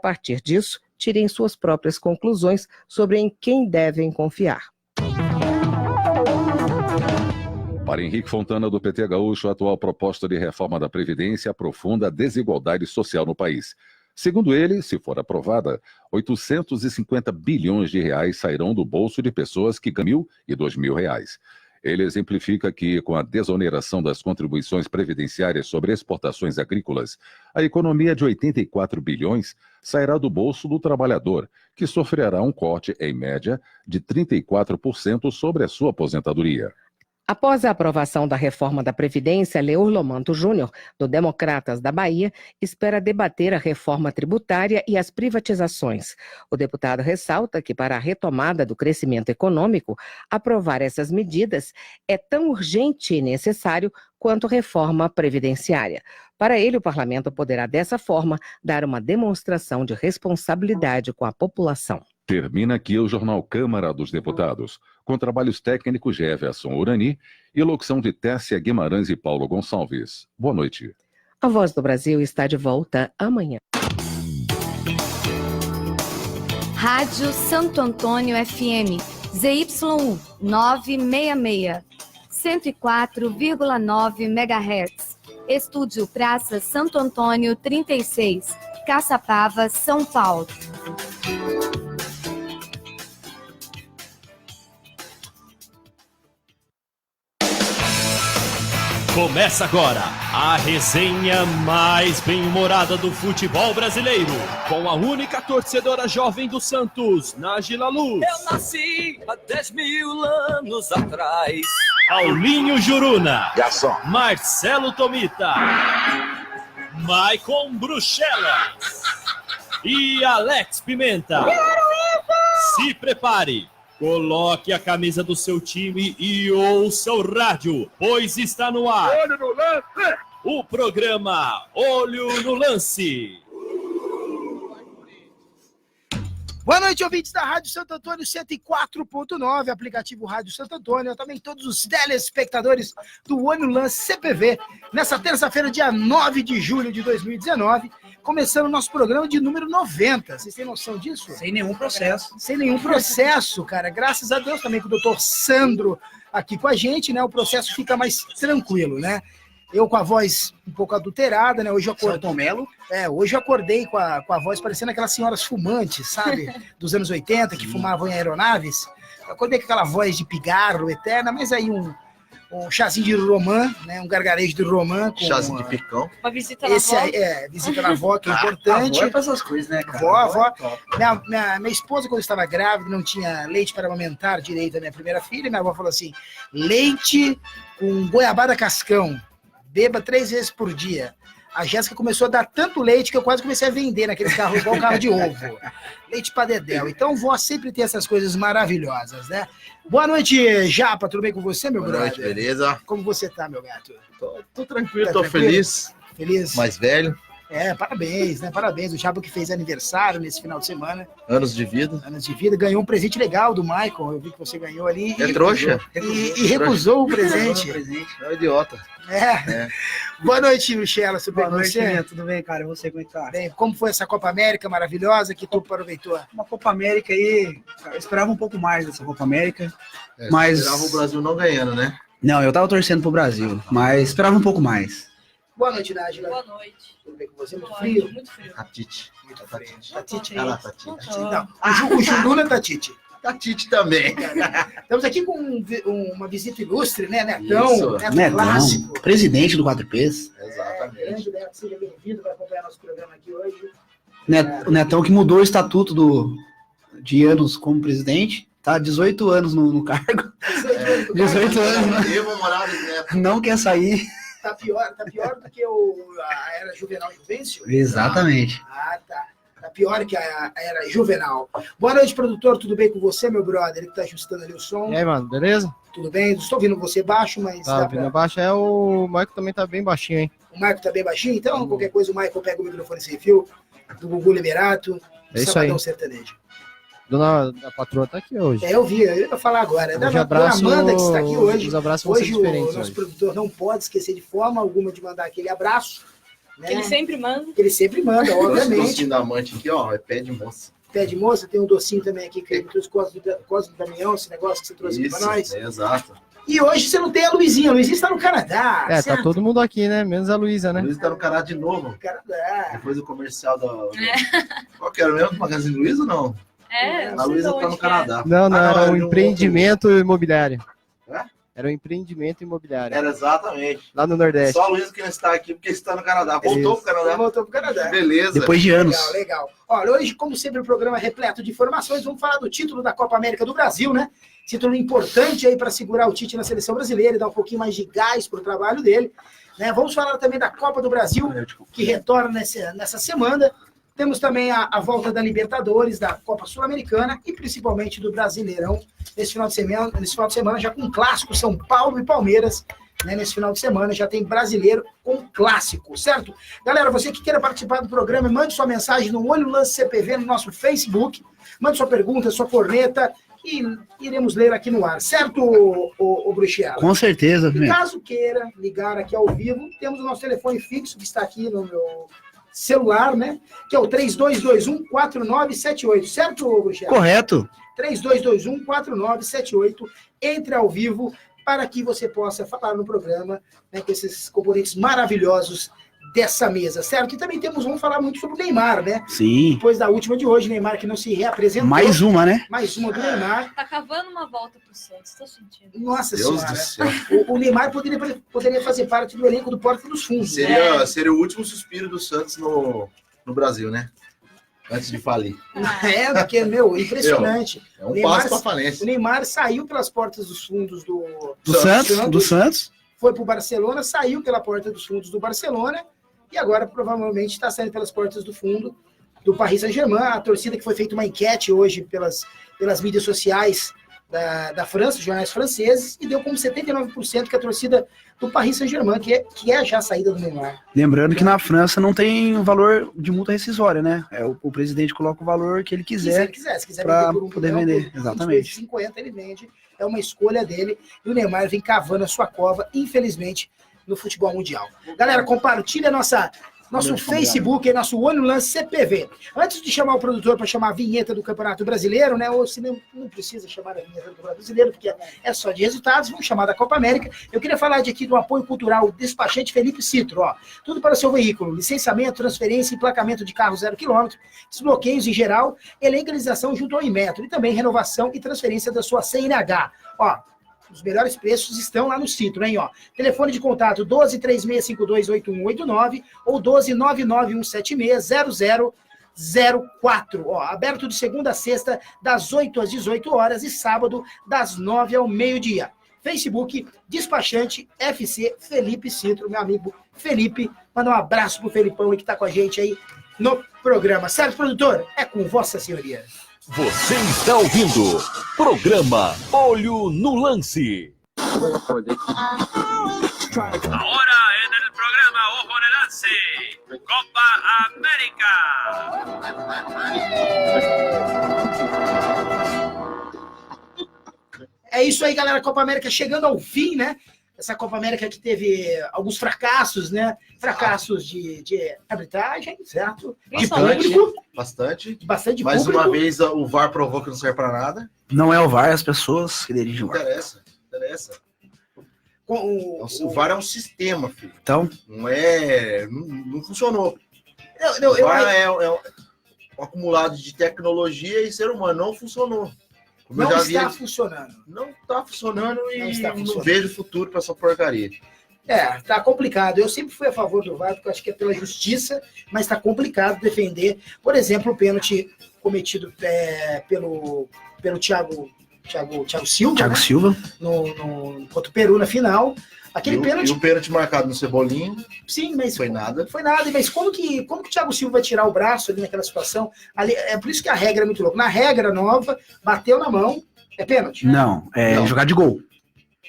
partir disso, tirem suas próprias conclusões sobre em quem devem confiar. Para Henrique Fontana, do PT Gaúcho, a atual proposta de reforma da Previdência aprofunda a desigualdade social no país. Segundo ele, se for aprovada, 850 bilhões de reais sairão do bolso de pessoas que ganham R$ 1.000 e R$ 2.000. Ele exemplifica que, com a desoneração das contribuições previdenciárias sobre exportações agrícolas, a economia de 84 bilhões sairá do bolso do trabalhador, que sofrerá um corte, em média, de 34% sobre a sua aposentadoria. Após a aprovação da reforma da Previdência, Leor Lomanto Júnior, do Democratas da Bahia, espera debater a reforma tributária e as privatizações. O deputado ressalta que, para a retomada do crescimento econômico, aprovar essas medidas é tão urgente e necessário quanto reforma previdenciária. Para ele, o parlamento poderá, dessa forma, dar uma demonstração de responsabilidade com a população. Termina aqui o Jornal Câmara dos Deputados, com trabalhos técnicos de Everson Urani e locução de Tércia Guimarães e Paulo Gonçalves. Boa noite. A Voz do Brasil está de volta amanhã. Rádio Santo Antônio FM, ZYU 966, 104,9 MHz. Estúdio Praça Santo Antônio 36, Caçapava, São Paulo. Começa agora a resenha mais bem-humorada do futebol brasileiro, com a única torcedora jovem do Santos, Nájila Luz. Eu nasci há 10.000 anos atrás. Paulinho Juruna. Garçom. Marcelo Tomita. Maicon Bruxela. E Alex Pimenta. Se prepare. Coloque a camisa do seu time e ouça o rádio, pois está no ar. Olho no lance! O programa Olho no Lance. Boa noite, ouvintes da Rádio Santo Antônio 104.9, aplicativo Rádio Santo Antônio, também todos os telespectadores do Olho no Lance CPV, nessa terça-feira, dia 9 de julho de 2019, começando o nosso programa de número 90. Vocês têm noção disso? Sem nenhum processo. Sem nenhum processo, cara. Graças a Deus também com o doutor Sandro aqui com a gente, né? O processo fica mais tranquilo, né? Eu com a voz um pouco adulterada, né? Hoje eu acordei. Melo? Hoje eu acordei com a voz parecendo aquelas senhoras fumantes, sabe? Dos anos 80, que fumavam em aeronaves. Eu acordei com aquela voz de pigarro eterna, mas aí um chazinho de romã, né? Um gargarejo de romã. Chazinho de picão. Uma visita na avó. Visita na avó, que é importante. A avó é pra essas coisas, né, cara? Avó. Minha esposa, quando estava grávida, não tinha leite para amamentar direito a minha primeira filha. Minha avó falou assim, leite com goiabada cascão. Beba 3 vezes por dia. A Jéssica começou a dar tanto leite que eu quase comecei a vender naqueles carros, igual carro de ovo. Leite pra dedéu. Então, vó sempre tem essas coisas maravilhosas, né? Boa noite, Japa. Tudo bem com você, meu brother? Boa noite, beleza? Como você tá, meu gato? Tô tranquilo, Tá tô tranquilo? feliz. Feliz? Mais velho, Parabéns, né? Parabéns. O Japa que fez aniversário nesse final de semana. anos de vida. Anos de vida. Ganhou um presente legal do Michael. Eu vi que você ganhou ali. É trouxa? E recusou o presente. É um idiota. Boa noite, Michela. Tudo bem Boa com noite, você? Minha. Tudo bem, cara? E você, como é que tá? Bem, como foi essa Copa América maravilhosa que tu aproveitou? Uma Copa América aí, cara, eu esperava um pouco mais dessa Copa América, mas... Esperava o Brasil não ganhando, né? Não, eu tava torcendo pro Brasil, mas esperava um pouco mais. Boa noite, Nájila. Boa noite. Tudo bem com você? Muito frio? Muito frio. Tatite. Tatite. Olha lá, Tatite. Não, o Juruna é Tatite. Tatite também. Estamos aqui com uma visita ilustre, né? Netão, Isso. Neto clássico. Presidente do 4Ps. Exatamente. Grande Neto, seja bem-vindo para acompanhar nosso programa aqui hoje. O Netão que mudou o estatuto de anos como presidente, tá 18 anos no cargo. 18 anos, né? Evo Morales Neto. Não quer sair. Tá pior do que a era Juvenal e Rubêncio? Exatamente. Tá. Tá pior que a era Juvenal. Boa noite, produtor. Tudo bem com você, meu brother? Ele que tá ajustando ali o som. E aí, mano, beleza? Tudo bem? Estou ouvindo você baixo, mas... Tá, vindo baixo. O Marco também tá bem baixinho, hein? O Marco tá bem baixinho, então qualquer coisa o Michael pega o microfone sem fio, do Gugu Liberato, É isso Sabadão aí. Sertanejo. Dona da patroa tá aqui hoje. Eu ia falar agora. Hoje abraço, Dona Amanda, que está aqui hoje. os abraços vão ser Hoje o diferentes nosso hoje. produtor não pode esquecer de forma alguma de mandar aquele abraço Né? Que ele sempre manda. Que ele sempre manda, Esse obviamente. docinho da amante aqui, ó, é pé de moça. Pé de moça, tem um docinho também aqui, que ele trouxe Cosme do Damião, esse negócio que você trouxe aqui pra nós. Exato. E hoje você não tem a Luizinha está no Canadá. É, certo? tá todo mundo aqui, né? Menos a Luísa, né? A Luísa tá no Canadá de novo. Canadá. Depois do comercial da... Qual que era mesmo? Do Magazine Luiza ou não? A Luísa tá no Canadá. Não, era um no empreendimento imobiliário. É? Era um empreendimento imobiliário. Era exatamente. Lá no Nordeste. Só a Luísa que não está aqui porque está no Canadá. Voltou pro Canadá. Voltou pro Canadá. Beleza. Depois de anos. Legal, legal. Olha, hoje, como sempre, o programa é repleto de informações. Vamos falar do título da Copa América do Brasil, né? Título importante aí para segurar o Tite na seleção brasileira e dar um pouquinho mais de gás pro trabalho dele. Né? Vamos falar também da Copa do Brasil, que retorna nessa semana. Temos também a volta da Libertadores, da Copa Sul-Americana e principalmente do Brasileirão nesse final de semana, já com um clássico São Paulo e Palmeiras. Né, nesse final de semana já tem brasileiro com clássico, certo? Galera, você que queira participar do programa, mande sua mensagem no Olho Lance CPV no nosso Facebook, mande sua pergunta, sua corneta e iremos ler aqui no ar, certo, o Bruxiado? Com certeza. E caso queira ligar aqui ao vivo, temos o nosso telefone fixo que está aqui no meu celular, né? Que é o 3221-4978, certo, Bruxiado? Correto. 3221-4978, entre ao vivo para que você possa falar no programa, né, com esses componentes maravilhosos dessa mesa, certo? E também vamos falar muito sobre o Neymar, né? Sim. Depois da última de hoje, Neymar que não se reapresentou. Mais uma, né? Mais uma do Neymar. Tá cavando uma volta pro Santos, tô sentindo. Nossa Deus Senhora. do céu. O Neymar poderia fazer parte do elenco do Porta dos Fundos. Seria o último suspiro do Santos no Brasil, né? Antes de falir. É, porque, impressionante. É um passo para falência. O Neymar saiu pelas portas dos fundos do Santos. Foi pro Barcelona, saiu pela porta dos fundos do Barcelona e agora provavelmente está saindo pelas portas do fundo do Paris Saint-Germain. A torcida que foi feita uma enquete hoje pelas mídias sociais da França, jornais franceses, e deu como 79% que a torcida do Paris Saint-Germain, que é já a saída do Neymar. Lembrando que na França não tem valor de multa rescisória, né? O presidente coloca o valor que ele quiser. Se quiser pra vender por poder vender, exatamente. 50 ele vende, é uma escolha dele, e o Neymar vem cavando a sua cova, infelizmente, no futebol mundial. Galera, compartilha nosso Facebook, nosso Olho Lance CPV. Antes de chamar o produtor para chamar a vinheta do Campeonato Brasileiro, né? Ou se não precisa chamar a vinheta do Campeonato Brasileiro, porque é só de resultados, vamos chamar da Copa América. Eu queria falar aqui do apoio cultural despachante Felipe Citro, ó. Tudo para o seu veículo, licenciamento, transferência, emplacamento de carro 0 km, desbloqueios em geral, e legalização junto ao Inmetro, e também renovação e transferência da sua CNH. Ó, os melhores preços estão lá no Citro, hein, ó. Telefone de contato 1236528189 ou 12991760004. Ó, aberto de segunda a sexta, das 8 às 18 horas e sábado, das 9 ao meio-dia. Facebook, Despachante FC Felipe Citro, meu amigo Felipe. Manda um abraço pro Felipão aí que tá com a gente aí no programa. Certo, produtor? É com Vossa Senhoria. Você está ouvindo programa Olho no Lance. A hora é do programa Ojo no Lance. Copa América. É isso aí, galera. Copa América chegando ao fim, né? Essa Copa América que teve alguns fracassos, né? Fracassos de arbitragem, certo? De público. Bastante Mais público. Uma vez o VAR provou que não serve para nada. Não é o VAR, é as pessoas que dirigem o VAR. Interessa. O VAR é um sistema, filho. Então? Não funcionou. O VAR é um acumulado de tecnologia e ser humano. Não funcionou. Não está funcionando. Não está funcionando e não vejo futuro para essa porcaria. Tá complicado. Eu sempre fui a favor do VAR, porque eu acho que é pela justiça, mas tá complicado defender, por exemplo, o pênalti cometido pelo Thiago Silva. Thiago Silva. Contra o Peru na final. Aquele pênalti. E o pênalti marcado no Cebolinha. Sim, mas foi nada. Foi nada, mas como que o Thiago Silva vai tirar o braço ali naquela situação? Ali, é por isso que a regra é muito louca. Na regra nova, bateu na mão, é pênalti? Não, jogar de gol.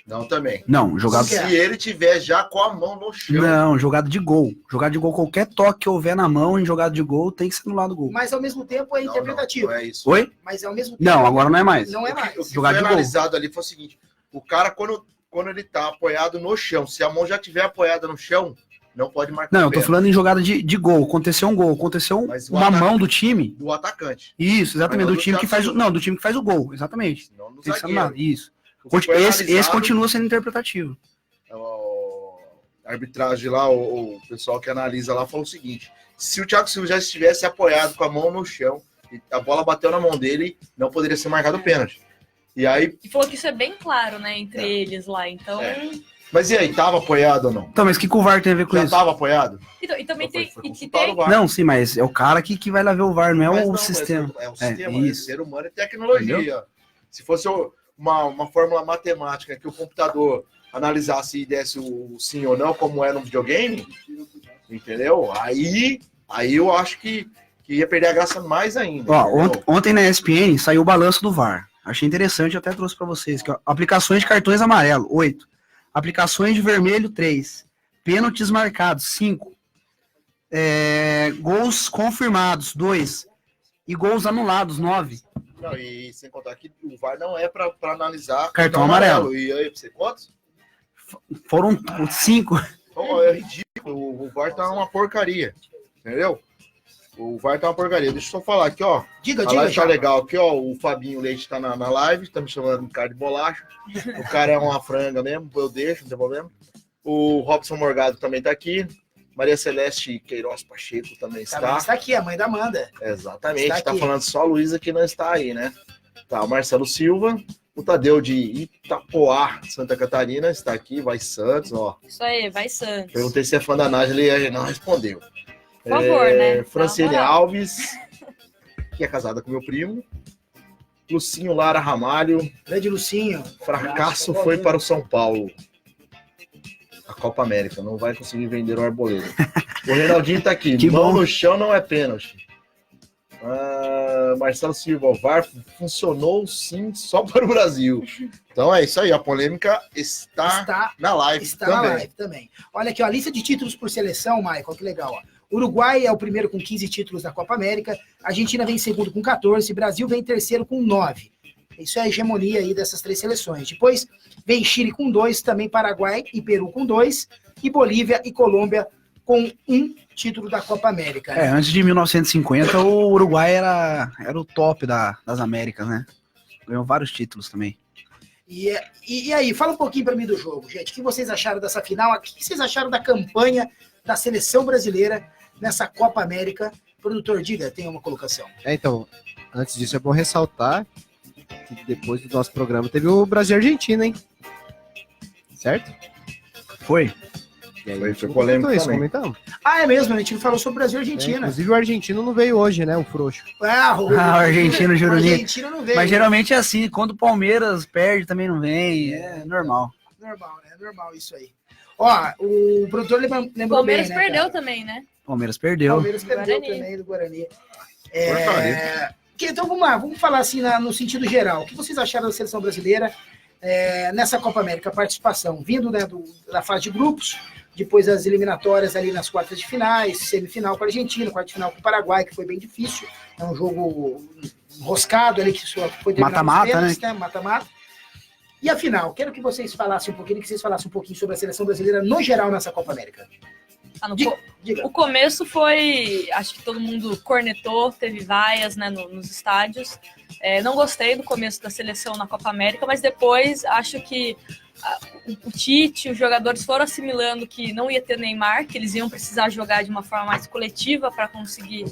Não, também. Não, jogado... Se ele tiver já com a mão no chão. Não, jogado de gol. Jogado de gol, qualquer toque que houver na mão em jogado de gol tem que ser no lado do gol. Mas ao mesmo tempo é interpretativo. Não é isso. Oi? Mas ao mesmo tempo... Não, agora não é mais. Não é mais. O que jogar foi de analisado ali foi o seguinte, o cara quando ele tá apoiado no chão, se a mão já tiver apoiada no chão, não pode marcar Não, eu tô pênalti. falando em jogada de gol. Aconteceu um gol, aconteceu Mas o uma ataque- mão do time. Do atacante. Isso, exatamente, Mas não do time do que faz Thiago não, do time que faz o gol, exatamente. Não do Pensando zagueiro. nada, isso. O que foi Esse analisado- continua sendo interpretativo. A arbitragem lá, o pessoal que analisa lá falou o seguinte: se o Thiago Silva já estivesse apoiado com a mão no chão e a bola bateu na mão dele, não poderia ser marcado pênalti. E aí, E falou que isso é bem claro, né, entre eles lá. Então, mas e aí, tava apoiado ou não? Então, mas o que o VAR tem a ver com Já isso? tava apoiado? e também tem. Foi E consultado tem o VAR. Não, sim, mas é o cara que vai lá ver o VAR, não é Mas o não, sistema. É o sistema, é isso. ser humano e tecnologia. Entendeu? Se fosse uma fórmula matemática que o computador analisasse e desse o sim ou não, como é no videogame, entendeu? Aí eu acho que ia perder a graça mais ainda. Ó, entendeu? ontem na ESPN saiu o balanço do VAR. Achei interessante, eu até trouxe para vocês. Que, ó, aplicações de cartões amarelo, 8. Aplicações de vermelho, 3. Pênaltis marcados, 5. Gols confirmados, 2. E gols anulados, 9. Não, e sem contar que o VAR não é para analisar Cartão amarelo. E aí, você quantos? Foram 5. Então, é ridículo. O VAR tá uma porcaria. Entendeu? O VAR tá uma porcaria. Deixa eu só falar aqui, ó. Diga, A diga, live tá Japa. legal aqui, ó. O Fabinho Leite tá na live, tá me chamando de cara de bolacha. O cara é uma franga mesmo, eu deixo, não tem problema. O Robson Morgado também tá aqui. Maria Celeste Queiroz Pacheco também Também está aqui, a mãe da Amanda. Exatamente, Está tá aqui. falando só a Luísa que não está aí, né? Tá, o Marcelo Silva, o Tadeu de Itapoá, Santa Catarina, está aqui, vai Santos, ó. Isso aí, vai Santos. Perguntei se é fã da Nádia, ele não respondeu. Por favor, né? Franciele Dá uma moral. Alves, que é casada com meu primo. Lucinho Lara Ramalho. Grande Lucinho. Fracasso foi para o São Paulo. A Copa América, não vai conseguir vender o Arboleda. O Reinaldinho tá aqui. Que Mão bom. no chão não é pênalti. Marcelo Silva, o VAR funcionou sim só para o Brasil. Então é isso aí, a polêmica está na live Está também. na live também. Olha aqui, ó, a lista de títulos por seleção, Michael, que legal, ó. Uruguai é o primeiro com 15 títulos na Copa América, Argentina vem em segundo com 14, Brasil vem em terceiro com 9. Isso é a hegemonia aí dessas três seleções. Depois vem Chile com 2, também Paraguai e Peru com 2, e Bolívia e Colômbia com 1 título da Copa América. né? Antes de 1950, o Uruguai era o top das Américas, né? Ganhou vários títulos também. E aí, fala um pouquinho para mim do jogo, gente. O que vocês acharam dessa final? O que vocês acharam da campanha da seleção brasileira nessa Copa América? Produtor, diga, tem uma colocação. Então, antes disso é bom ressaltar que depois do nosso programa teve o Brasil e Argentina, hein? Certo? Foi. E aí, Foi a gente polêmico comentou isso, também. comentamos. Ah, é mesmo, a gente falou sobre Brasil e Argentina. Inclusive o argentino não veio hoje, né? O frouxo. O argentino, o Juruni. argentino não veio. Mas geralmente é assim, quando o Palmeiras perde também não vem, é normal. Normal, né? Normal isso aí. Ó, o produtor O lembrou Palmeiras bem, né, perdeu cara? também, né? Palmeiras perdeu. Palmeiras perdeu Guarani. também do Guarani. Porcaria. Então vamos lá, vamos falar assim no sentido geral. O que vocês acharam da seleção brasileira nessa Copa América? A participação vindo, né, da fase de grupos, depois as eliminatórias ali nas quartas de finais, semifinal com a Argentina, quarta de final com o Paraguai, que foi bem difícil. É um jogo enroscado ali, que só foi terminado nos Mata-mata, pênaltis, né? Mata-mata. E a final, quero que vocês falassem um pouquinho sobre a seleção brasileira no geral nessa Copa América. O começo foi, acho que todo mundo cornetou, teve vaias, né, nos estádios. Não gostei do começo da seleção na Copa América, mas depois acho que o Tite, os jogadores foram assimilando que não ia ter Neymar, que eles iam precisar jogar de uma forma mais coletiva para conseguir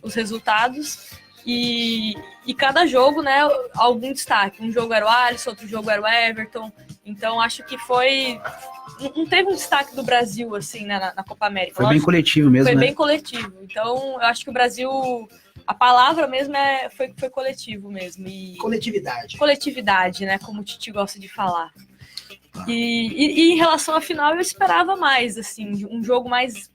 os resultados. E cada jogo, né, algum destaque. Um jogo era o Alisson, outro jogo era o Everton. Então acho que não teve um destaque do Brasil, assim, né, na Copa América. Foi bem coletivo mesmo, Foi né? bem coletivo. Então, eu acho que o Brasil... A palavra mesmo foi coletivo mesmo. E Coletividade. Coletividade, né? Como o Titi gosta de falar. E em relação à final, eu esperava mais, assim, um jogo mais...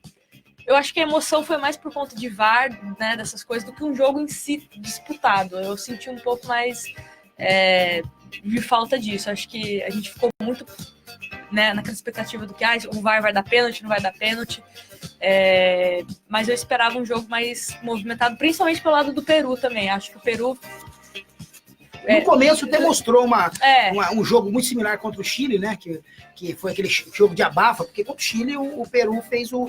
Eu acho que a emoção foi mais por conta de VAR, né, dessas coisas, do que um jogo em si disputado. Eu senti um pouco mais de falta disso. Acho que a gente ficou muito, né, naquela expectativa do que o VAR vai dar pênalti, não vai dar pênalti. Mas eu esperava um jogo mais movimentado, principalmente pelo lado do Peru também. Acho que o Peru No começo até mostrou um jogo muito similar contra o Chile, né? Que foi aquele jogo de abafa, porque contra o Chile o Peru fez o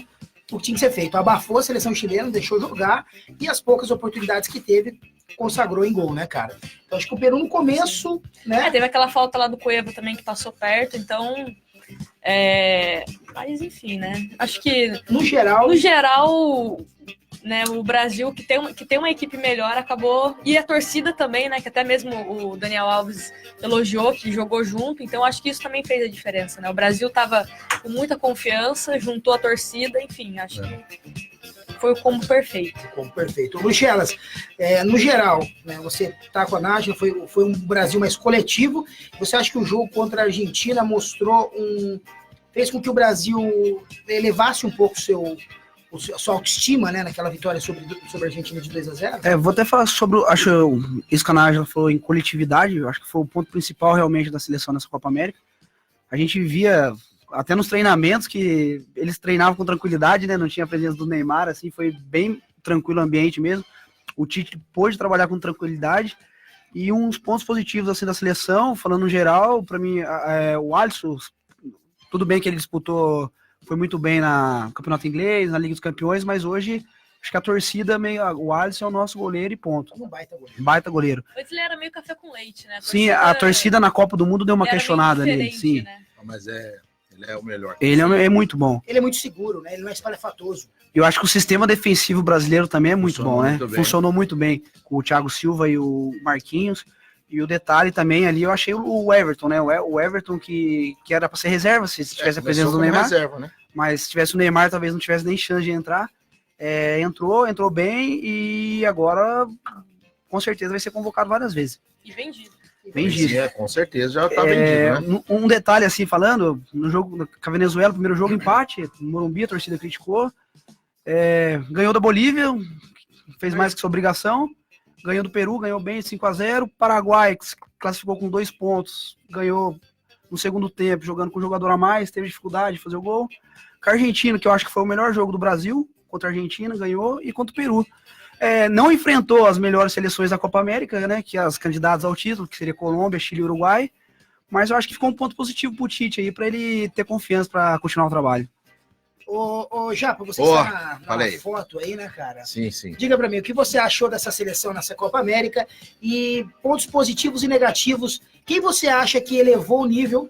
que tinha que ser feito. Abafou a seleção chilena, deixou jogar, e as poucas oportunidades que teve, consagrou em gol, né, cara? Então acho que o Peru no começo, né? Teve aquela falta lá do Cueva também que passou perto, então... Mas enfim, né? Acho que... No geral, né, o Brasil, que tem uma equipe melhor, acabou... E a torcida também, né? Que até mesmo o Daniel Alves elogiou, que jogou junto. Então, acho que isso também fez a diferença, né? O Brasil tava com muita confiança, juntou a torcida, enfim, acho que foi o combo perfeito. Luchelas, no geral, né, você tá com a Nájila, foi um Brasil mais coletivo. Você acha que o jogo contra a Argentina fez com que o Brasil elevasse um pouco a sua autoestima, né, naquela vitória sobre a Argentina de 2-0? Vou até falar sobre, isso que a Nájila falou em coletividade, eu acho que foi o ponto principal realmente da seleção nessa Copa América. A gente via... Até nos treinamentos que eles treinavam com tranquilidade, né? Não tinha a presença do Neymar, assim, foi bem tranquilo o ambiente mesmo. O Tite pôde trabalhar com tranquilidade. E uns pontos positivos, assim, da seleção, falando no geral, para mim, o Alisson, tudo bem que ele disputou, foi muito bem no Campeonato Inglês, na Liga dos Campeões, mas hoje, acho que a torcida, o Alisson é o nosso goleiro e ponto. Baita goleiro. Antes ele era meio café com leite, né? Sim, a torcida na Copa do Mundo deu uma questionada nele, sim. Né? Mas ele é o melhor. Ele é muito bom. Ele é muito seguro, né? Ele não é espalhafatoso. Eu acho que o sistema defensivo brasileiro também é muito bom, né? Funcionou muito bem com o Thiago Silva e o Marquinhos. E o detalhe também ali, eu achei o Everton, né? O Everton que era para ser reserva, se tivesse a presença do Neymar. Reserva, né? Mas se tivesse o Neymar, talvez não tivesse nem chance de entrar. Entrou bem e agora com certeza vai ser convocado várias vezes. E vendido. Com certeza já tá vendido, né? Um detalhe assim, falando, no jogo com a Venezuela, primeiro jogo empate, no Morumbi, a torcida criticou, ganhou da Bolívia, fez mais que sua obrigação, ganhou do Peru, ganhou bem 5-0, Paraguai classificou com 2 pontos, ganhou no segundo tempo, jogando com um jogador a mais, teve dificuldade de fazer o gol, com a Argentina, que eu acho que foi o melhor jogo do Brasil, contra a Argentina, ganhou, e contra o Peru. Não enfrentou as melhores seleções da Copa América, né, que as candidatas ao título, que seria Colômbia, Chile e Uruguai, mas eu acho que ficou um ponto positivo pro Tite aí, para ele ter confiança para continuar o trabalho. Ô Japa, você está na foto aí, né, cara? Sim. Diga para mim, o que você achou dessa seleção nessa Copa América e pontos positivos e negativos, quem você acha que elevou o nível,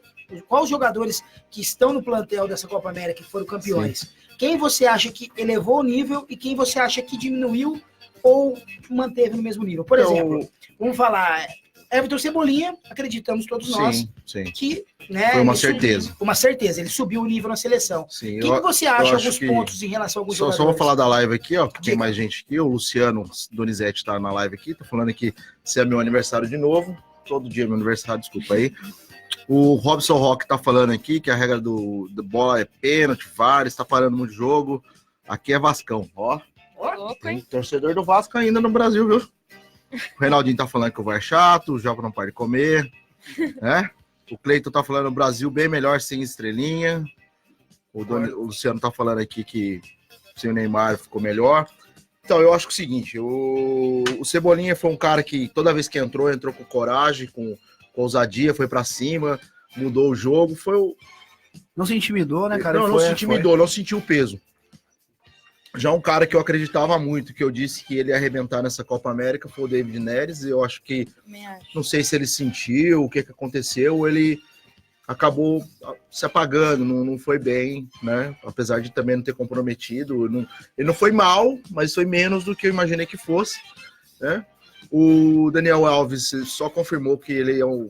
quais os jogadores que estão no plantel dessa Copa América que foram campeões? Sim. Quem você acha que elevou o nível e quem você acha que diminuiu ou manteve no mesmo nível? Por exemplo, vamos falar, Everton Cebolinha, acreditamos todos nós que, né, foi uma certeza. Uma certeza, ele subiu o nível na seleção. Sim, que você acha alguns pontos em relação a alguns jogadores? Só vou falar da live aqui, ó, que tem mais gente aqui, o Luciano Donizete tá na live aqui, tá falando aqui se é meu aniversário de novo, todo dia é meu aniversário, desculpa aí. O Robson Roque tá falando aqui que a regra do bola é pênalti, VAR, está parando muito jogo. Aqui é Vascão, ó. Tem torcedor do Vasco ainda no Brasil, viu? O Reinaldinho tá falando que o VAR é chato, o jogo não para de comer, né? O Cleiton tá falando o Brasil bem melhor sem estrelinha. O Luciano tá falando aqui que sem o Neymar ficou melhor. Então, eu acho que é o seguinte, o Cebolinha foi um cara que toda vez que entrou com coragem, com ousadia, foi pra cima, mudou o jogo, Não se intimidou, né, cara? Não se intimidou, não sentiu o peso. Já um cara que eu acreditava muito, que eu disse que ele ia arrebentar nessa Copa América, foi o David Neres. Eu acho que, não sei se ele sentiu, o que aconteceu, ele acabou se apagando, não foi bem, né? Apesar de também não ter comprometido. Ele não foi mal, mas foi menos do que eu imaginei que fosse, né? O Daniel Alves só confirmou que ele é um...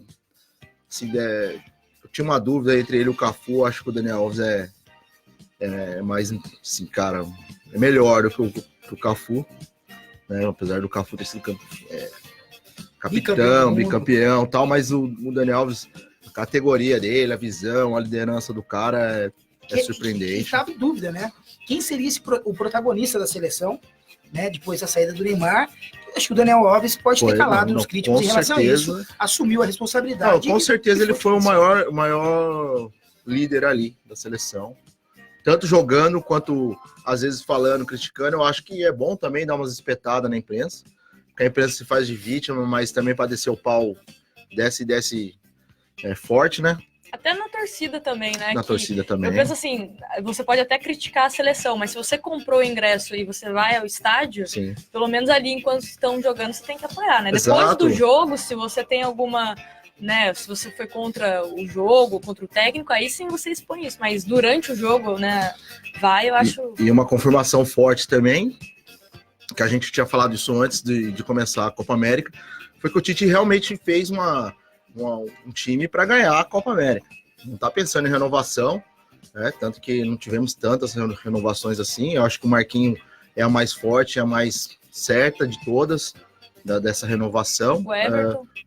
Assim, eu tinha uma dúvida entre ele e o Cafu, acho que o Daniel Alves é mais, assim, cara, é melhor do que o Cafu, né? Apesar do Cafu ter sido capitão, bicampeão e tal, mas o Daniel Alves, a categoria dele, a visão, a liderança do cara é surpreendente. Quem estava em dúvida, né? Quem seria o protagonista da seleção, né? Depois da saída do Neymar. Acho que o Daniel Alves pode ter calado nos críticos em relação a isso, assumiu a responsabilidade. Com certeza ele foi o maior líder ali da seleção. Tanto jogando quanto, às vezes, falando, criticando. Eu acho que é bom também dar umas espetadas na imprensa. que a imprensa se faz de vítima, mas também para descer o pau desce forte, né? Até na torcida também, né? Na torcida também. Eu penso assim, você pode até criticar a seleção, mas se você comprou o ingresso e você vai ao estádio, Sim. pelo menos ali enquanto estão jogando, você tem que apoiar, né? Exato. Depois do jogo, se você tem alguma, né? Se você foi contra o jogo, contra o técnico, aí sim você expõe isso. Mas durante o jogo, né? Eu acho. E uma confirmação forte também, que a gente tinha falado isso antes de começar a Copa América, foi que o Tite realmente fez um time para ganhar a Copa América. Não está pensando em renovação, né? Tanto que não tivemos tantas renovações assim. Eu acho que o Marquinhos é a mais forte, é a mais certa de todas, dessa renovação.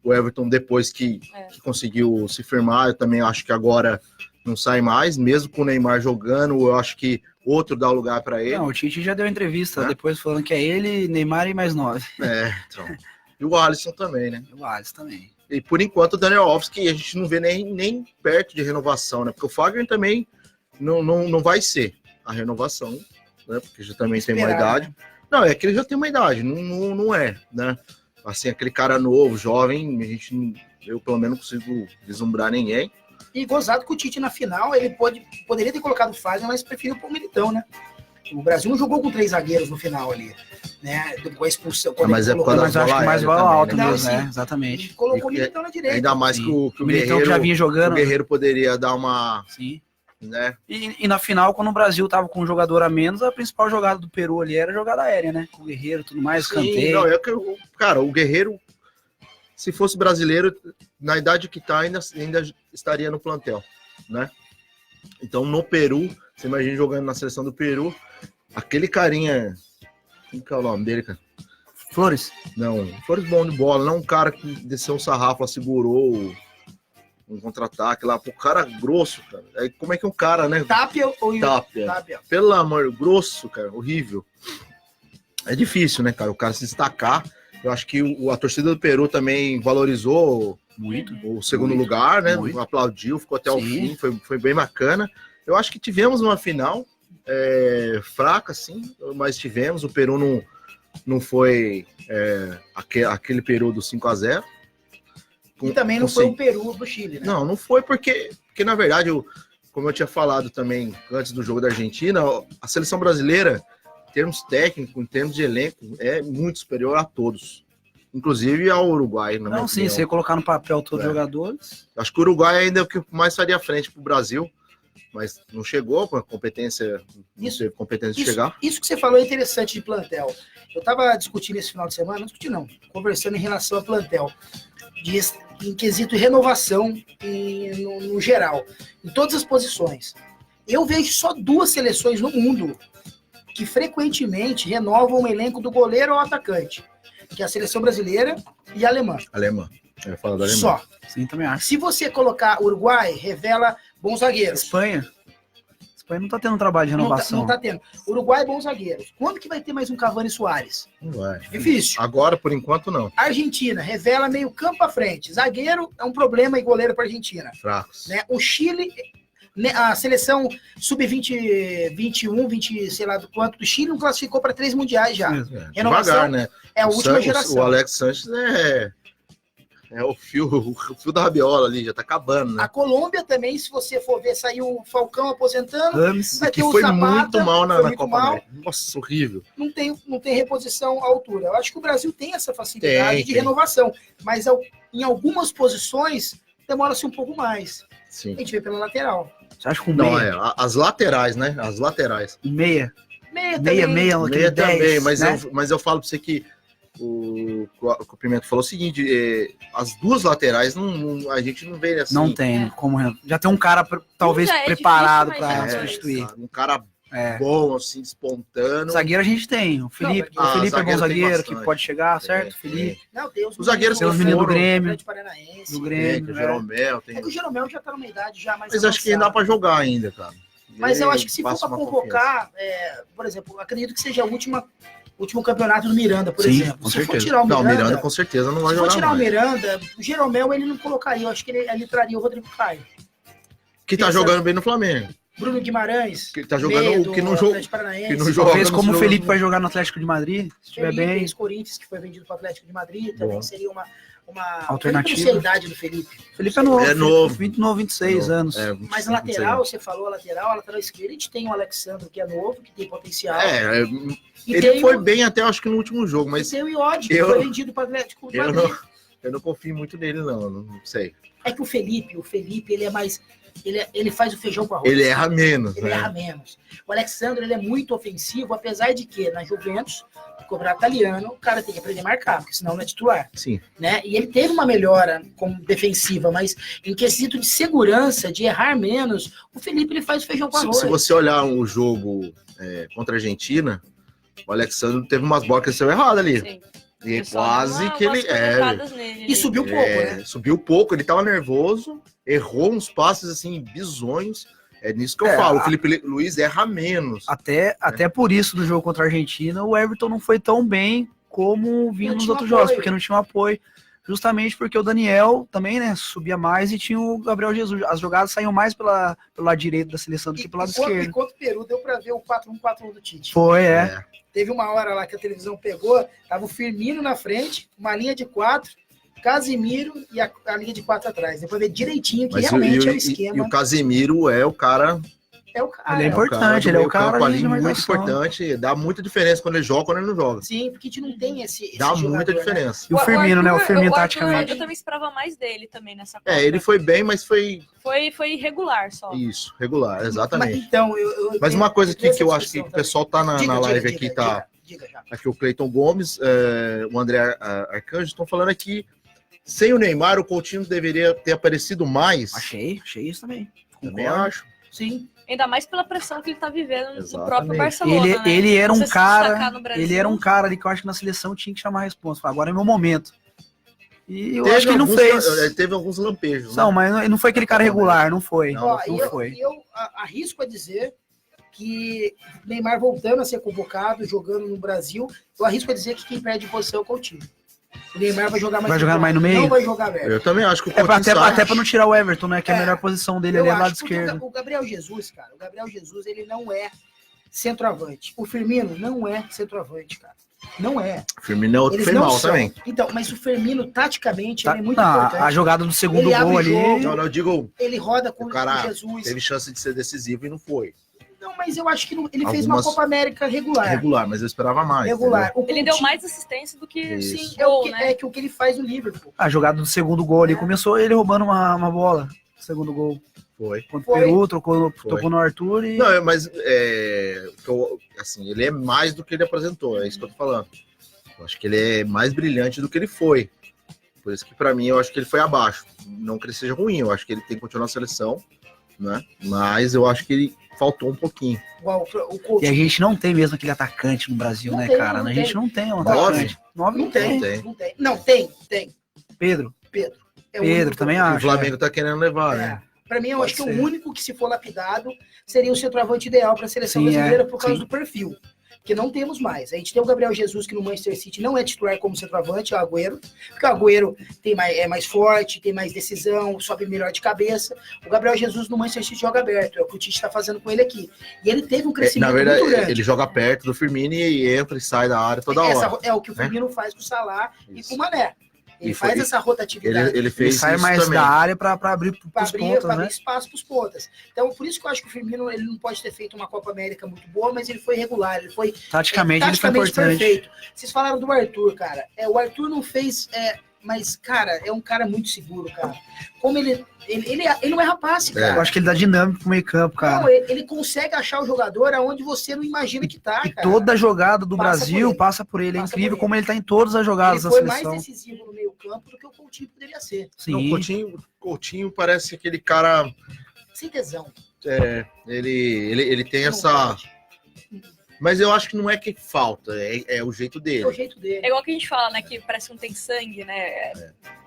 O Everton, depois que conseguiu se firmar, eu também acho que agora não sai mais, mesmo com o Neymar jogando, eu acho que outro dá o lugar para ele. Não, o Tite já deu entrevista depois falando que é ele, Neymar e mais 9. Então. E o Alisson também, né? O Alisson também. E por enquanto o Daniel Alves, que a gente não vê nem perto de renovação, né? Porque o Fagner também não vai ser a renovação, né? Porque já também tem uma idade. Né? Não, é que ele já tem uma idade, não é, né? Assim, aquele cara novo, jovem, eu pelo menos não consigo vislumbrar ninguém. E gozado que o Tite na final, ele poderia ter colocado o Fagner, mas preferiu pôr o Militão, né? O Brasil não jogou com 3 zagueiros no final ali, né? Depois a expulsão. Mas é quando mas acho que mais bola alta mesmo, né? Exatamente. Ele colocou o Militão na direita. Ainda mais que o Militão que já vinha jogando. O Guerreiro poderia dar uma... Sim. Né? E na final, quando o Brasil tava com um jogador a menos, a principal jogada do Peru ali era a jogada aérea, né? Com o Guerreiro e tudo mais, canteio. Não, cara, o Guerreiro, se fosse brasileiro, na idade que tá, ainda estaria no plantel, né? Então, no Peru, você imagina jogando na seleção do Peru, aquele carinha... Como que é o nome dele, cara? Flores? Não, Flores bom de bola, não um cara que desceu um sarrafo, segurou um contra-ataque lá, pô, cara grosso, cara. Aí, como é que um cara, né? Tapia ou Tapia. Pelo amor, grosso, cara, horrível. É difícil, né, cara, o cara se destacar. Eu acho que a torcida do Peru também valorizou muito o segundo lugar, né? Muito. Aplaudiu, ficou até o fim, foi bem bacana. Eu acho que tivemos uma final fraca, sim, mas tivemos. O Peru não foi aquele Peru do 5-0. E também não foi o Peru do Chile, né? Não foi porque na verdade, como eu tinha falado também antes do jogo da Argentina, a seleção brasileira, em termos técnicos, em termos de elenco, é muito superior a todos. Inclusive ao Uruguai, na minha opinião. Se você colocar no papel todos os jogadores... Acho que o Uruguai ainda é o que mais faria frente pro Brasil, mas não chegou com a competência, não teve competência de chegar. Isso que você falou é interessante de plantel. Eu estava discutindo esse final de semana, conversando em relação a plantel, em quesito renovação no geral, em todas as posições. Eu vejo só 2 seleções no mundo que frequentemente renovam o elenco do goleiro ao atacante, que é a seleção brasileira e a alemã. Eu ia falar da alemã. Só. Sim, também acho. Se você colocar Uruguai, revela bons zagueiros. Espanha não tá tendo trabalho de renovação. Não tá tendo. Uruguai, bons zagueiros. Quando que vai ter mais um Cavani e Suárez? Não vai. Difícil. Agora, por enquanto, não. Argentina, revela meio campo à frente. Zagueiro é um problema e goleiro para Argentina. Fracos. Né? O Chile, a seleção sub-20, 21, 20, sei lá do quanto, do Chile não classificou para 3 mundiais já. Renovação Devagar, né? É a última geração. O Alex Sanches é o fio da rabiola ali, já tá acabando, né? A Colômbia também, se você for ver, saiu o Falcão aposentando. Vai ter que foi Zapata, muito mal na Copa América. Nossa, horrível. Não tem reposição à altura. Eu acho que o Brasil tem essa facilidade de renovação, mas em algumas posições demora-se um pouco mais. Sim. A gente vê pela lateral. Você acha que não, as laterais, né? As laterais. Meia também, mas, né? mas eu falo pra você que o Pimenta falou o seguinte, as 2 laterais a gente não vê assim. Não tem como. Já tem um cara talvez preparado para substituir. Um cara bom, assim, despontando. Zagueiro a gente tem. O Felipe é bom zagueiro que pode chegar, certo? Felipe. Não, Deus. Os zagueiros tem os meninos do Grêmio. Do Grêmio. O Jeromel. O Jeromel já tá numa idade já mais mas acho que ainda dá pra jogar ainda, cara. Mas eu acho que se for pra convocar, por exemplo, acredito que seja o último campeonato do Miranda, por exemplo. Com se certeza. for tirar o Miranda... Não, o Miranda com certeza não vai jogar. Se for tirar o Miranda, o Jeromel ele não colocaria. Eu acho que ele traria o Rodrigo Caio. Que tá jogando bem no Flamengo. Bruno Guimarães. Que tá jogando que não joga. Talvez como o Felipe vai jogar no Atlético de Madrid, se estiver bem. Ex-Corinthians, que foi vendido para o Atlético de Madrid, também seria uma alternativa. Eu não sei a idade do Felipe. Felipe é novo. 29, 26 anos. Mas lateral, você falou a lateral esquerda, a gente tem o Alexandre, que é novo, que tem potencial. Ele foi bem até, acho que no último jogo, mas... E tem o Iod, que foi vendido para o Atlético de Madrid. Eu não confio muito nele, não sei. É que o Felipe, ele é mais... Ele faz o feijão com arroz. Ele erra menos. Ele erra menos. O Alexandre, ele é muito ofensivo, apesar de que na Juventus, no campeonato italiano, o cara tem que aprender a marcar, porque senão não é titular. Sim. Né? E ele teve uma melhora como defensiva, mas em quesito de segurança, de errar menos, o Felipe ele faz o feijão com arroz. Se você olhar o jogo contra a Argentina, o Alexandre teve umas bolas que saiu errado ali. Sim. E quase que ele... E subiu pouco, né? Subiu pouco, ele tava nervoso, errou uns passes assim, bizonhos. É nisso que eu falo, o Felipe Luiz erra menos. Até por isso, no jogo contra a Argentina, o Everton não foi tão bem como vinha nos outros jogos, porque não tinha um apoio. Justamente porque o Daniel também, né, subia mais e tinha o Gabriel Jesus. As jogadas saíam mais pelo lado direito da seleção do que pelo lado esquerdo. Enquanto o Peru deu pra ver o 4-1-4-1 do Tite. Foi, Teve uma hora lá que a televisão pegou, tava o Firmino na frente, uma linha de 4, Casemiro e a linha de 4 atrás. Depois ver direitinho que realmente é o esquema. E o Casemiro é o cara... Ele é importante, ele é o cara ali muito importante, dá muita diferença quando ele joga e quando ele não joga. Sim, porque a gente não tem esse dá jogador, muita diferença. E o Firmino, né? O Firmino taticamente. Eu também esperava mais dele também nessa Copa. Ele foi bem, mas foi irregular só. Isso, regular, exatamente. Mas, então, mas uma coisa aqui que eu acho que o pessoal tá na live aqui, tá... Aqui o Cleiton Gomes, o André Arcanjo estão falando aqui, sem o Neymar, o Coutinho deveria ter aparecido mais. Achei isso também. Também acho. Sim. Ainda mais pela pressão que ele tá vivendo no próprio Barcelona. Ele era um cara. Ele era um cara ali que eu acho que na seleção tinha que chamar a resposta. Agora é meu momento. E eu acho que ele não fez. Ele teve alguns lampejos. Não, mas não foi aquele cara regular, não foi. Não foi. Eu arrisco a dizer que Neymar voltando a ser convocado, jogando no Brasil, eu arrisco a dizer que quem perde posição é o Coutinho. O Neymar vai jogar mais no meio? Não vai jogar aberto. Eu também acho que o Coutinho até para não tirar o Everton, né? Que é a melhor posição dele ali é lado esquerdo. O Gabriel Jesus, cara. O Gabriel Jesus, ele não é centroavante. O Firmino não é centroavante, cara. Não é. O Firmino é outro que foi mal também. Então, mas o Firmino, taticamente, ele é muito importante. A jogada do segundo gol ali... Eu digo... Ele roda com o cara Jesus. Teve chance de ser decisivo e não foi. Não, mas eu acho que ele fez uma Copa América regular. Regular, mas eu esperava mais. Regular. Ele deu mais assistência do que gol, né? É que o que ele faz no Liverpool. A jogada do segundo gol ali começou ele roubando uma bola. Segundo gol. Foi. Contra o Peru, tocou no Arthur e... Não, mas assim, ele é mais do que ele apresentou, é isso que eu tô falando. Eu acho que ele é mais brilhante do que ele foi. Por isso que pra mim eu acho que ele foi abaixo. Não que ele seja ruim, eu acho que ele tem que continuar na seleção, né? Mas eu acho que ele faltou um pouquinho. E a gente não tem mesmo aquele atacante no Brasil, não, né, tem, cara? A gente não tem um atacante. 9 não tem. Não, tem. Pedro Pedro também acho. O Flamengo tá querendo levar, né? Pra mim, eu acho que o único que, se for lapidado, seria o centroavante ideal para a seleção brasileira por causa do perfil. Porque não temos mais. A gente tem o Gabriel Jesus, que no Manchester City não é titular como centroavante, é o Agüero. Porque o Agüero é mais forte, tem mais decisão, sobe melhor de cabeça. O Gabriel Jesus no Manchester City joga aberto, é o que o Tite está fazendo com ele aqui. E ele teve um crescimento muito grande. Na verdade, ele joga perto do Firmino e entra e sai da área toda hora. É o que o Firmino faz com o Salah e com o Mané. Ele faz essa rotatividade. Ele sai mais também da área para abrir para abrir espaço para os pontas. Então, por isso que eu acho que o Firmino ele não pode ter feito uma Copa América muito boa, mas ele foi regular, ele foi taticamente ele foi importante. Perfeito. Vocês falaram do Arthur, cara. O Arthur não fez, mas cara, é um cara muito seguro, cara. Como ele não é rapaz, cara. Eu acho que ele dá dinâmica pro meio campo, cara. Não, ele consegue achar o jogador aonde você não imagina que tá, cara. Toda jogada do Brasil passa por ele. É incrível como ele tá em todas as jogadas da seleção. Ele foi mais decisivo no meio campo do que o Coutinho poderia ser. Sim. Não, Coutinho parece aquele cara... Sem tesão. Ele tem essa... Mas eu acho que não é que falta, é o jeito dele. É o jeito dele. É igual que a gente fala, né, que parece que não tem sangue, né?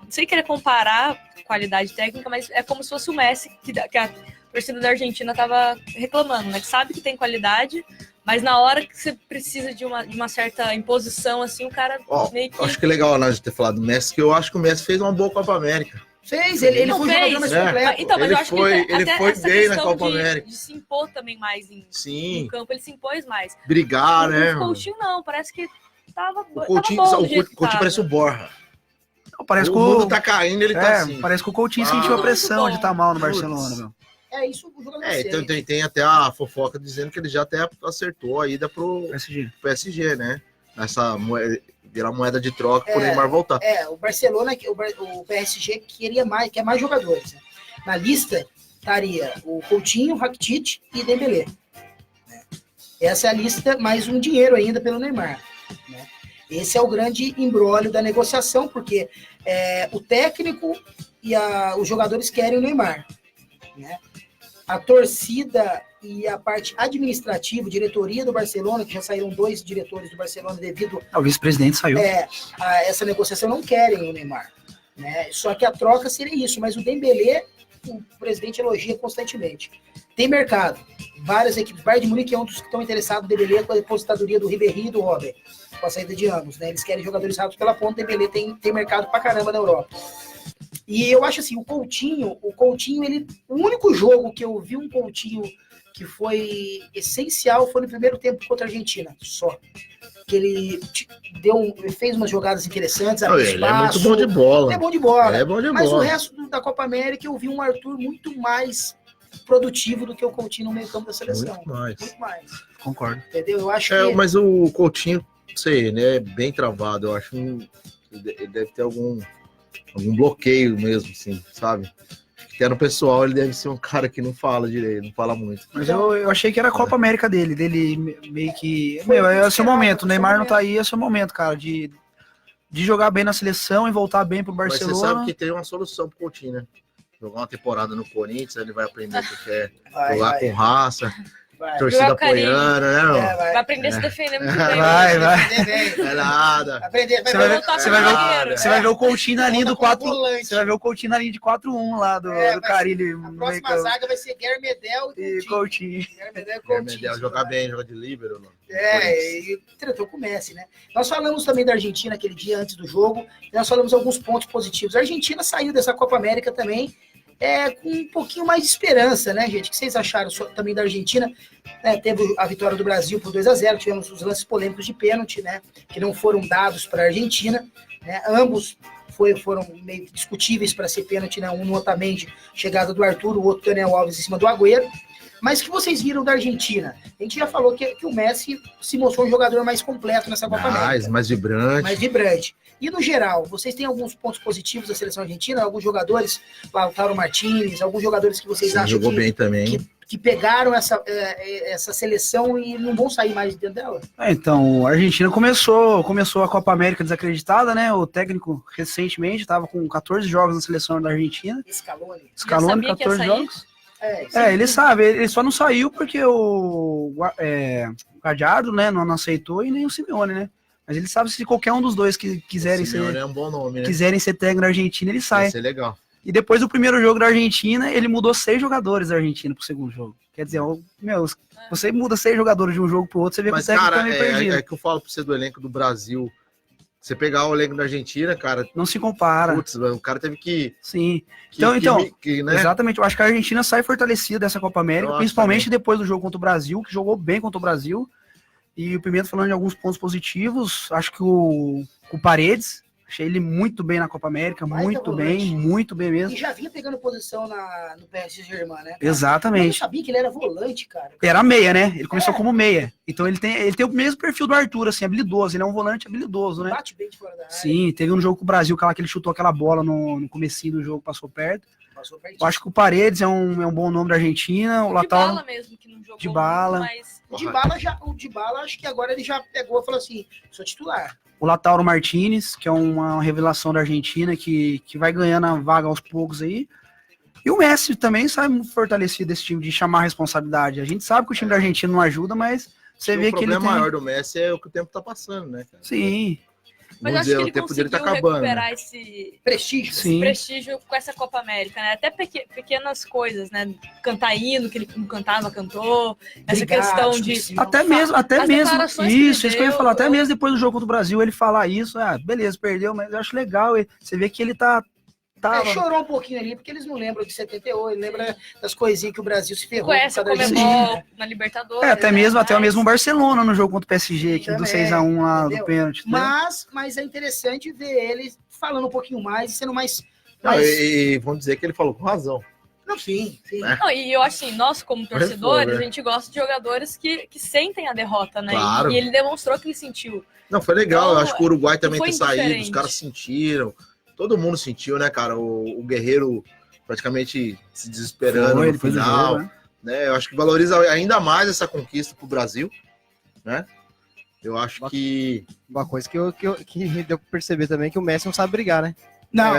Não sei querer comparar qualidade técnica, mas é como se fosse o Messi, que a torcida da Argentina tava reclamando, né? Que sabe que tem qualidade, mas na hora que você precisa de uma certa imposição, assim, o cara meio que... Acho que é legal a gente ter falado do Messi, que eu acho que o Messi fez uma boa Copa América. Fez, ele Não foi um jogador mais É. completo. Então, mas Ele eu acho foi- que ele até foi essa bem na questão Copa América. de se impor também mais Sim. no campo, ele se impôs mais. Brigar, né? O Coutinho não, parece que tava, O Coutinho, tava bom do o jeito que Coutinho tava. parece o Borja. Parece o que mundo tá caindo, ele tá assim. Parece que o Coutinho sentiu a pressão de estar mal no Barcelona, meu. É isso o jogador Então tem até a fofoca dizendo que ele já até acertou a ida pro PSG, né? Nessa virar moeda de troca pro Neymar voltar. O Barcelona, o PSG quer mais jogadores. Né? Na lista estaria o Coutinho, o Rakitic e Dembélé. Né? Essa é a lista, mais um dinheiro ainda pelo Neymar. Né? Esse é o grande imbróglio da negociação, porque o técnico e os jogadores querem o Neymar. Né? A torcida e a parte administrativa, diretoria do Barcelona, que já saíram 2 diretores do Barcelona devido O vice-presidente saiu. a essa negociação, não querem o Neymar. Né? Só que a troca seria isso, mas o Dembélé, o presidente elogia constantemente. Tem mercado. Várias equipes. Bayern de Munique é um dos que estão interessados no Dembélé com a aposentadoria do Ribéry e do Robben, com a saída de ambos. Né? Eles querem jogadores rápidos pela ponta. O Dembélé tem mercado pra caramba na Europa. E eu acho assim, o Coutinho, o único jogo que eu vi um Coutinho que foi essencial foi no primeiro tempo contra a Argentina, só. Que ele fez umas jogadas interessantes, abriu Ele é muito espaço. bom de bola. É bom de bola. É bom de mas bola. o resto da Copa América eu vi um Arthur muito mais produtivo do que o Coutinho no meio campo da seleção. Muito mais. Concordo. Entendeu? Eu acho que... Mas o Coutinho, não sei, ele é bem travado. Eu acho que ele deve ter algum bloqueio mesmo, assim, sabe? Até no pessoal, ele deve ser um cara que não fala direito, não fala muito. Mas eu achei que era a Copa América dele meio que... é o seu momento, o Neymar não tá aí, é o seu momento, cara, de jogar bem na seleção e voltar bem pro Barcelona. Mas você sabe que tem uma solução pro Coutinho, né? Jogar uma temporada no Corinthians, ele vai aprender o que é jogar com raça, torcida apoiando, né, meu? Vai aprender a se defender muito bem. Vai. É nada. Você vai ver o Coutinho na linha do 4. Você vai ver o Coutinho na linha de 4-1 lá do Carille. A próxima zaga vai ser Guilherme Medel e Coutinho. Guilherme Medel jogar bem, joga de líbero. E tratou com o Messi, né? Nós falamos também da Argentina aquele dia antes do jogo, e nós falamos alguns pontos positivos. A Argentina saiu dessa Copa América também com um pouquinho mais de esperança, né, gente? O que vocês acharam também da Argentina? Teve a vitória do Brasil por 2-0, tivemos os lances polêmicos de pênalti, né? Que não foram dados para a Argentina, né? Ambos foram meio discutíveis para ser pênalti, né? Um no Otamendi, chegada do Arthur, o outro Daniel Alves em cima do Agüero. Mas o que vocês viram da Argentina? A gente já falou que o Messi se mostrou um jogador mais completo nessa Copa América. Mais vibrante. Mais vibrante. E no geral, vocês têm alguns pontos positivos da seleção argentina? Alguns jogadores, Lautaro Martínez, alguns jogadores que vocês acham jogou bem também. Que pegaram essa seleção e não vão sair mais dentro dela? Então, a Argentina começou a Copa América desacreditada, né? O técnico recentemente estava com 14 jogos na seleção da Argentina. Scaloni, 14 jogos. Ele sabe, ele só não saiu porque o Gallardo, né, não aceitou, e nem o Simeone, né? Mas ele sabe, se qualquer um dos dois que quiserem é um bom nome, né? quiserem ser técnico da Argentina, ele sai. Vai ser legal. E depois do primeiro jogo da Argentina, ele mudou 6 jogadores da Argentina pro segundo jogo. Quer dizer, você muda 6 jogadores de um jogo pro outro, você vê que o técnico tá meio perdido. É que eu falo pra você do elenco do Brasil. Você pegar o elenco da Argentina, cara... Não se compara. Putz, o cara teve que... Sim. Né? Exatamente. Eu acho que a Argentina sai fortalecida dessa Copa América, principalmente depois do jogo contra o Brasil, que jogou bem contra o Brasil. E o Pimenta falando de alguns pontos positivos, acho que o Paredes, achei ele muito bem na Copa América, muito bem mesmo. E já vinha pegando posição no PSG Germain, né? Exatamente. Eu não sabia que ele era volante, cara. Era meia, né? Ele começou como meia. Então ele tem o mesmo perfil do Arthur, assim, habilidoso. Ele é um volante habilidoso, né? Bate bem de fora da área. Sim, teve um jogo com o Brasil, que ele chutou aquela bola no comecinho do jogo, passou perto. Eu acho que o Paredes é um bom nome da Argentina. O Lautaro Dybala mesmo, que não jogou Dybala. muito, mas... O Dybala, acho que agora ele já pegou e falou assim, sou titular. O Lautaro Martínez, que é uma revelação da Argentina, que vai ganhando a vaga aos poucos aí. E o Messi também sai fortalecido desse time, de chamar a responsabilidade. A gente sabe que o time da Argentina não ajuda, mas você vê que ele tem... O problema maior do Messi é o que o tempo tá passando, né, cara? Sim. Mas acho que ele conseguiu recuperar esse prestígio. Esse prestígio com essa Copa América, né? Até pequenas coisas, né? Cantar hino, que ele não cantava, cantou. Essa questão de... Até mesmo. Isso que eu ia falar. Até mesmo depois do jogo contra o Brasil, ele falar isso. Beleza, perdeu, mas eu acho legal. Você vê que ele tá chorou um pouquinho ali, porque eles não lembram de 78, lembra das coisinhas que o Brasil se ferrou. Conhece a Comebol na Libertadores. Até mesmo o Barcelona no jogo contra o PSG, aqui do 6-1 lá, entendeu? do pênalti. Mas é interessante ver ele falando um pouquinho mais e sendo mais... E vamos dizer que ele falou com razão. Não, sim. Não, e eu acho assim, nós como torcedores, a gente gosta de jogadores que sentem a derrota, né? Claro. E ele demonstrou que ele sentiu. Não, foi legal. Eu acho que o Uruguai também ter saído, indiferente. os caras sentiram. Todo mundo sentiu, né, cara? O Guerreiro praticamente se desesperando no final. Né? Eu acho que valoriza ainda mais essa conquista pro Brasil, né? Eu acho que... Uma coisa que deu pra perceber também é que o Messi não sabe brigar, né? Não,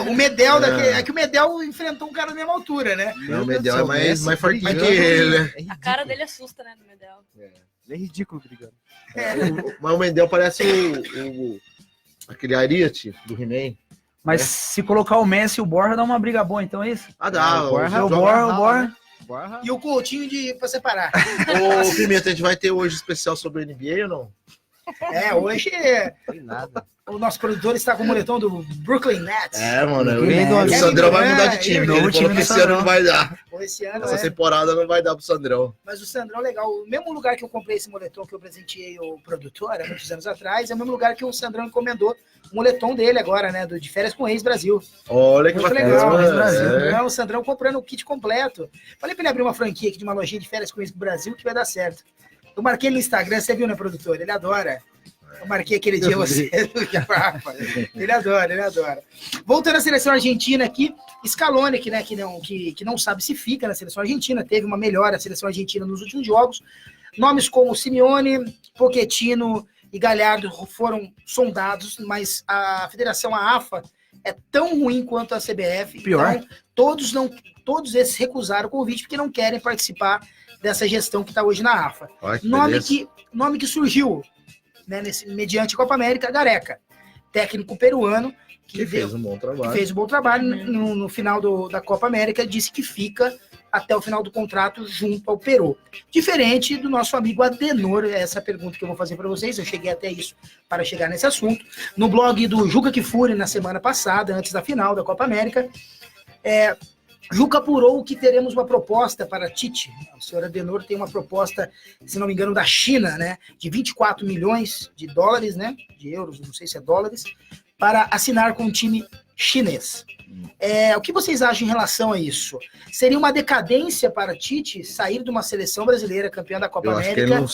o Medel é que o Medel enfrentou um cara da mesma altura, né? Não, o Medel é mais fortinho que ele, né? A cara dele assusta, né, do Medel. Ele é ridículo brigando. Mas o Medel parece aquele Ariete do He-Man. Mas se colocar o Messi e o Borja, dá uma briga boa, então é isso? Dá. O Borja. E o Coutinho pra separar. Ô, Pimenta, a gente vai ter hoje especial sobre NBA ou não? Hoje nada. O nosso produtor está com o moletom do Brooklyn Nets. Mano, o Sandrão vai mudar de time. Ele falou que esse ano não vai dar. Essa temporada não vai dar pro Sandrão. Mas o Sandrão é legal. O mesmo lugar que eu comprei esse moletom que eu presenteei o produtor há muitos anos atrás, é o mesmo lugar que o Sandrão encomendou o moletom dele agora, né? De férias com o ex-Brasil. Olha que muito bacana. legal, ex-Brasil. O Sandrão comprando o kit completo. Falei pra ele abrir uma franquia aqui de uma lojinha de férias com o ex-Brasil que vai dar certo. Eu marquei no Instagram, você viu, né, produtor? Ele adora. Eu marquei aquele dia você. Ele adora. Voltando à seleção argentina aqui, Scaloni, que não sabe se fica na seleção argentina, teve uma melhora na seleção argentina nos últimos jogos. Nomes como Simeone, Pochettino e Galhardo foram sondados, mas a federação, a AFA, é tão ruim quanto a CBF. Pior. Então, todos esses recusaram o convite porque não querem participar dessa gestão que está hoje na AFA. Nome que surgiu, né, mediante a Copa América, Gareca, técnico peruano, que fez um bom trabalho. Fez um bom trabalho no final da Copa América, disse que fica até o final do contrato junto ao Peru. Diferente do nosso amigo Adenor, essa pergunta que eu vou fazer para vocês, eu cheguei até isso para chegar nesse assunto. No blog do Juca Kfouri, na semana passada, antes da final da Copa América, Juca apurou que teremos uma proposta para Tite. O senhor Adenor tem uma proposta, se não me engano, da China, né, de 24 milhões de dólares, né, de euros, não sei se é dólares, para assinar com um time chinês. O que vocês acham em relação a isso? Seria uma decadência para Tite sair de uma seleção brasileira campeã da Copa América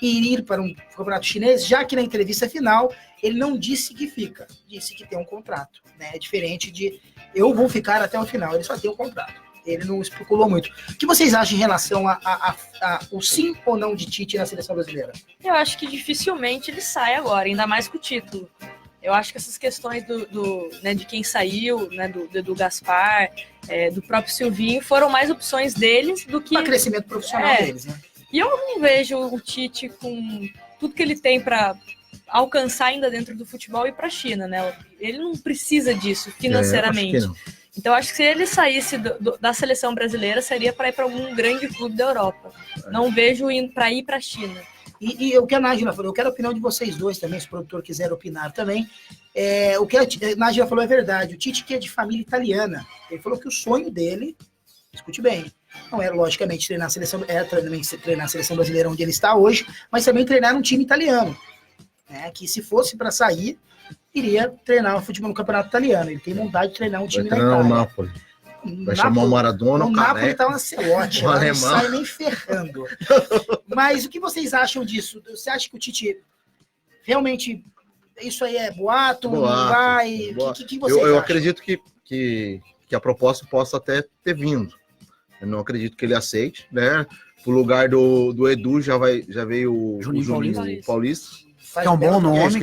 e ir para um campeonato chinês, já que na entrevista final ele não disse que fica, disse que tem um contrato, né? É diferente de eu vou ficar até o final, ele só tem um contrato. Ele não especulou muito. O que vocês acham em relação ao sim ou não de Tite na seleção brasileira? Eu acho que dificilmente ele sai agora, ainda mais com o título. Eu acho que essas questões né, de quem saiu, né, do Gaspar, do próprio Silvinho, foram mais opções deles do que... Para crescimento profissional deles, né? E eu não vejo o Tite com tudo que ele tem para alcançar ainda dentro do futebol e para a China, né? Ele não precisa disso financeiramente. Então, acho que se ele saísse da seleção brasileira, seria para ir para algum grande clube da Europa. Não vejo para ir para a China. E o que a Nájila falou, eu quero a opinião de vocês dois também, se o produtor quiser opinar também. O que a Nájila falou é verdade. O Tite, que é de família italiana, ele falou que o sonho dele, escute bem, não era logicamente treinar a seleção, treinar a seleção brasileira onde ele está hoje, mas também treinar um time italiano. Né, que se fosse para sair, iria treinar o futebol no campeonato italiano. Ele tem vontade de treinar um time da Itália. O Napoli. Vai chamar o Maradona, o Napoli tá uma celote, não sai nem ferrando. Mas o que vocês acham disso? Você acha que o Tite realmente, isso aí é boato? Não vai? O que vocês acham? Eu acredito que a proposta possa até ter vindo. Eu não acredito que ele aceite, né? Pro lugar do Edu já veio o Juninho Paulista. Que é um bom nome,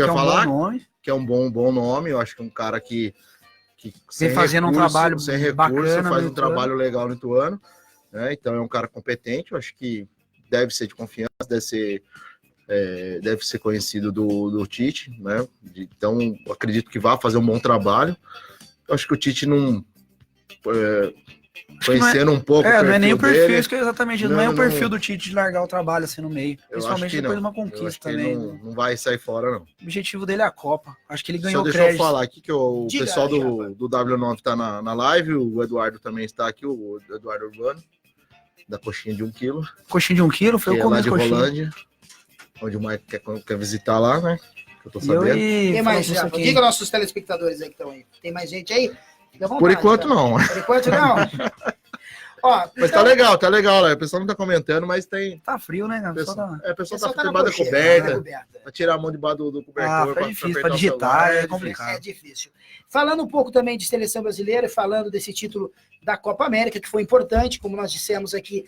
que é um bom nome. Eu acho que é um cara que vem fazendo um trabalho sem recurso, bacana, faz um trabalho legal no Ituano, né? Então é um cara competente, eu acho que deve ser de confiança, deve ser conhecido do Tite, né? Então acredito que vai fazer um bom trabalho. Eu acho que o Tite não Conhecendo um pouco. Não é nem o perfil, dele, isso que exatamente. Não é o perfil do Tite de largar o trabalho assim no meio. Principalmente depois de uma conquista também. Não vai sair fora, não. O objetivo dele é a Copa. Acho que ele ganhou Só crédito. deixa eu falar aqui que o pessoal do W9 tá na live, o Eduardo também está aqui, o Eduardo Urbano, da coxinha de 1 quilo. Coxinha de 1 quilo? Foi o começo de coxinha. Rolândia, onde o Mike quer visitar lá, né? Eu tô sabendo. Tem mais gente. Diga aos nossos telespectadores aí que estão aí. Tem mais gente aí? Vontade, por enquanto, tá? não. Por enquanto, não. Ó, mas tá legal lá. O pessoal não tá comentando, mas tem. Tá frio, né, cara? O pessoal tá debaixo da coberta. Pra tirar a mão debaixo do cobertor. É difícil, pra digitar é complicado. É difícil. Falando um pouco também de seleção brasileira, falando desse título da Copa América, que foi importante, como nós dissemos aqui,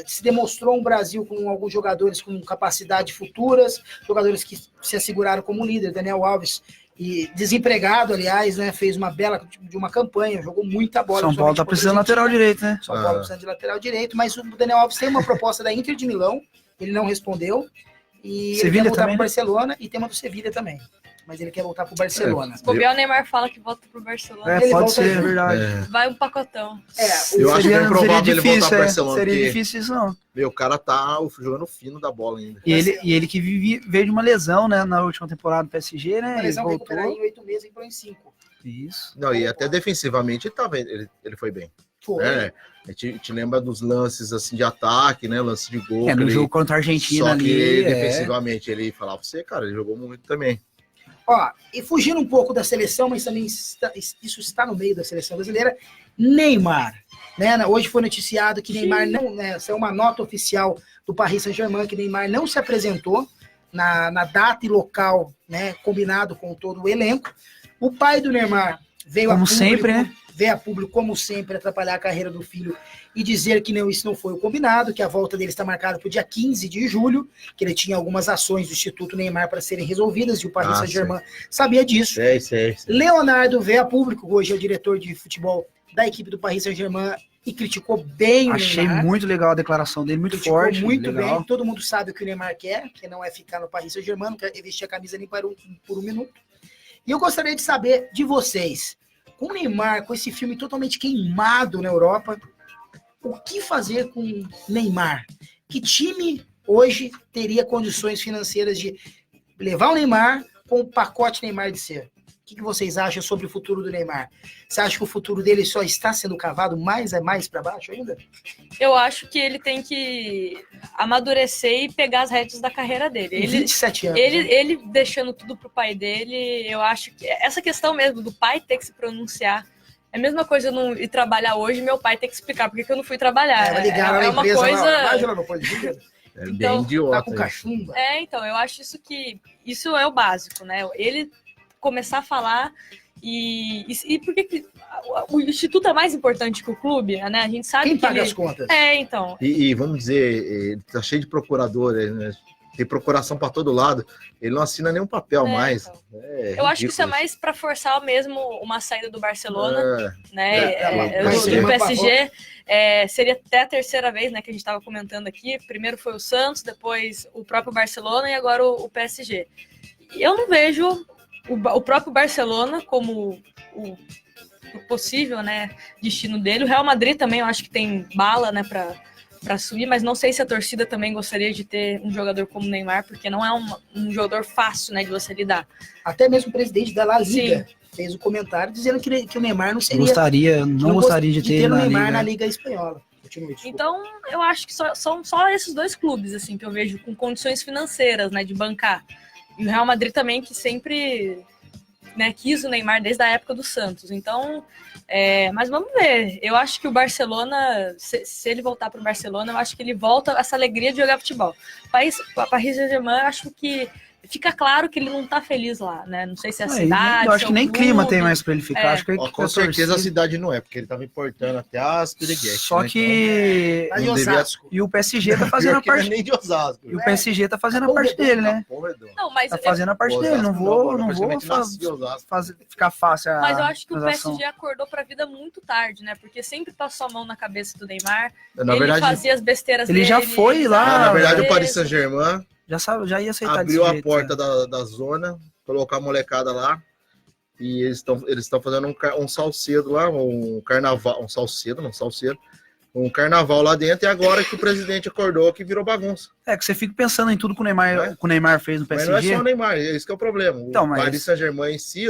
se demonstrou um Brasil com alguns jogadores com capacidade futuras, jogadores que se asseguraram como líder, Daniel Alves, e desempregado, aliás, né, fez uma bela de uma campanha, jogou muita bola. São Paulo tá precisando de lateral direito, né? São Paulo precisa de lateral direito, mas o Daniel Alves tem uma proposta da Inter de Milão, ele não respondeu, e Sevilha ele quer voltar também, para o Barcelona, e tem uma do Sevilha também. Mas ele quer voltar pro Barcelona. O Bobiel Neymar fala que volta pro Barcelona. Pode volta ser, é verdade. Vai um pacotão. Eu acho bem provável ele voltar pro Barcelona. Seria difícil isso, não. O cara tá jogando fino da bola ainda. E ele que veio de uma lesão, né, na última temporada do PSG, né? Uma lesão ele que recuperar em 8 meses e entrou em 5. Isso. Não, e até defensivamente ele foi bem. Foi. A gente lembra dos lances assim, de ataque, né? Lance de gol. No jogo contra a Argentina só ali. Que defensivamente ele falava pra você, cara, ele jogou muito também. Ó, e fugindo um pouco da seleção, mas também isso está no meio da seleção brasileira, Neymar. Né? Hoje foi noticiado que Neymar não, né, saiu uma nota oficial do Paris Saint-Germain que Neymar não se apresentou na data e local, né, combinado com todo o elenco. O pai do Neymar veio como a público, sempre, né? Veio a público, como sempre, atrapalhar a carreira do filho e dizer que isso não foi o combinado, que a volta dele está marcada para o dia 15 de julho, que ele tinha algumas ações do Instituto Neymar para serem resolvidas, e o Paris Saint-Germain sabia disso. Sei. Leonardo veio a público, hoje é o diretor de futebol da equipe do Paris Saint-Germain, e criticou bem Achei o Neymar. muito legal a declaração dele, muito forte. Muito legal. bem, todo mundo sabe o que o Neymar quer, que não é ficar no Paris Saint-Germain, não quer vestir a camisa nem por um minuto. E eu gostaria de saber de vocês, com o Neymar, com esse filme totalmente queimado na Europa, o que fazer com Neymar? Que time hoje teria condições financeiras de levar o Neymar com o pacote Neymar de ser? O que vocês acham sobre o futuro do Neymar? Você acha que o futuro dele só está sendo cavado mais para baixo ainda? Eu acho que ele tem que amadurecer e pegar as rédeas da carreira dele. Ele, 27 anos. Ele deixando tudo pro pai dele, eu acho que essa questão mesmo do pai ter que se pronunciar é a mesma coisa eu não ir trabalhar hoje, meu pai ter que explicar por que eu não fui trabalhar. Vai ligar na uma empresa, coisa. Lá, não pode ir. É bem idiota. Tá com cachumba. Então, eu acho isso é o básico, né? Ele começar a falar e por que o instituto é mais importante que o clube, né? A gente sabe quem que paga as contas. Então. E vamos dizer, ele tá cheio de procuradores, né? Tem procuração para todo lado. Ele não assina nenhum papel mais. Então. Eu acho que isso é mais para forçar mesmo uma saída do Barcelona, né? Do PSG. Seria até a terceira vez, né, que a gente estava comentando aqui. Primeiro foi o Santos, depois o próprio Barcelona e agora o PSG. Eu não vejo o próprio Barcelona como o possível, né, destino dele. O Real Madrid também eu acho que tem bala, né, para subir, mas não sei se a torcida também gostaria de ter um jogador como o Neymar, porque não é um jogador fácil, né, de você lidar. Até mesmo o presidente da La Liga fez um comentário dizendo que o Neymar não seria... Não gostaria de ter o Neymar Liga. Na Liga Espanhola. Então, eu acho que são só esses dois clubes, assim, que eu vejo com condições financeiras, né, de bancar. E o Real Madrid também, que sempre, né, quis o Neymar desde a época do Santos. Então, mas vamos ver. Eu acho que o Barcelona, se ele voltar para o Barcelona, eu acho que ele volta essa alegria de jogar futebol. O Paris Saint-Germain, eu acho que fica claro que ele não tá feliz lá, né? Não sei se é a cidade. Eu acho que nem clima tem mais para ele ficar. Acho que com certeza a cidade não é, porque ele tava importando até as piriguetes. Só que. Então, e o PSG tá fazendo a parte. Nem de Osasco. E o PSG tá fazendo a parte dele, né? Não, mas tá fazendo a parte dele. Não vou ficar fácil. Mas eu acho que o PSG acordou pra vida muito tarde, né? Porque sempre passou a mão na cabeça do Neymar. Na verdade, fazia as besteiras dele. Ele já foi lá. Na verdade, o Paris Saint-Germain já ia aceitar abriu a porta da zona, colocar a molecada lá e eles estão fazendo um salcedo lá, um carnaval, um carnaval lá dentro, e agora que o presidente acordou que virou bagunça. É que você fica pensando em tudo que o Neymar fez no PSG. Mas não é só o Neymar, esse que é o problema. Então, o Paris Saint-Germain em si,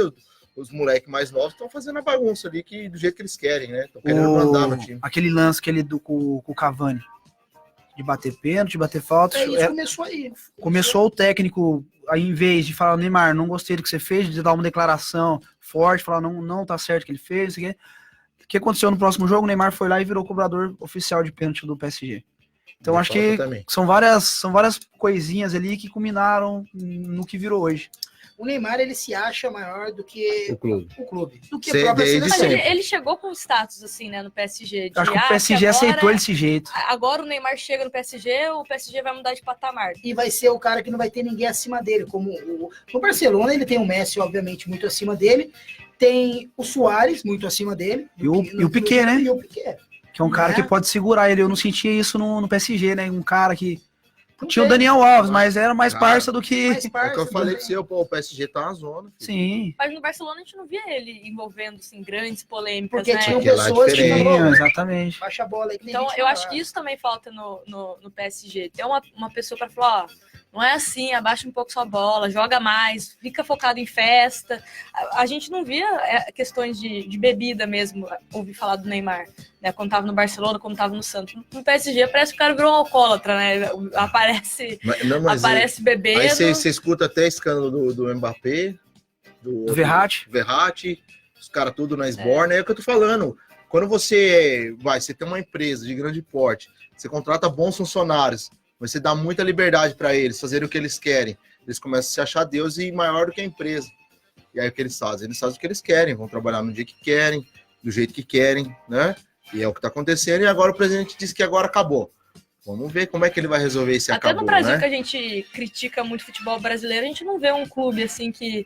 os moleques mais novos estão fazendo a bagunça ali do jeito que eles querem, né? Estão querendo mandar no time. Aquele lance com o Cavani, de bater pênalti, de bater falta. Isso começou aí. Começou o técnico, aí em vez de falar, Neymar, não gostei do que você fez, de dar uma declaração forte, falar, não tá certo o que ele fez, isso aqui. O que aconteceu no próximo jogo? O Neymar foi lá e virou cobrador oficial de pênalti do PSG. Então acho que são várias coisinhas ali que culminaram no que virou hoje. O Neymar, ele se acha maior do que o clube. Do que a própria seleção. Ele chegou com status, assim, né, no PSG. Acho que o PSG aceitou ele desse jeito. Agora o Neymar chega no PSG, o PSG vai mudar de patamar. E vai ser o cara que não vai ter ninguém acima dele. Como no Barcelona, ele tem o Messi, obviamente, muito acima dele. Tem o Suárez, muito acima dele. E o Piqué, né? E o Piqué. Que é um cara que pode segurar ele. Eu não sentia isso no PSG, né? Um cara que... Tinha o Daniel Alves, mas era mais parça do que... É o que eu falei pra você, o PSG tá na zona. Filho. Sim. Mas no Barcelona a gente não via ele envolvendo, assim, grandes polêmicas, porque né? tinham pessoas que falaram, exatamente. Baixa a bola aí. Então, eu acho que isso também falta no PSG. Ter uma pessoa pra falar, não é assim, abaixa um pouco sua bola, joga mais, fica focado em festa. A gente não via questões de bebida mesmo, ouvi falar do Neymar, né? Quando tava no Barcelona, quando tava no Santos. No PSG parece que o cara virou um alcoólatra, né? Aparece bebendo. Aí você escuta até escândalo do Mbappé, do Verratti, os caras tudo na esborna. É o que eu tô falando. Quando você tem uma empresa de grande porte, você contrata bons funcionários, você dá muita liberdade para eles fazerem o que eles querem. Eles começam a se achar Deus e maior do que a empresa. E aí o que eles fazem? Eles fazem o que eles querem, vão trabalhar no dia que querem, do jeito que querem, né? E é o que está acontecendo, e agora o presidente disse que agora acabou. Vamos ver como é que ele vai resolver esse acabou, Até no Brasil, né? que a gente critica muito o futebol brasileiro, a gente não vê um clube assim que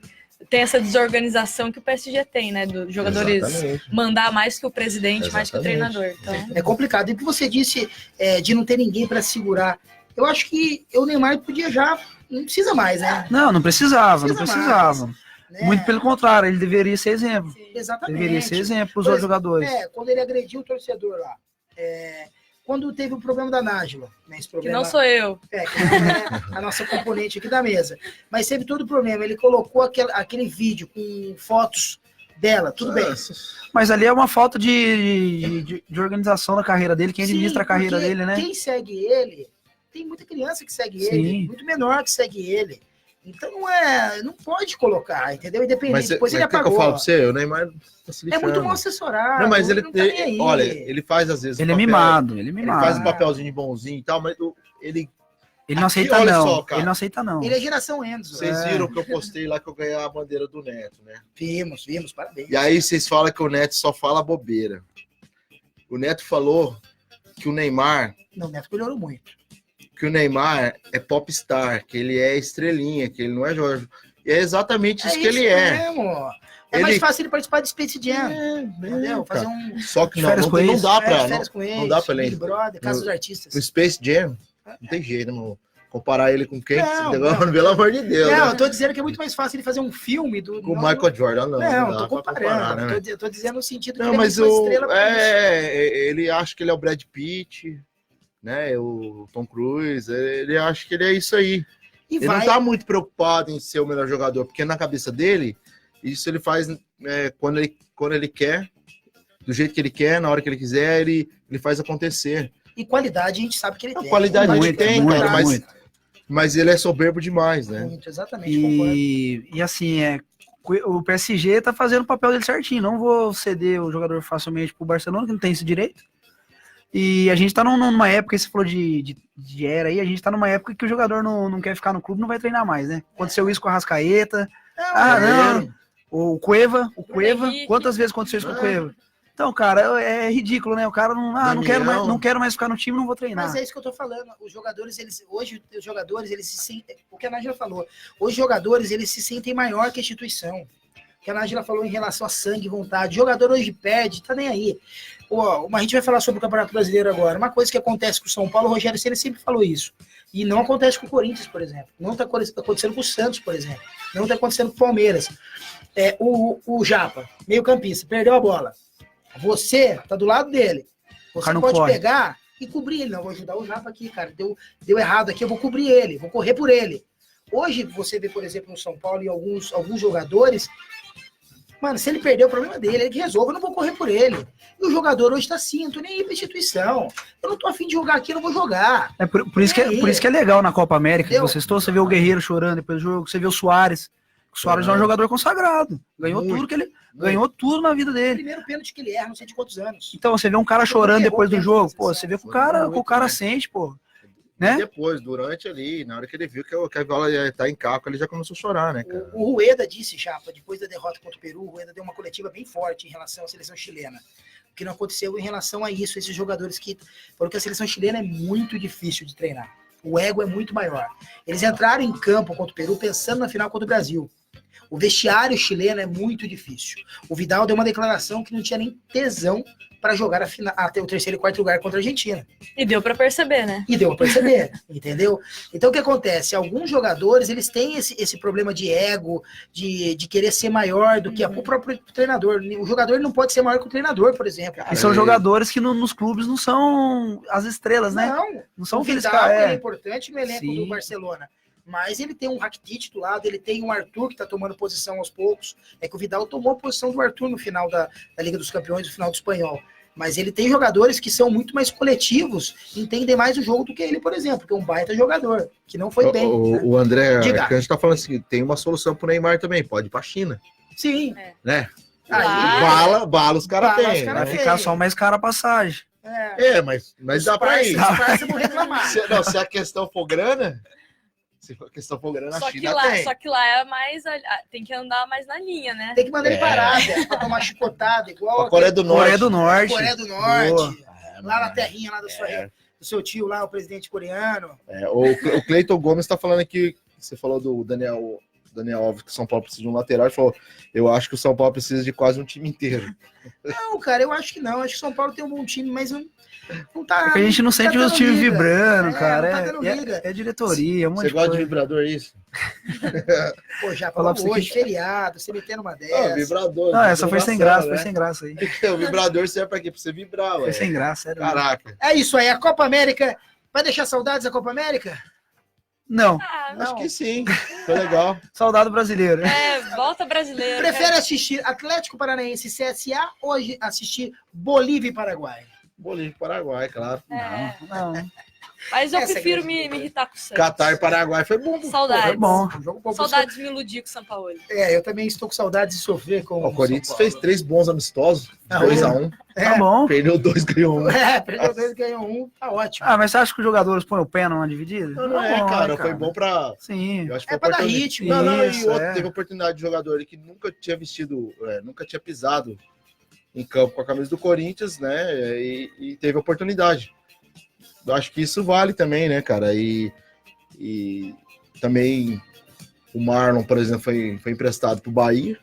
tem essa desorganização que o PSG tem, né? Dos jogadores mandar mais que o presidente, mais que o treinador. Então... É complicado. E o que você disse de não ter ninguém para segurar, eu acho que o Neymar podia já... Não precisa mais, né? Não precisava. Né? Muito pelo contrário, ele deveria ser exemplo. Sim, exatamente. Deveria ser exemplo para os outros jogadores. Quando ele agrediu o torcedor lá. Quando teve o problema da Nájila, né? Esse problema, que não sou eu. Que não é a nossa componente aqui da mesa. Mas teve todo o problema. Ele colocou aquele vídeo com fotos dela, tudo bem. Mas ali é uma falta de organização da carreira dele, quem administra a carreira dele, né? Quem segue ele, tem muita criança que segue ele, muito menor que segue ele. Então não pode colocar, entendeu? Independente, depois ele apagou. Que eu falo pra você, o Neymar tá se lixando. É muito mal assessorado. Não, mas ele olha, ele faz às vezes ele é mimado. Ele faz um papelzinho de bonzinho e tal, mas ele não aceita não. Ele não aceita não. Ele é geração Enzo. Vocês viram que eu postei lá que eu ganhei a bandeira do Neto, né? Vimos, parabéns. E aí vocês falam que o Neto só fala bobeira. O Neto falou que o Neymar... Não, o Neto melhorou muito. Que o Neymar é popstar, que ele é estrelinha, que ele não é Jorge. E é exatamente isso que ele é. Mesmo. É mais fácil ele participar de Space Jam. Entendeu? Fazer um... Só que não dá pra... Não dá pra ele. Big Brother, Casa dos Artistas. No Space Jam, não tem jeito, não. Comparar ele com quem? Pelo amor de Deus. Não, eu tô dizendo que é muito mais fácil ele fazer um filme do... Com o Michael Jordan, não. Não, tô comparando. Comparar, né? Tô dizendo no sentido que não, ele mas é uma estrela pra ele acha que ele é o Brad Pitt, né? O Tom Cruise, ele acha que ele é isso aí. Ele não tá muito preocupado em ser o melhor jogador, porque na cabeça dele, isso ele faz quando ele quer, do jeito que ele quer, na hora que ele quiser, ele faz acontecer. E qualidade a gente sabe que ele tem. Qualidade a gente tem, cara, mas ele é soberbo demais, né? Muito, exatamente. E assim, o PSG tá fazendo o papel dele certinho. Não vou ceder o jogador facilmente pro Barcelona, que não tem esse direito. E a gente tá numa época, você falou de era aí, a gente tá numa época que o jogador não quer ficar no clube, não vai treinar mais, né? Aconteceu isso com a Arrascaeta. O Cueva. Quantas vezes aconteceu isso com o Cueva? Então, cara, é ridículo, né? O cara não quero mais ficar no time, não vou treinar. Mas é isso que eu tô falando. Hoje os jogadores, eles se sentem, o que a Nájila falou, os jogadores, eles se sentem maior que a instituição. O que a Nájila falou em relação a sangue, vontade. O jogador hoje perde, tá nem aí. A gente vai falar sobre o Campeonato Brasileiro agora. Uma coisa que acontece com o São Paulo, o Rogério Ceni sempre falou isso. E não acontece com o Corinthians, por exemplo. Não tá acontecendo com o Santos, por exemplo. Não tá acontecendo com o Palmeiras. O Japa, meio campista, perdeu a bola. Você tá do lado dele. Você pode pegar e cobrir ele. Não, vou ajudar o Japa aqui, cara. Deu errado aqui, eu vou cobrir ele, vou correr por ele. Hoje, você vê, por exemplo, no São Paulo e alguns jogadores, mano, se ele perder, o problema dele, ele que resolve, eu não vou correr por ele. E o jogador hoje tá assim, eu não tô nem aí pra instituição. Eu não tô afim de jogar aqui, eu não vou jogar. Por isso que é legal na Copa América, você vê o Guerreiro chorando depois do jogo, você vê o Soares. O Soares é um jogador consagrado. Ganhou tudo na vida dele. Primeiro pênalti que ele erra, não sei de quantos anos. Então, você vê um cara chorando depois do jogo, pô, você vê que o cara sente, pô. Né? E depois, durante ali, na hora que ele viu que a bola ia estar em caco, ele já começou a chorar, né, cara? O Rueda disse, Japa, depois da derrota contra o Peru, o Rueda deu uma coletiva bem forte em relação à seleção chilena. O que não aconteceu em relação a isso, esses jogadores que... Porque a seleção chilena é muito difícil de treinar. O ego é muito maior. Eles entraram em campo contra o Peru pensando na final contra o Brasil. O vestiário chileno é muito difícil. O Vidal deu uma declaração que não tinha nem tesão para jogar até o terceiro e quarto lugar contra a Argentina. E deu para perceber, né? E deu para perceber, entendeu? Então o que acontece? Alguns jogadores, eles têm esse problema de ego, de querer ser maior do que o próprio treinador. O jogador não pode ser maior que o treinador, por exemplo. E são jogadores que nos clubes não são as estrelas, né? Não são o Vidal é importante no elenco do Barcelona. Mas ele tem um Rakitic do lado, ele tem um Arthur que está tomando posição aos poucos. É que o Vidal tomou a posição do Arthur no final da Liga dos Campeões, no final do Espanhol. Mas ele tem jogadores que são muito mais coletivos, entendem mais o jogo do que ele, por exemplo, que é um baita jogador, que não foi bem. O André, a gente tá falando assim, tem uma solução pro Neymar também, pode ir pra China. Sim. Né? Aí, bala os caras têm. Vai ficar só mais cara a passagem. Mas dá pra ir. Se a questão for grana... Se a questão for grana, a China tem. Só que lá é mais... Tem que andar mais na linha, né? Tem que mandar ele parar, pra tomar chicotada, igual... A Coreia do Norte. Coreia do Norte. Lá na terrinha, lá do seu tio, lá, o presidente coreano. O Cleiton Gomes tá falando aqui, você falou do Daniel Alves, que o São Paulo precisa de um lateral, ele falou, eu acho que o São Paulo precisa de quase um time inteiro. Não, cara, eu acho que não. Acho que o São Paulo tem um bom time, mas não tá... A gente não sente os times vibrando, cara. Não tá liga. É diretoria, Você gosta de vibrador, é isso? Pô, já falou hoje, feriado, você metendo uma dessa. Vibrador. Não, essa foi sem graça, foi sem graça aí. O vibrador serve pra quê? Pra você vibrar, Foi sem graça, sério. Caraca. É isso aí, a Copa América. Vai deixar saudades da Copa América? Não. Acho que sim. Foi legal. Saudade brasileiro. Volta brasileiro. Prefere assistir Atlético Paranaense CSA ou assistir Bolívia e Paraguai? Bolívia e Paraguai, claro. Não. Mas eu prefiro me irritar com o Santos. Catar e Paraguai foi bom. Saudades. Foi bom. Saudades de me iludir com o São Paulo. Eu também estou com saudades de sofrer com o Corinthians fez 3 bons amistosos. 2-1. Tá bom. Perdeu 2, ganhou 1. Perdeu 2, ganhou 1. Tá ótimo. Mas você acha que os jogadores põem o pé numa dividida? Não, cara. Foi bom pra... Sim. Eu acho que pra dar ritmo. Teve oportunidade de jogador que nunca tinha vestido, nunca tinha pisado em campo com a camisa do Corinthians, né? E teve oportunidade. Eu acho que isso vale também, né, cara? E também o Marlon, por exemplo, foi emprestado pro Bahia,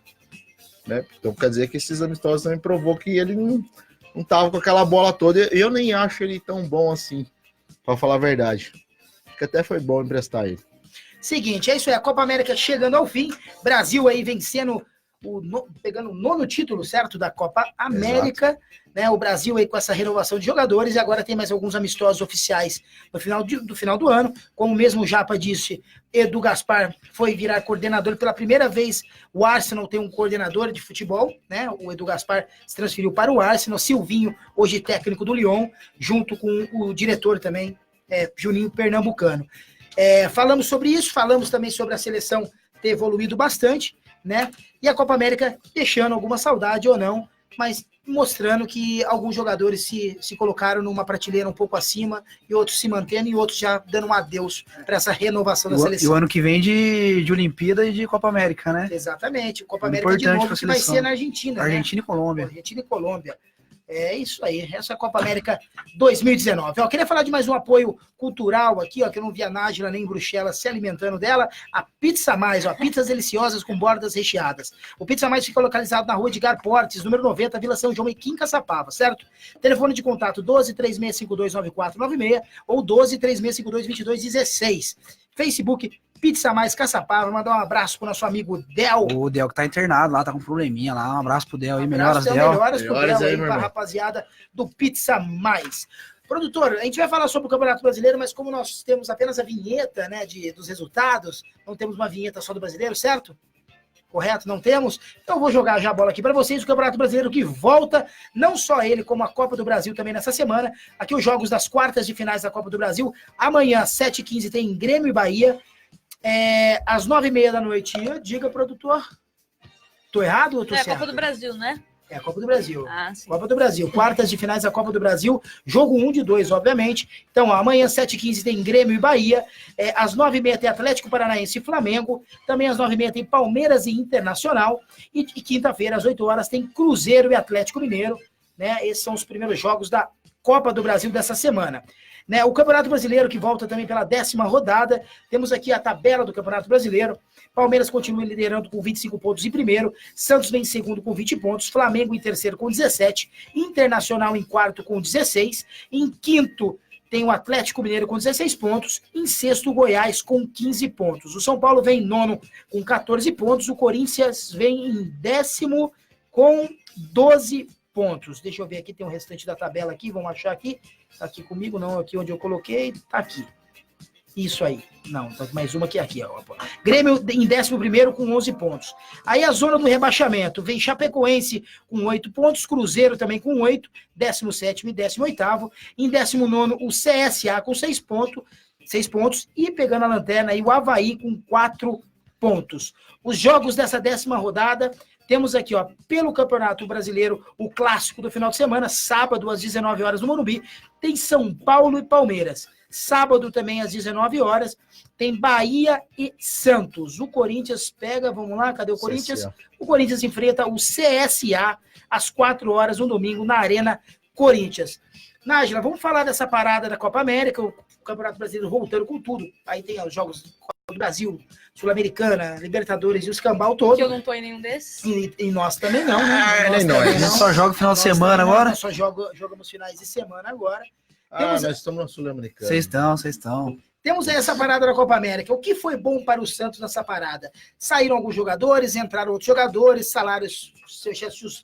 né? Então quer dizer que esses amistosos também provou que ele não tava com aquela bola toda. Eu nem acho ele tão bom assim, pra falar a verdade. Que até foi bom emprestar ele. Seguinte, é isso aí, a Copa América chegando ao fim. Brasil aí vencendo, pegando o 9º título, certo, da Copa América. Né, o Brasil aí com essa renovação de jogadores, e agora tem mais alguns amistosos oficiais no final do ano. Como mesmo o Japa disse, Edu Gaspar foi virar coordenador pela primeira vez. O Arsenal tem um coordenador de futebol, né? O Edu Gaspar se transferiu para o Arsenal. Silvinho, hoje técnico do Lyon, junto com o diretor também, Juninho Pernambucano. Falamos sobre isso, falamos também sobre a seleção ter evoluído bastante, né? E a Copa América deixando alguma saudade ou não, mas mostrando que alguns jogadores se colocaram numa prateleira um pouco acima, e outros se mantendo, e outros já dando um adeus para essa renovação da seleção. E o ano que vem de Olimpíada e de Copa América, né? Exatamente, Copa América de novo, que vai ser na Argentina. Argentina, né? E Colômbia. Argentina e Colômbia. É isso aí, essa é a Copa América 2019. Eu queria falar de mais um apoio cultural aqui, que eu não vi a Nájila nem Bruxelas se alimentando dela. A Pizza Mais, pizzas deliciosas com bordas recheadas. O Pizza Mais fica localizado na rua Edgar Portes, número 90, Vila São João, em Caçapava, certo? Telefone de contato 12 3652 9496 ou 12 3652 2216. Facebook, Pizza Mais Caçapava. Mandar um abraço pro nosso amigo Del. O Del que tá internado lá, tá com um probleminha lá. Um abraço pro Del aí, Melhoras pro Del aí, meu pra irmão. rapaziada do Pizza Mais. Produtor, a gente vai falar sobre o Campeonato Brasileiro, mas como nós temos apenas a vinheta, né, dos resultados, não temos uma vinheta só do Brasileiro, certo? Correto? Não temos? Então eu vou jogar já a bola aqui para vocês, o Campeonato Brasileiro que volta, não só ele, como a Copa do Brasil também nessa semana. Aqui os jogos das quartas de finais da Copa do Brasil. Amanhã, às 7h15, tem Grêmio e Bahia. Às 9h30 da noite, diga, produtor. Tô errado ou tô certo? É a Copa do Brasil, né? É a Copa do Brasil. Ah, sim. Copa do Brasil. Quartas de finais da Copa do Brasil. Jogo 1 de 2, obviamente. Então, amanhã, 7h15, tem Grêmio e Bahia. Às 9h30 tem Atlético Paranaense e Flamengo. Também às 9h30 tem Palmeiras e Internacional. E quinta-feira, às 8 horas, tem Cruzeiro e Atlético Mineiro. Né? Esses são os primeiros jogos da Copa do Brasil dessa semana. Né? O Campeonato Brasileiro, que volta também pela 10ª rodada. Temos aqui a tabela do Campeonato Brasileiro. Palmeiras continua liderando com 25 pontos em primeiro. Santos vem em segundo com 20 pontos. Flamengo em terceiro com 17. Internacional em quarto com 16. Em quinto tem o Atlético Mineiro com 16 pontos. Em sexto, o Goiás com 15 pontos. O São Paulo vem em nono com 14 pontos. O Corinthians vem em décimo com 12 pontos. Deixa eu ver aqui, tem o restante da tabela aqui. Vamos achar aqui. Tá aqui comigo, não aqui onde eu coloquei. Tá aqui. Isso aí. Não, tá mais uma aqui. Ó. Grêmio em 11º com 11 pontos. Aí a zona do rebaixamento. Vem Chapecoense com 8 pontos. Cruzeiro também com 8. 17º e 18º. Em 19º, o CSA com 6 pontos. E pegando a lanterna aí, o Avaí com 4 pontos. Os jogos dessa 10ª rodada... Temos aqui, ó, pelo Campeonato Brasileiro, o clássico do final de semana, sábado às 19 horas no Morumbi, tem São Paulo e Palmeiras. Sábado também às 19 horas, tem Bahia e Santos. O Corinthians pega, vamos lá, cadê o Corinthians? CSA. O Corinthians enfrenta o CSA às 4 horas no domingo na Arena Corinthians. Nájila, vamos falar dessa parada da Copa América, o Campeonato Brasileiro voltando com tudo. Aí tem os jogos do Brasil, Sul-Americana, Libertadores e o escambau todo. Que eu não tô em nenhum desses. E nós também não, né? Nem nós. Só joga final de semana agora. Nós só jogamos finais de semana agora. Nós estamos na Sul-Americana. Vocês estão. Temos aí essa parada da Copa América. O que foi bom para o Santos nessa parada? Saíram alguns jogadores, entraram outros jogadores, salários se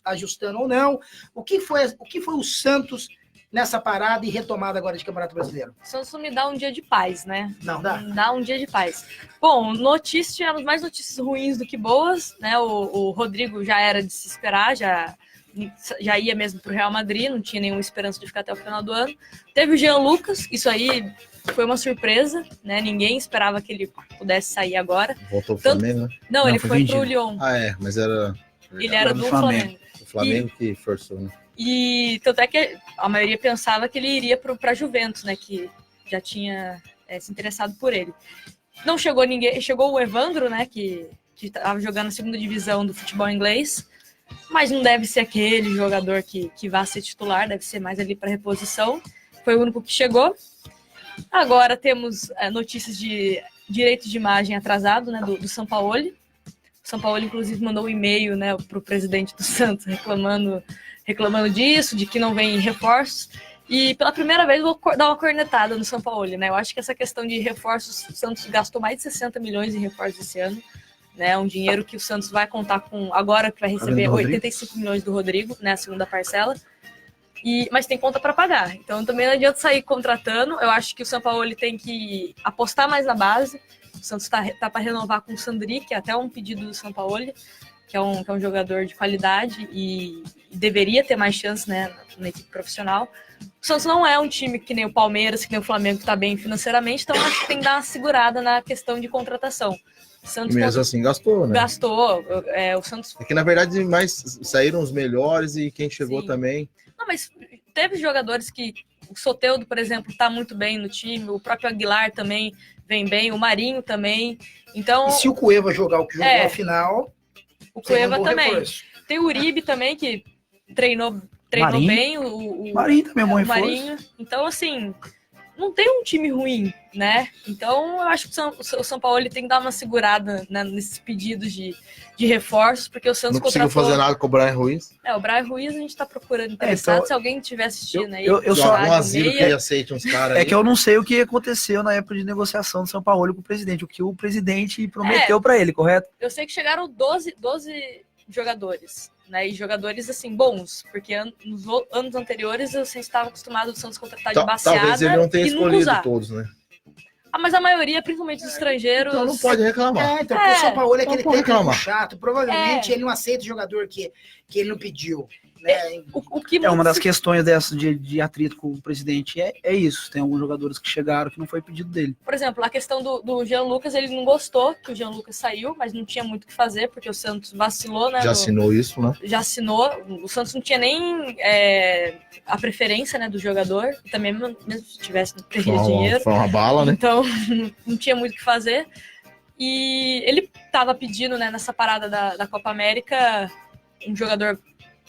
ajustando ou não. O que foi o Santos nessa parada e retomada agora de Campeonato Brasileiro? O Santos não me dá um dia de paz, né? Não dá? Não dá um dia de paz. Bom, tivemos mais notícias ruins do que boas, né? O Rodrigo já era de se esperar, já ia mesmo pro Real Madrid, não tinha nenhuma esperança de ficar até o final do ano. Teve o Jean Lucas, isso aí foi uma surpresa, né? Ninguém esperava que ele pudesse sair agora. Voltou pro Flamengo, né? Não, ele foi pro Lyon. Mas era... Ele era do Flamengo. O Flamengo que forçou, né? E tanto é que a maioria pensava que ele iria para a Juventus, né? Que já tinha se interessado por ele. Não chegou ninguém, chegou o Evandro, né? Que estava jogando na segunda divisão do futebol inglês, mas não deve ser aquele jogador que vá ser titular, deve ser mais ali para reposição. Foi o único que chegou. Agora temos notícias de direito de imagem atrasado, né? Do Sampaoli. O Sampaoli, inclusive, mandou um e-mail, né, para o presidente do Santos reclamando disso, de que não vem reforços. E pela primeira vez vou dar uma cornetada no Sampaoli, né? Eu acho que essa questão de reforços, o Santos gastou mais de 60 milhões em reforços esse ano, né? Um dinheiro que o Santos vai contar com agora, que vai receber 85 milhões do Rodrigo, né? A segunda parcela. Mas tem conta para pagar. Então também não adianta sair contratando. Eu acho que o Sampaoli tem que apostar mais na base. O Santos tá para renovar com o Sandri, que é até um pedido do Sampaoli, que é um jogador de qualidade e deveria ter mais chance, né, na equipe profissional. O Santos não é um time que nem o Palmeiras, que nem o Flamengo, que está bem financeiramente, então acho que tem que dar uma segurada na questão de contratação. O Santos mesmo assim gastou, né? Gastou. O Santos... É que na verdade mais saíram os melhores e quem chegou também. Não, mas teve jogadores que... O Soteldo, por exemplo, está muito bem no time, o próprio Aguilar também vem bem, o Marinho também. Então... E se o Cueva jogar o que jogou na final... O Cueva também. Reforço. Tem o Uribe também, que treinou Marinho. bem. O Marinho também é um bom reforço. Marinho. Então, assim, não tem um time ruim, né? Então, eu acho que o São Paulo ele tem que dar uma segurada, né, nesses pedidos de reforços, porque o Santos Não conseguiu fazer nada com o Brian Ruiz. O Brian Ruiz a gente tá procurando interessado, então, se alguém estiver assistindo aí. eu só um asilo que aceite uns caras aí. É que eu não sei o que aconteceu na época de negociação do São Paulo com o presidente, o que o presidente prometeu para ele, correto? Eu sei que chegaram 12 jogadores, né? E jogadores, assim, bons, porque nos anos anteriores eu sempre estava acostumado o Santos contratar de baseada Talvez ele não tenha e nunca escolhido usar. todos, né? Mas a maioria, principalmente os estrangeiros... Então não pode reclamar. Então, porque o São Paulo é aquele pode técnico reclamar. chato. Provavelmente ele não aceita o jogador que ele não pediu. Né? O que uma das questões dessa de atrito com o presidente é isso. Tem alguns jogadores que chegaram que não foi pedido dele. Por exemplo, a questão do Jean Lucas, ele não gostou que o Jean Lucas saiu, mas não tinha muito o que fazer, porque o Santos vacilou, né? Já assinou isso, né? Já assinou. O Santos não tinha nem a preferência, né, do jogador. E também, mesmo se tivesse, não teria dinheiro. Foi uma bala, né? Então, não tinha muito o que fazer. E ele estava pedindo, né, nessa parada da Copa América, um jogador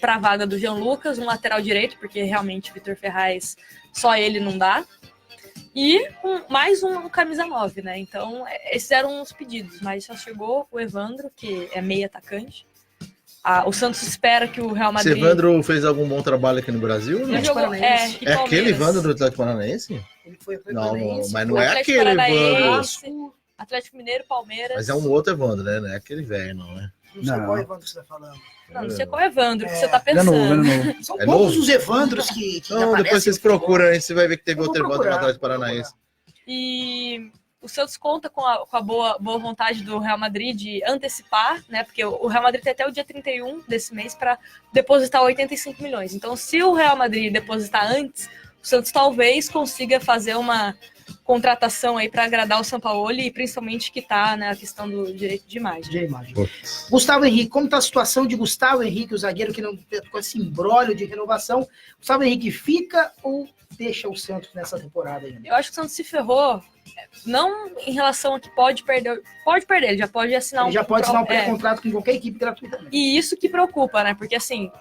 para a vaga do Jean Lucas, um lateral direito, porque realmente o Vitor Ferraz, só ele não dá. E mais um camisa 9, né? Então, esses eram os pedidos, mas só chegou o Evandro, que é meio atacante. O Santos espera que o Real Madrid... Esse Evandro fez algum bom trabalho aqui no Brasil? Ele jogou, é aquele Evandro do Atlético Paranaense? Ele foi Não, mas não o é Atlético aquele Paranaense, Evandro. Atlético Mineiro, Palmeiras... Mas é um outro Evandro, né? Não é aquele velho, não, né? Não sei qual Evandro você tá falando. Não sei qual é Evandro que você tá pensando. São poucos os Evandros que não, depois vocês procuram aí, você vai ver que teve outro Evandro no Atlético Paranaense. E o Santos conta com a boa vontade do Real Madrid de antecipar, né? Porque o Real Madrid tem até o dia 31 desse mês para depositar 85 milhões. Então, se o Real Madrid depositar antes, o Santos talvez consiga fazer uma contratação aí para agradar o Sampaoli e principalmente quitar, né, a questão do direito de imagem. Gustavo Henrique, como está a situação de Gustavo Henrique, o zagueiro que não com esse imbróglio de renovação? Gustavo Henrique fica ou deixa o Santos nessa temporada ainda? Eu acho que o Santos se ferrou, não em relação a que pode perder, ele já pode assinar ele já pode assinar um pré-contrato com qualquer equipe gratuitamente. E isso que preocupa, né? Porque assim,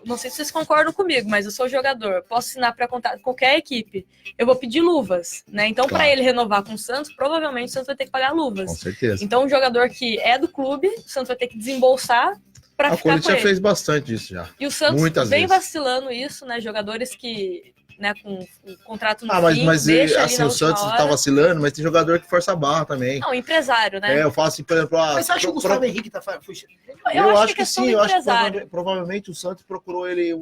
não sei se vocês concordam comigo, mas eu sou jogador, posso assinar para qualquer equipe, eu vou pedir luvas, né? Então, para ele renovar com o Santos, provavelmente o Santos vai ter que pagar luvas. Com certeza. Então, um jogador que é do clube, o Santos vai ter que desembolsar para ficar com ele. O Corinthians já fez bastante disso já. E o Santos muitas vem vezes vacilando isso, né? Jogadores que, né, com o contrato no fim, mas deixa assim, ali o Santos tá vacilando, mas tem jogador que força a barra também. Não, empresário, né? Eu falo assim, por exemplo... Mas você acha que o Gustavo Henrique tá fugindo? Eu acho que sim, eu acho que provavelmente o Santos procurou ele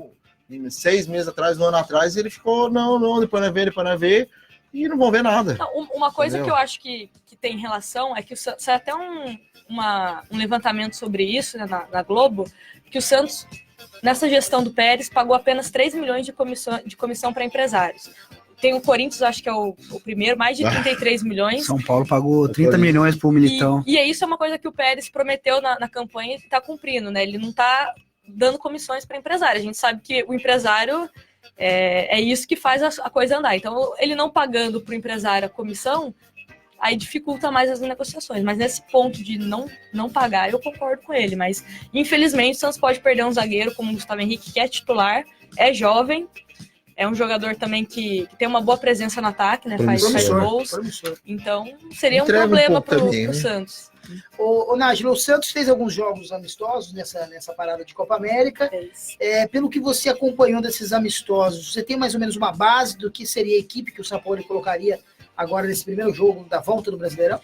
6 meses atrás, 1 ano atrás, e ele ficou, não, depois não ver, e não vão ver nada. Não, uma coisa que eu acho que tem relação é que o Santos, sai até um levantamento sobre isso, né, na Globo, que o Santos, nessa gestão do Pérez, pagou apenas 3 milhões de comissão para empresários. Tem o Corinthians, acho que é o primeiro, mais de 33 milhões. São Paulo pagou 30 milhões por Militão. E isso é uma coisa que o Pérez prometeu na campanha e está cumprindo, né? Ele não está dando comissões para empresário. A gente sabe que o empresário é isso que faz a coisa andar. Então, ele não pagando para o empresário a comissão, aí dificulta mais as negociações. Mas nesse ponto de não pagar, eu concordo com ele. Mas, infelizmente, o Santos pode perder um zagueiro como o Gustavo Henrique, que é titular, é jovem, é um jogador também que tem uma boa presença no ataque, né? Faz gols. Então, seria um problema para o Santos. O Nájila, o Santos fez alguns jogos amistosos nessa parada de Copa América. Pelo que você acompanhou desses amistosos, você tem mais ou menos uma base do que seria a equipe que o São Paulo colocaria agora nesse primeiro jogo da volta do Brasileirão?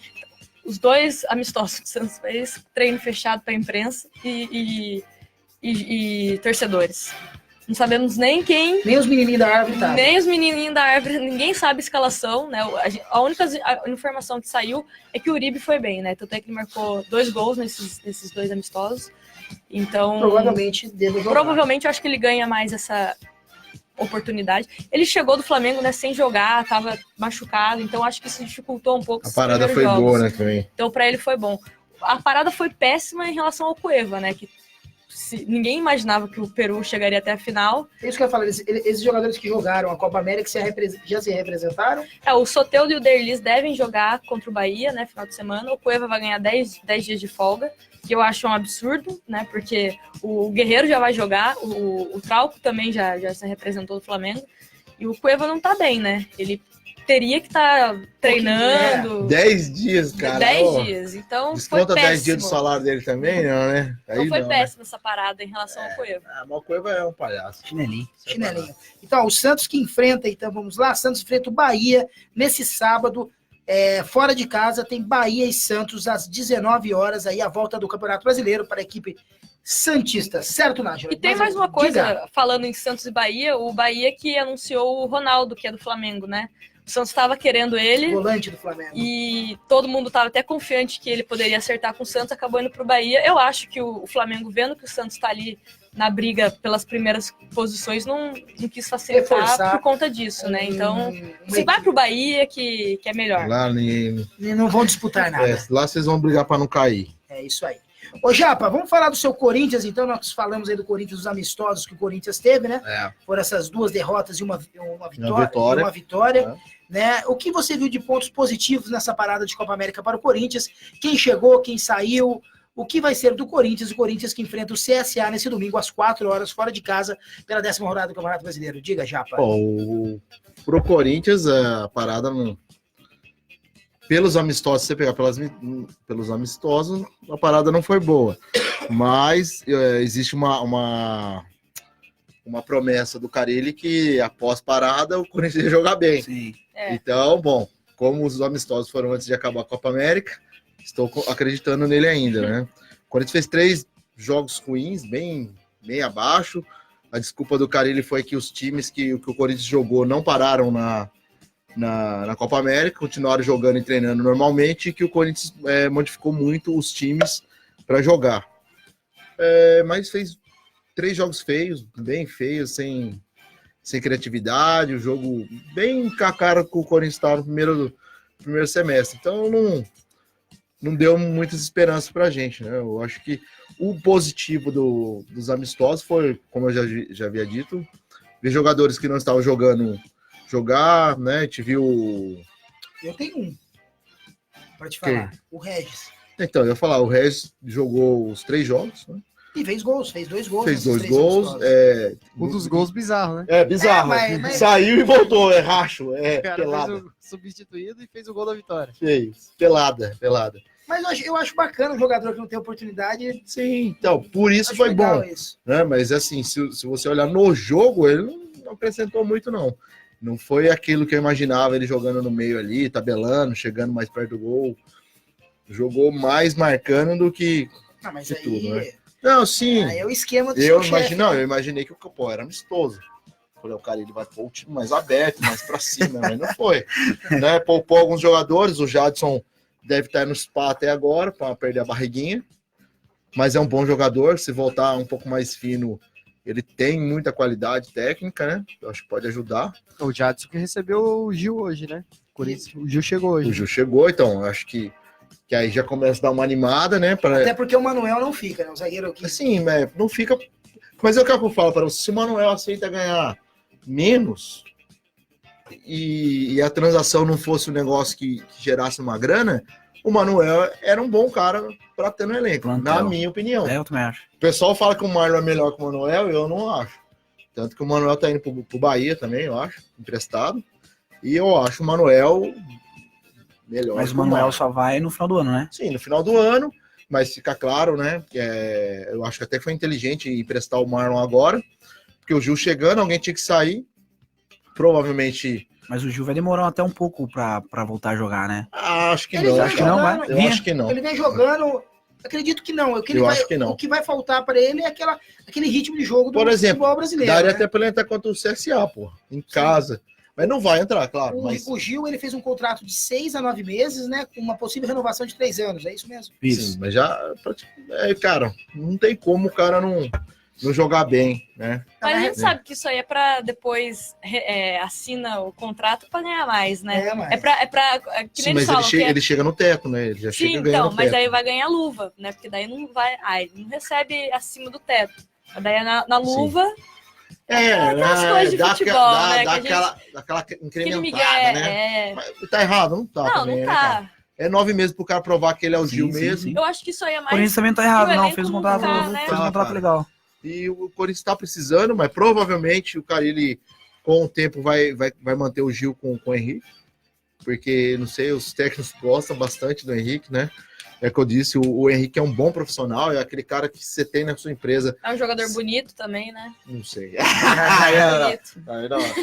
Os 2 amistosos que o Santos fez, treino fechado para a imprensa e torcedores. Não sabemos nem quem... Nem os menininhos da árvore, tá? Nem os menininhos da árvore, ninguém sabe a escalação, né? A única informação que saiu é que o Uribe foi bem, né? Tanto é que ele marcou 2 gols nesses 2 amistosos. Então... Provavelmente deve jogar. Provavelmente eu acho que ele ganha mais essa oportunidade. Ele chegou do Flamengo, né, sem jogar, tava machucado, então acho que isso dificultou um pouco. A parada foi boa, né, também. Então para ele foi bom. A parada foi péssima em relação ao Cueva, né, que ninguém imaginava que o Peru chegaria até a final. É isso que eu ia falar, esses jogadores que jogaram a Copa América já se representaram? O Soteldo e o Derlis devem jogar contra o Bahia, né, final de semana. O Cueva vai ganhar 10 dias de folga, que eu acho um absurdo, né, porque o Guerreiro já vai jogar, o Trauco também já se representou do Flamengo, e o Cueva não tá bem, né, ele teria que estar treinando. 10 dias, cara. 10 dias. Então desconta foi péssimo. 10 dias do salário dele também, não, né? Então foi péssimo essa parada em relação ao Cueva. Mas o Cueva é um palhaço. Chinelinho. Então, o Santos que enfrenta, então vamos lá, Santos enfrenta o Bahia nesse sábado, fora de casa, tem Bahia e Santos às 19 horas, aí a volta do Campeonato Brasileiro para a equipe santista, certo, Nájila? E tem mais uma coisa, falando em Santos e Bahia, o Bahia que anunciou o Ronaldo, que é do Flamengo, né? O Santos estava querendo ele. Volante do Flamengo. E todo mundo estava até confiante que ele poderia acertar com o Santos, acabou indo para o Bahia. Eu acho que o Flamengo, vendo que o Santos está ali na briga pelas primeiras posições, não quis facilitar reforçar por conta disso, né? Então, se vai para o Bahia, que é melhor. Lá não vão disputar nada. Lá vocês vão brigar para não cair. É isso aí. Ô, Japa, vamos falar do seu Corinthians, então. Nós falamos aí do Corinthians, dos amistosos que o Corinthians teve, né? Foram essas 2 derrotas e uma vitória. Né? O que você viu de pontos positivos nessa parada de Copa América para o Corinthians? Quem chegou, quem saiu? O que vai ser do Corinthians? O Corinthians que enfrenta o CSA nesse domingo às 4 horas, fora de casa, pela 10ª rodada do Campeonato Brasileiro. Diga, Japa. Pro Corinthians, a parada não... Pelos amistosos, se você pegar pelos amistosos, a parada não foi boa. Mas existe uma promessa do Carille que após parada o Corinthians ia jogar bem. Sim. Então, bom, como os amistosos foram antes de acabar a Copa América, estou acreditando nele ainda, né? O Corinthians fez 3 jogos ruins, bem abaixo. A desculpa do Carille foi que os times que o Corinthians jogou não pararam na Copa América, continuaram jogando e treinando normalmente, e que o Corinthians modificou muito os times para jogar. Mas fez 3 jogos feios, bem feios, sem criatividade, o jogo bem com a cara que o Corinthians estava no primeiro semestre. Então não deu muitas esperanças para a gente, né? Eu acho que o positivo dos amistosos foi, como eu já havia dito, ver jogadores que não estavam jogando jogar, né? A gente viu... Eu tenho um para te falar, o Regis. Então, eu ia falar, o Regis jogou os 3 jogos, né? E fez 2 gols. Fez 2 gols. Um dos gols bizarro, né? Bizarro. Mas... Saiu e voltou, racho, pelada. Fez o substituído e fez o gol da vitória. Fez, pelada. Mas eu acho bacana um jogador que não tem oportunidade. Sim, então, por isso foi bom. Isso. Né? Mas assim, se você olhar no jogo, ele não acrescentou muito, não. Não foi aquilo que eu imaginava, ele jogando no meio ali, tabelando, chegando mais perto do gol. Jogou mais marcando do que tudo, né? Não, sim. Aí é o esquema do eu imaginei que o Capô era amistoso. Falei, o cara ele vai pôr o time mais aberto, mais pra cima, mas não foi. Né? Poupou alguns jogadores, o Jadson deve estar no spa até agora, para perder a barriguinha. Mas é um bom jogador, se voltar um pouco mais fino, ele tem muita qualidade técnica, né? Eu acho que pode ajudar. O Jadson que recebeu o Gil hoje, né? O Gil chegou hoje. O Gil chegou, então, eu acho que aí já começa a dar uma animada, né? Até porque o Manuel não fica, né? O zagueiro aqui. Sim, não fica. Mas eu quero falar para você, se o Manuel aceita ganhar menos e a transação não fosse um negócio que gerasse uma grana, o Manuel era um bom cara para ter no elenco, na minha opinião. Eu também acho. O pessoal fala que o Marlon é melhor que o Manuel, eu não acho. Tanto que o Manuel tá indo pro Bahia também, eu acho, emprestado. E eu acho o Manuel melhor. Mas o Manuel só vai no final do ano, né? Sim, no final do ano, mas fica claro, né? Eu acho que até foi inteligente emprestar o Marlon agora, porque o Gil chegando, alguém tinha que sair, provavelmente... Mas o Gil vai demorar até um pouco pra voltar a jogar, né? Acho que não. Acho que não, vai? Eu acho que não. Ele vem jogando... Acredito que não. O que vai faltar para ele é aquele ritmo de jogo do futebol brasileiro. Daria até para ele entrar contra o CSA, pô, em casa. Mas não vai entrar, claro. O Gil, ele fez um contrato de 6 a 9 meses, né? Com uma possível renovação de 3 anos, é isso mesmo? Isso. Sim, mas já... cara, não tem como o cara não jogar bem, né? Mas a gente sabe que isso aí é para depois assina o contrato para ganhar mais, né? Que sim, mas ele chega no teto, né? Ele já chega ganhando então, mas aí vai ganhar luva, né? Porque daí não vai... ele não recebe acima do teto. Daí é na luva... aquelas coisas de futebol, né? Daquela incrementada, né? Mas tá errado? Não tá. Não, também, não tá. Né, é 9 meses pro cara provar que ele é o Gil mesmo. Sim. Eu acho que isso aí é mais... Por isso também tá errado, não. Fez um contrato legal. E o Corinthians tá precisando, mas provavelmente o Carille, com o tempo, vai manter o Gil com o Henrique. porque, não sei, os técnicos gostam bastante do Henrique, né? É que eu disse, o Henrique é um bom profissional, é aquele cara que você tem na sua empresa. É um jogador bonito também, né? Não sei.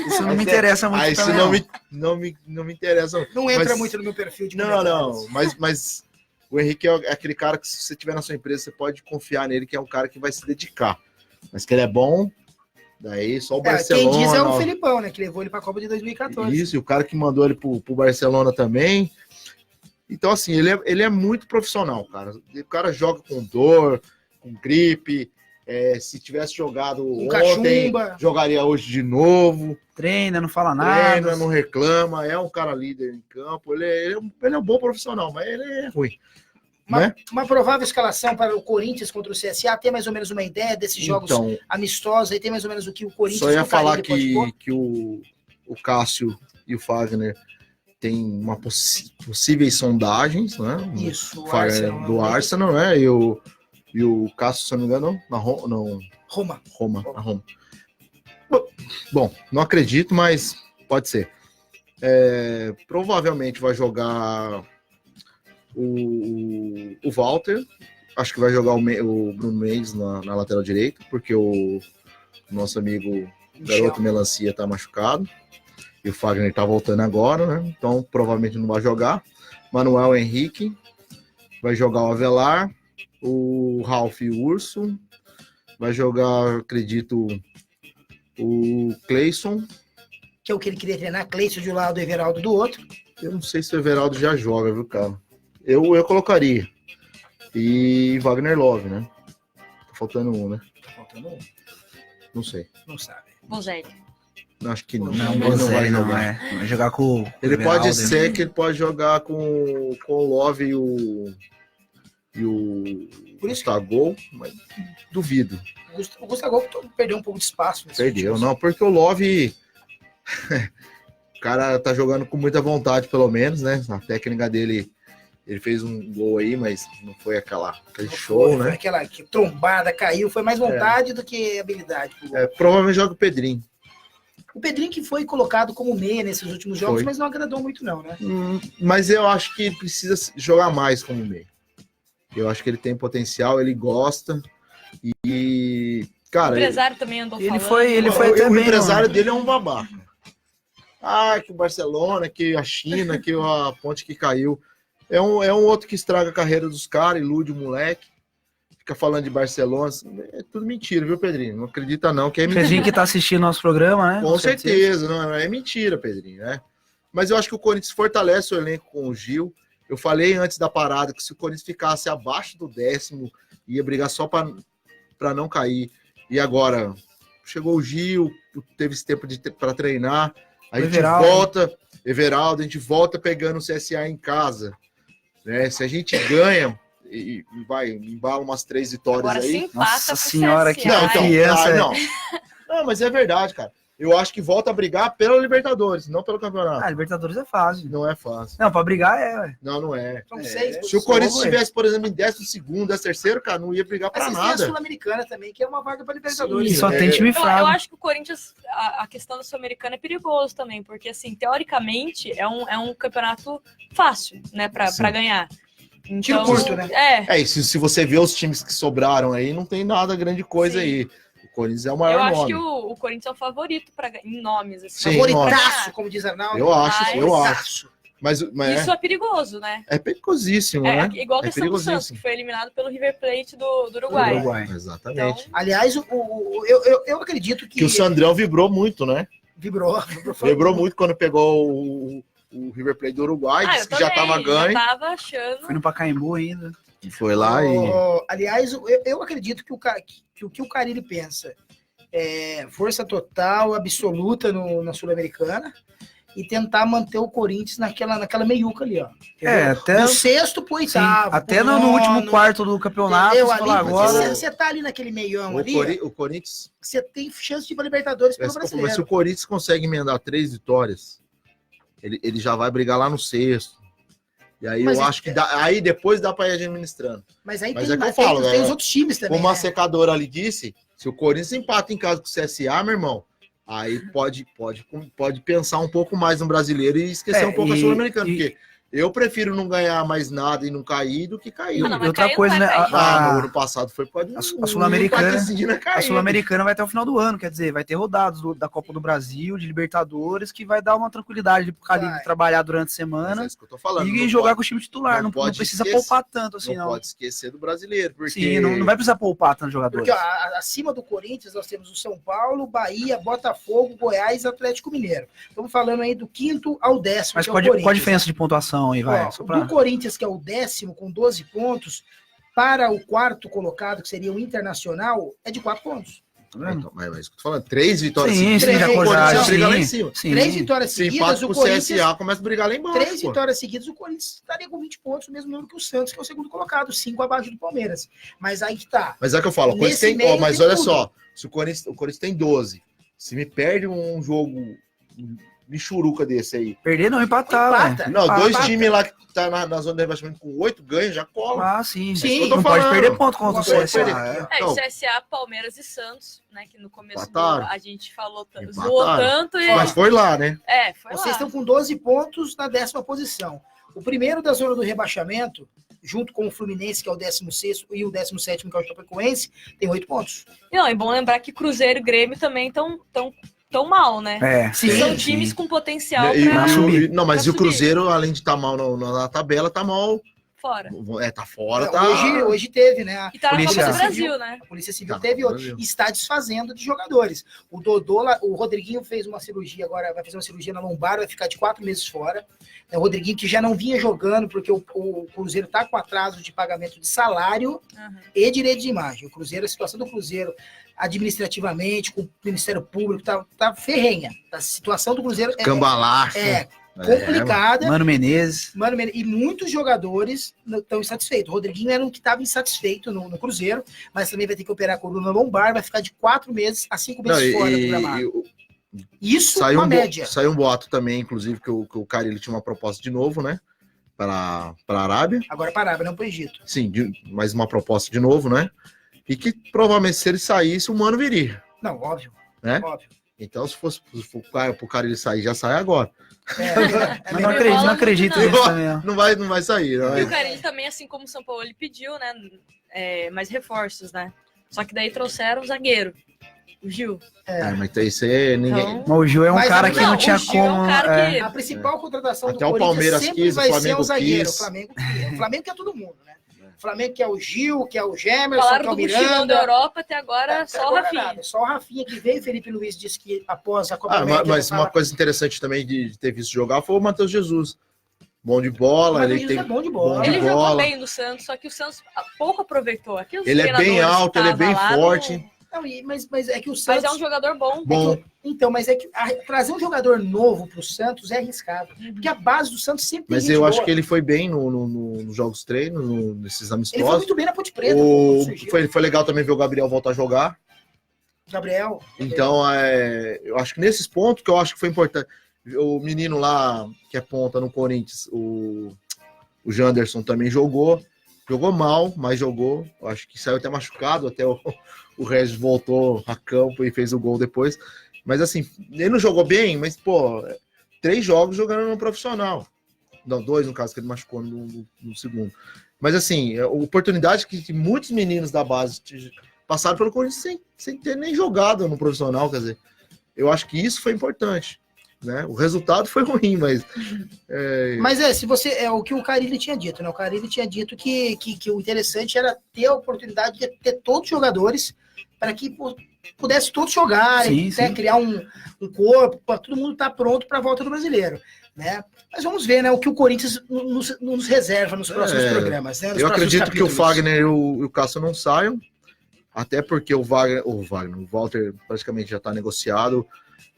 Isso não me interessa muito isso também, não me interessa. Não entra muito no meu perfil de Não, mas o Henrique é aquele cara que, se você tiver na sua empresa, você pode confiar nele, que é um cara que vai se dedicar. Mas que ele é bom, daí só o Barcelona... Quem diz é o Felipão, né? Que levou ele para a Copa de 2014. Isso, e o cara que mandou ele pro Barcelona também. Então, assim, ele é muito profissional, cara. O cara joga com dor, com gripe. Se tivesse jogado ontem, jogaria hoje de novo. Treina, não fala nada. Treina, não reclama. É um cara líder em campo. Ele é um bom profissional, mas ele é ruim. Uma provável escalação para o Corinthians contra o CSA, tem mais ou menos uma ideia desses jogos amistosos, aí tem mais ou menos o que o Corinthians... Só ia falar que o Cássio e o Fagner tem uma possíveis sondagens, né? Isso, do Arsenal, né? E o Cássio, se não me engano, na Roma. Bom, não acredito, mas pode ser. Provavelmente vai jogar o Walter, acho que vai jogar o Bruno Mendes na lateral direita, porque o nosso amigo Garoto Melancia tá machucado. E o Fagner tá voltando agora, né? Então provavelmente não vai jogar. Manuel Henrique vai jogar o Avelar, o Ralf e o Urso. Vai jogar, acredito, o Cleison. Que é o que ele queria treinar, Cleison de um lado e Everaldo do outro. Eu não sei se o Everaldo já joga, viu, cara? Eu colocaria. E Wagner Love, né? Tá faltando um, né? Tá faltando um? Não sei. Não sabe. Bozelli. Acho que não. Não vai jogar. Vai jogar com o Ele pode ser que ele pode jogar com o Love e o Gustavo, mas duvido. O Gustavo perdeu um pouco de espaço. Perdeu, não, porque o Love o cara tá jogando com muita vontade, pelo menos, né? A técnica dele, ele fez um gol aí, mas não foi aquele show, né? Foi aquela trombada, caiu, foi mais vontade do que habilidade. Provavelmente joga o Pedrinho. O Pedrinho que foi colocado como meia nesses últimos jogos, mas não agradou muito não, né? Mas eu acho que ele precisa jogar mais como meia. Eu acho que ele tem potencial, ele gosta. E, cara... O empresário também andou falando. Ele foi até bem, empresário dele é um babaca. Que o Barcelona, que a China, que a ponte que caiu. É um outro que estraga a carreira dos caras, ilude o moleque. Fica falando de Barcelona, é tudo mentira, viu, Pedrinho? Não acredita não, que é mentira. Pedrinho que tá assistindo nosso programa, né? Com certeza, não é mentira, Pedrinho, né? Mas eu acho que o Corinthians fortalece o elenco com o Gil. Eu falei antes da parada que se o Corinthians ficasse abaixo do 10º, ia brigar só para não cair. E agora, chegou o Gil, teve esse tempo para treinar, a gente volta, Everaldo, a gente volta pegando o CSA em casa. Né? Se a gente ganha... E vai, embala umas 3 vitórias agora aí. Nossa senhora, que criança. Não, mas é verdade, cara. Eu acho que volta a brigar pela Libertadores, não pelo campeonato. Libertadores é fácil. Não é fácil. Não, pra brigar é. Não é. Se o Corinthians estivesse, por exemplo, em 12º, 13º, cara, não ia brigar pra nada. Tem a Sul-Americana também, que é uma vaga pra Libertadores. Sim, só tem time fraco. Eu acho que o Corinthians, a questão da Sul-Americana é perigoso também, porque, assim, teoricamente, é um campeonato fácil, né, pra ganhar. Então, tiro curto, né? E se você vê os times que sobraram aí, não tem nada grande coisa aí. O Corinthians é o maior nome. Eu acho que o Corinthians é o favorito em nomes. Assim. Favoritaço, como diz Arnaldo. Eu acho. Mas isso é perigoso, né? É perigosíssimo, né? Igual a questão do Santos, que foi eliminado pelo River Plate do Uruguai. Exatamente. Então, aliás, eu acredito que... Que o Sandrão vibrou muito, né? Vibrou muito quando pegou o River Plate do Uruguai, disse que já tava ganho. Já tava achando. Foi no Pacaembu ainda. Foi lá e... Aliás, eu acredito que o que o Carille pensa é força total, absoluta na Sul-Americana e tentar manter o Corinthians naquela meiuca ali, ó. Até... Do 6º pro 8º. Até no último quarto do campeonato, você tá ali naquele meião ali, o Corinthians... Você tem chance de ir pra Libertadores pelo brasileiro. Mas se o Corinthians consegue emendar 3 vitórias, ele já vai brigar lá no 6º. E aí eu acho que aí depois dá para ir administrando. Mas aí que eu falo, tem os outros times também. Como a secadora ali disse, se o Corinthians empata em casa com o CSA, meu irmão, Aí pode pensar um pouco mais no brasileiro e esquecer um pouco a Sul-Americana, porque eu prefiro não ganhar mais nada e não cair do que cair. E outra coisa, né? No ano passado foi por a Sul-Americana vai até o final do ano, quer dizer, vai ter rodados da Copa do Brasil, de Libertadores, que vai dar uma tranquilidade pro Carille trabalhar durante a semana isso que eu tô falando, e jogar com o time titular. Não precisa poupar tanto assim, não. Não pode esquecer do brasileiro, porque... Sim, não vai precisar poupar tanto jogadores. Porque acima do Corinthians nós temos o São Paulo, Bahia, Botafogo, Goiás e Atlético Mineiro. Estamos falando aí do 5º ao 10º. Mas qual a diferença de pontuação aí, vai? Do Corinthians, que é o 10º com 12 pontos, para o 4º colocado, que seria o Internacional, é de 4 pontos. Então, mas isso que eu tô falando, 3 vitórias seguidas. Sim, o Corinthians briga lá em cima. 3 vitórias seguidas, o CSA começa a brigar lá embaixo. 3 vitórias seguidas, o Corinthians estaria com 20 pontos, o mesmo número que o Santos, que é o segundo colocado, 5 abaixo do Palmeiras. Mas aí que tá. Mas é que eu falo, o Corinthians tem, mas olha só, se o Corinthians tem 12, se me perde um jogo michuruca desse aí. Perder não, empatar. Não, dois times lá que tá na zona de rebaixamento com 8 ganhos, já cola. Ah, sim. Não pode perder ponto contra o CSA. CSA, Palmeiras e Santos, né? Que no começo a gente falou zoou tanto. Mas foi lá, né? Foi Vocês estão com 12 pontos na 10ª posição. O primeiro da zona do rebaixamento, junto com o Fluminense, que é o 16º, e o 17º, que é o Chapecoense, tem 8 pontos. Não, é bom lembrar que Cruzeiro e Grêmio também estão tão mal, né? São times com potencial pra subir. Não, mas o Cruzeiro, além de estar mal na tabela, tá mal fora. Tá fora, Hoje teve, né? E tá na Copa do Brasil, né? A Polícia Civil teve outro. Está desfazendo de jogadores. O Dodô, o Rodriguinho fez uma cirurgia agora, vai fazer uma cirurgia na lombar, vai ficar de 4 meses fora. O Rodriguinho, que já não vinha jogando, porque o Cruzeiro tá com atraso de pagamento de salário e direito de imagem. O Cruzeiro, a situação do Cruzeiro administrativamente, com o Ministério Público, tá ferrenha. A situação do Cruzeiro é complicada. Mano Menezes. E muitos jogadores estão insatisfeitos. O Rodriguinho era um que estava insatisfeito no Cruzeiro, mas também vai ter que operar a coluna lombar, vai ficar de 4 meses a 5 meses fora do gramado. Isso é uma média. Saiu um boato também, inclusive, que o Carille tinha uma proposta de novo, né? Para a Arábia. Agora para a Arábia, não para o Egito. Sim, mais uma proposta de novo, né? E que provavelmente se ele saísse, o Mano viria. Não, óbvio. Né? Óbvio. Então, se fosse pro Carille sair, já sai agora. Mas não acredito nisso também. Não vai sair. E o Carille também, assim como o São Paulo, ele pediu, né? Mais reforços, né? Só que daí trouxeram o zagueiro. O Gil. Mas isso aí ninguém. Então, mas o Gil é um cara que não tinha como. A principal contratação até do o Palmeiras sempre vai ser o zagueiro. Quis. O Flamengo quer todo mundo, né? O Flamengo quer o Gil, quer o Gemerson, falaram quer o do Miranda. Da Europa até agora, só o Rafinha. Nada, só o Rafinha que veio. Felipe Luiz disse que após a Copa América... Mas uma coisa interessante também de ter visto jogar foi o Matheus Jesus. Bom de bola. É bom de bola. Ele jogou bem no Santos, só que o Santos pouco aproveitou. Ele é bem alto, ele é bem forte. Não, mas é que o Santos... Mas é um jogador bom. Mas é que trazer um jogador novo pro Santos é arriscado. Porque a base do Santos sempre tem Mas eu acho que ele foi bem nos jogos treinos, nesses amistosos. Ele foi muito bem na Ponte Preta. Foi legal também ver o Gabriel voltar a jogar. Gabriel. Então, eu acho que nesses pontos que eu acho que foi importante. O menino lá, que é ponta no Corinthians, o Janderson também jogou. Jogou mal, mas jogou. Eu acho que saiu até machucado, até o Regis voltou a campo e fez o gol depois. Mas assim, ele não jogou bem, mas, 3 jogos jogando no profissional. Não, 2 no caso, que ele machucou no segundo. Mas assim, a oportunidade que muitos meninos da base passaram pelo Corinthians sem ter nem jogado no profissional, quer dizer. Eu acho que isso foi importante. Né? O resultado foi ruim, mas... Mas se você... É o que o Carille tinha dito, né? O Carille tinha dito que o interessante era ter a oportunidade de ter todos os jogadores para que pudesse todos jogarem, né? Criar um corpo, para todo mundo estar pronto para a volta do brasileiro, né? Mas vamos ver, né? O que o Corinthians nos reserva nos próximos programas, né? Eu acredito que o Fagner e o Cássio não saiam, até porque o Walter praticamente já está negociado,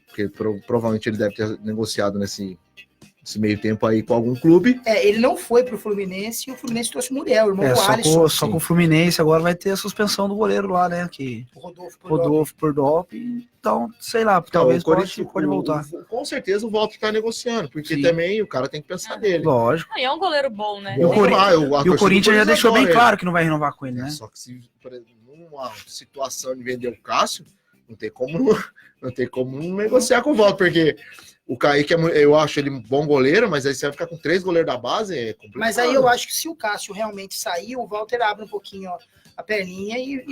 porque provavelmente ele deve ter negociado nesse meio tempo aí com algum clube. Ele não foi pro Fluminense e o Fluminense trouxe o Muriel, o irmão do Alisson. Só com o Fluminense agora vai ter a suspensão do goleiro lá, né? O Rodolfo por doping. Então, sei lá, talvez pode voltar. Com certeza o Walter tá negociando, porque também o cara tem que pensar dele. Lógico. É um goleiro bom, né? E o Corinthians já deixou bem claro que não vai renovar com ele, né? Só que se numa situação de vender o Cássio, Não tem como negociar com o Walter, porque o Kaique, eu acho ele um bom goleiro, mas aí você vai ficar com 3 goleiros da base, é complicado. Mas aí eu acho que se o Cássio realmente sair, o Walter abre um pouquinho a perninha e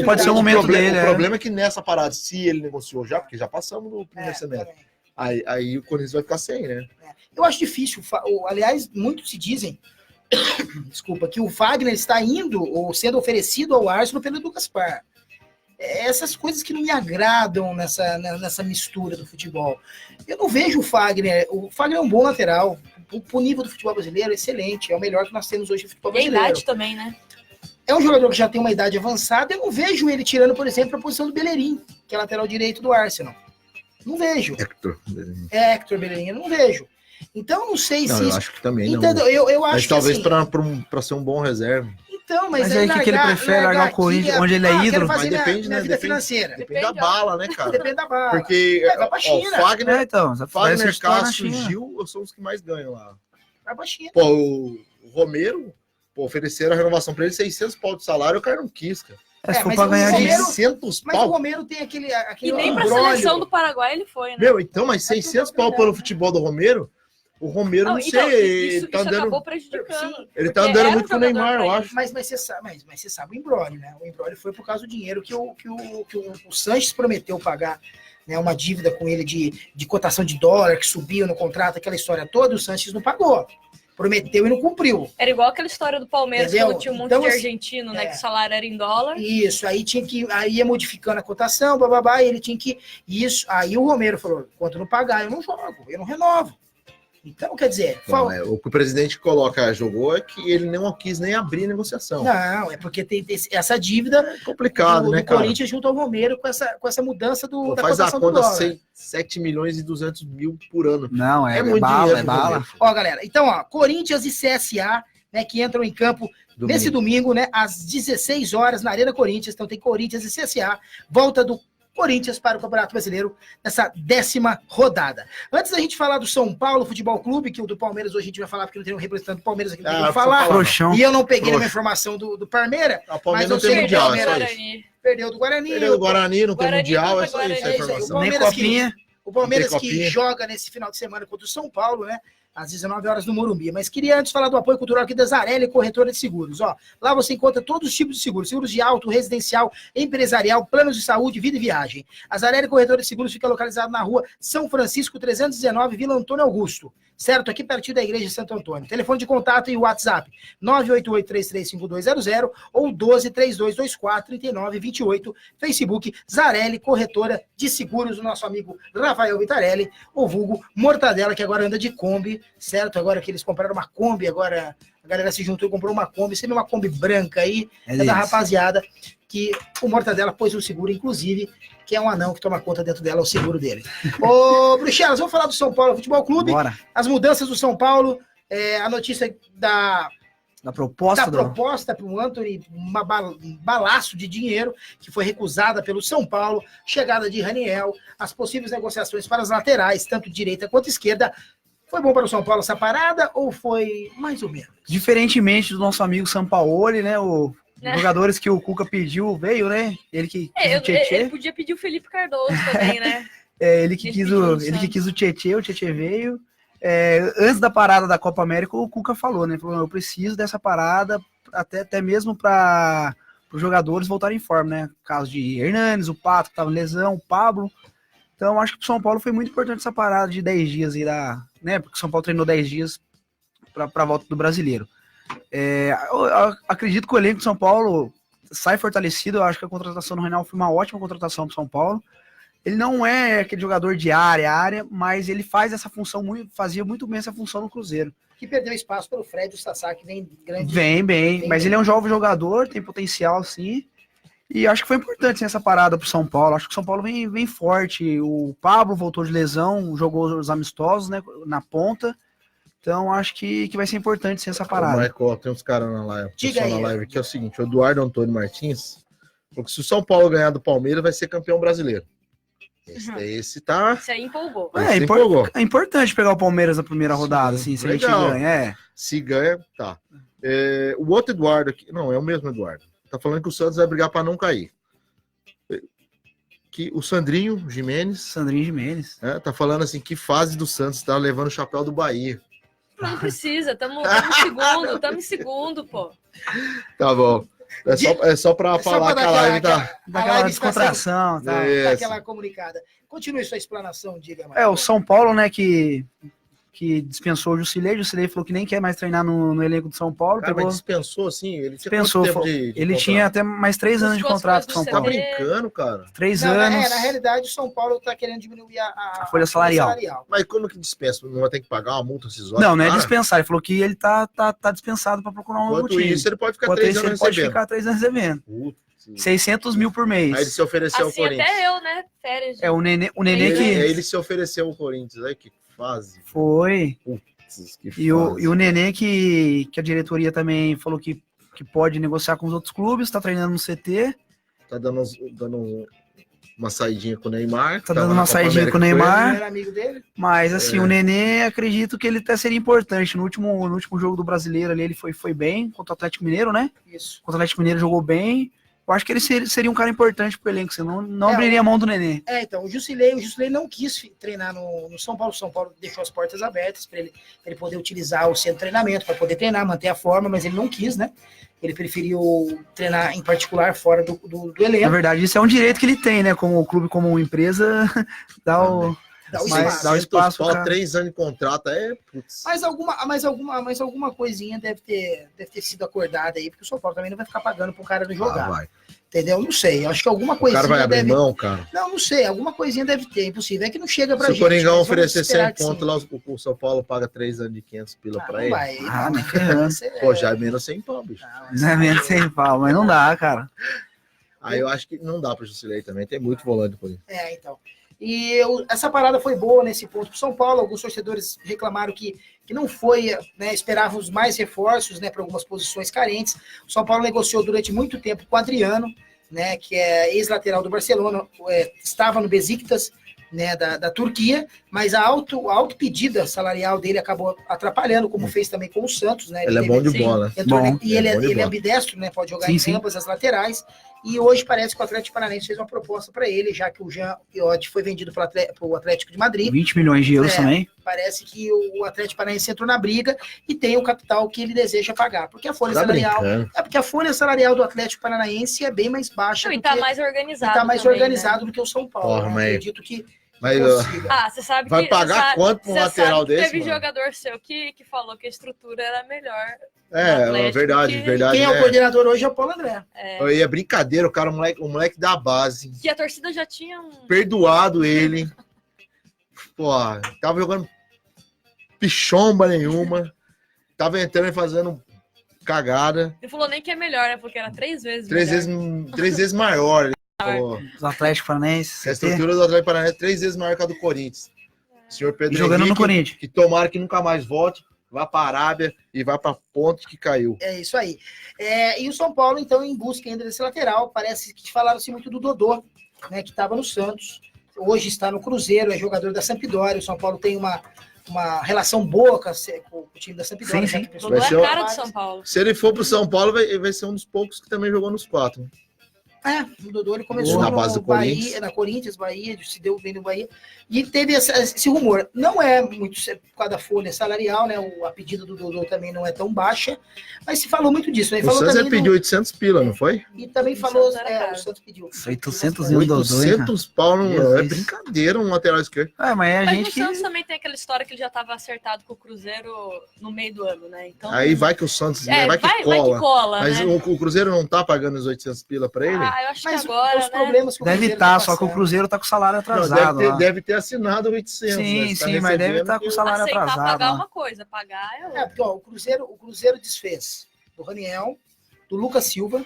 pode ser um momento dele. O problema é que nessa parada, se ele negociou já, porque já passamos no primeiro semestre, aí o Corinthians vai ficar sem, né? Eu acho difícil, aliás, muitos se dizem, desculpa, que o Fagner está indo ou sendo oferecido ao Arsenal pelo Edu Gaspar. Essas coisas que não me agradam nessa mistura do futebol. Eu não vejo o Fagner é um bom lateral, pro nível do futebol brasileiro, excelente, é o melhor que nós temos hoje no futebol brasileiro. E a idade também, né? É um jogador que já tem uma idade avançada, eu não vejo ele tirando, por exemplo, a posição do Bellerin, que é lateral direito do Arsenal. Não vejo. Hector Bellerin, eu não vejo. Então, não sei se... Eu acho que também entendeu? não. Eu acho mas talvez assim, para ser um bom reserva. Então, mas aí que ele prefere largar o Corinthians, onde ele é ídolo? Mas depende, minha vida financeira. Depende da bala, né, cara? Depende da bala. Porque o Fagner, Fagner, Cássio e Gil são os que mais ganham lá. Vai pra China. Pô, o Romero, ofereceram a renovação para ele, 600 pau de salário, o cara não quis, cara. Se for pra ganhar 600 pau. Mas o Romero tem aquele e nem pra seleção do Paraguai ele foi, né? Meu, então, mas 600 pau pelo futebol do Romero... O Romero, não sei, isso acabou prejudicando. Ele tá andando muito com o Neymar, eu acho. Mas você sabe o embrólio, né? O embrólio foi por causa do dinheiro que o Sanches prometeu pagar, né? Uma dívida com ele de cotação de dólar que subiu no contrato, aquela história toda, o Sanches não pagou. Prometeu e não cumpriu. Era igual aquela história do Palmeiras, entendeu? que tinha um monte de argentino, né? Que o salário era em dólar. Isso, aí ia modificando a cotação, bababá, e ele tinha que... Isso, aí o Romero falou, enquanto não pagar, eu não jogo, eu não renovo. Então, quer dizer... o que o presidente jogou é que ele não quis nem abrir negociação. Não, é porque tem essa dívida complicado, né, cara? Do Corinthians junto ao Romero com essa mudança da faz cotação a conta do dólar. 7 milhões e 200 mil por ano. Não, é muito bala, dinheiro. É bala. Ó, galera, então, Corinthians e CSA, né, que entram em campo nesse domingo, né, às 16 horas na Arena Corinthians. Então tem Corinthians e CSA, volta do Corinthians para o Campeonato Brasileiro nessa 10ª rodada. Antes da gente falar do São Paulo Futebol Clube, que o do Palmeiras hoje a gente vai falar, porque não tem um representante do Palmeiras aqui para falar. E eu não peguei uma informação do Palmeiras. O Palmeiras não tem mundial, perdeu do Guarani. Perdeu do Guarani, não tem mundial, é só isso a informação. O Palmeiras que joga nesse final de semana contra o São Paulo, né? Às 19 horas no Morumbi. Mas queria antes falar do apoio cultural aqui da Zarelli Corretora de Seguros. Lá você encontra todos os tipos de seguros. Seguros de auto, residencial, empresarial, planos de saúde, vida e viagem. A Zarelli Corretora de Seguros fica localizada na rua São Francisco 319, Vila Antônio Augusto. Certo? Aqui pertinho da Igreja de Santo Antônio. Telefone de contato e WhatsApp 988-335200 ou 12-3224-3928. Facebook Zarelli Corretora de Seguros. O nosso amigo Rafael Vitarelli, o vulgo Mortadela, que agora anda de Kombi, certo? Agora que eles compraram uma Kombi, agora a galera se juntou e comprou uma Kombi. Você vê uma Kombi branca aí, é da rapaziada, que o Mortadela pôs o seguro, inclusive, que é um anão que toma conta dentro dela, o seguro dele. Ô, Bruxelas, vamos falar do São Paulo Futebol Clube. Bora. As mudanças do São Paulo, a notícia da proposta para o Antony, um balaço de dinheiro que foi recusada pelo São Paulo, chegada de Raniel, as possíveis negociações para as laterais, tanto direita quanto esquerda. Foi bom para o São Paulo essa parada ou foi mais ou menos? Diferentemente do nosso amigo Sampaoli, né? Jogadores que o Cuca pediu, veio, né? Ele que quis o Tietê. Ele podia pedir o Felipe Cardoso também, né? Ele que quis o Tietê veio. Antes da parada da Copa América, o Cuca falou, né? Falou, eu preciso dessa parada até mesmo para os jogadores voltarem em forma, né? Caso de Hernanes, o Pato, que estava em lesão, o Pablo. Então, acho que para o São Paulo foi muito importante essa parada de 10 dias aí, né? Porque o São Paulo treinou 10 dias para a volta do Brasileiro. Eu acredito que o elenco de São Paulo sai fortalecido. Eu acho que a contratação do Reinaldo foi uma ótima contratação para o São Paulo. Ele não é aquele jogador de área, mas ele faz essa função, fazia muito bem essa função no Cruzeiro. Que perdeu espaço pelo Fred, o Sassá, que vem grande. Vem bem, mas ele é um jovem jogador, tem potencial sim. E acho que foi importante sim, essa parada pro São Paulo. Acho que o São Paulo vem forte. O Pablo voltou de lesão, jogou os amistosos, né, na ponta. Então acho que vai ser importante sim, essa parada. Michael, tem uns caras na live, Diga aí, na live que é o seguinte: o Eduardo Antônio Martins, porque se o São Paulo ganhar do Palmeiras, vai ser campeão brasileiro. Esse aí empolgou. É importante pegar o Palmeiras na primeira rodada, assim, se legal. A gente ganha. Se ganha, tá. O outro Eduardo aqui, não, é o mesmo Eduardo. Tá falando que o Santos vai brigar para não cair. que o Sandrinho Gimenez tá falando assim, que fase do Santos tá levando o chapéu do Bahia. Não precisa, tamo em segundo, pô. Tá bom. É só pra falar que a live tá... Daquela descontração, tá? Daquela comunicada. Continue sua explanação, diga, Marcos. O São Paulo, né, que dispensou o Jusilei falou que nem quer mais treinar no elenco do São Paulo. Cara, mas dispensou, assim, ele tinha dispensou, quanto tempo de ele tinha até mais 3 anos de contrato com o São Paulo. Tá brincando, cara? 3 anos. Na realidade, o São Paulo tá querendo diminuir a folha salarial. Mas como que dispensa? Não vai ter que pagar uma multa cisória? Não é dispensar. Ele falou que ele tá dispensado para procurar um novo time. Enquanto isso, ele pode ficar 3 anos recebendo. Pode ficar 3 anos recebendo. 600 mil por mês. Aí ele se ofereceu ao Corinthians. Até eu, né? Férias. O Nenê que... Ele se ofereceu ao Corinthians. Aí que fase. Foi. E o Nenê que a diretoria também falou que pode negociar com os outros clubes, tá treinando no CT. Tá dando uma saidinha com o Neymar. Tá dando uma saidinha com o Neymar. Era amigo dele. Mas assim, o Nenê, acredito que ele até seria importante. No último jogo do Brasileiro ali, ele foi bem contra o Atlético Mineiro, né? Isso. Contra o Atlético Mineiro jogou bem. Eu acho que ele seria um cara importante pro elenco, senão não abriria a mão do Nenê. Então, o Jusilei não quis treinar no São Paulo. O São Paulo deixou as portas abertas para ele poder utilizar o centro de treinamento, para poder treinar, manter a forma, mas ele não quis, né? Ele preferiu treinar em particular fora do elenco. Na verdade, isso é um direito que ele tem, né? Como clube, como empresa, dá o espaço. Paulo, 3 anos de contrato, putz. Mas alguma coisinha deve ter sido acordada aí, porque o São Paulo também não vai ficar pagando pro cara não jogar. Vai. Entendeu? Não sei. Acho que alguma coisinha. O cara vai abrir mão, cara. Não sei. Alguma coisinha deve ter. Impossível. É que não chega pra gente. Se o Coringão oferecer 100 pontos, lá o São Paulo paga 3 anos de 500 pila pra ele. Não ferrando. Pô, já é menos 100 pau, bicho. Não é menos 100 pau, mas não dá, cara. Aí eu acho que não dá pro Jusilei também. Tem muito volante por aí. Então. E essa parada foi boa nesse ponto pro São Paulo. Alguns torcedores reclamaram que não foi, né, esperávamos mais reforços, né, para algumas posições carentes. O São Paulo negociou durante muito tempo com o Adriano, né, que é ex-lateral do Barcelona, estava no Besiktas, né, da Turquia, mas a alta pedida salarial dele acabou atrapalhando, como fez também com o Santos, né? Ele é bom de bola. Ele é ambidestro, né? Pode jogar em ambas as laterais. E hoje parece que o Atlético Paranaense fez uma proposta para ele, já que o Jean Iod foi vendido para o Atlético de Madrid. 20 milhões de euros também. Parece que o Atlético Paranaense entrou na briga e tem o capital que ele deseja pagar. Porque a folha salarial. Porque a folha salarial do Atlético Paranaense é bem mais baixa. E tá mais organizado. Tá mais organizado do que o São Paulo. Acredito que. Mas, você sabe vai pagar quanto pro lateral desse? Teve jogador seu que falou que a estrutura era melhor. Verdade. Quem é o coordenador hoje é o Paulo André. É brincadeira, o cara, o moleque da base. Que a torcida já tinha perdoado ele. Pô, tava jogando pichomba nenhuma. Tava entrando e fazendo cagada. Ele falou nem que é melhor, né? Porque era 3 vezes melhor. 3 vezes maior. Os Atlético Paranaense. A estrutura do Atlético Paranaense é 3 vezes maior que a do Corinthians. O senhor Pedro jogando Henrique, no Corinthians. Que tomara que nunca mais volte, vá para a Arábia e vá para a ponte que caiu. É isso aí. E o São Paulo, então, em busca ainda desse lateral, parece que falaram-se muito do Dodô, né, que estava no Santos. Hoje está no Cruzeiro, é jogador da Sampdoria. O São Paulo tem uma relação boa com o time da Sampdoria. Sim. Dodô é a cara do São Paulo. Se ele for para o São Paulo, vai ser um dos poucos que também jogou nos 4. O Dodô ele começou na base do Bahia, na Corinthians, Bahia, se deu bem no Bahia, e teve esse rumor. Não é muito por causa da folha salarial, né? A pedida do Dodô também não é tão baixa, mas se falou muito disso. Né? O Santos pediu 800 pila, não foi? E também falou, o Santos pediu. 800 mil Dodô. 800 pau, não é brincadeira um lateral esquerdo. Mas o Santos também tem aquela história que ele já estava acertado com o Cruzeiro no meio do ano, né? Então, aí vai que o Santos vai que cola. Mas né? o Cruzeiro não tá pagando os 800 pila pra ele? Eu acho que agora, os problemas que o deve estar, só que o Cruzeiro tá com o salário atrasado. Não, deve ter assinado 800. Sim, mas deve estar com o salário atrasado. Pagar uma coisa, pagar é outra. Porque o Cruzeiro desfez do Raniel, do Lucas Silva,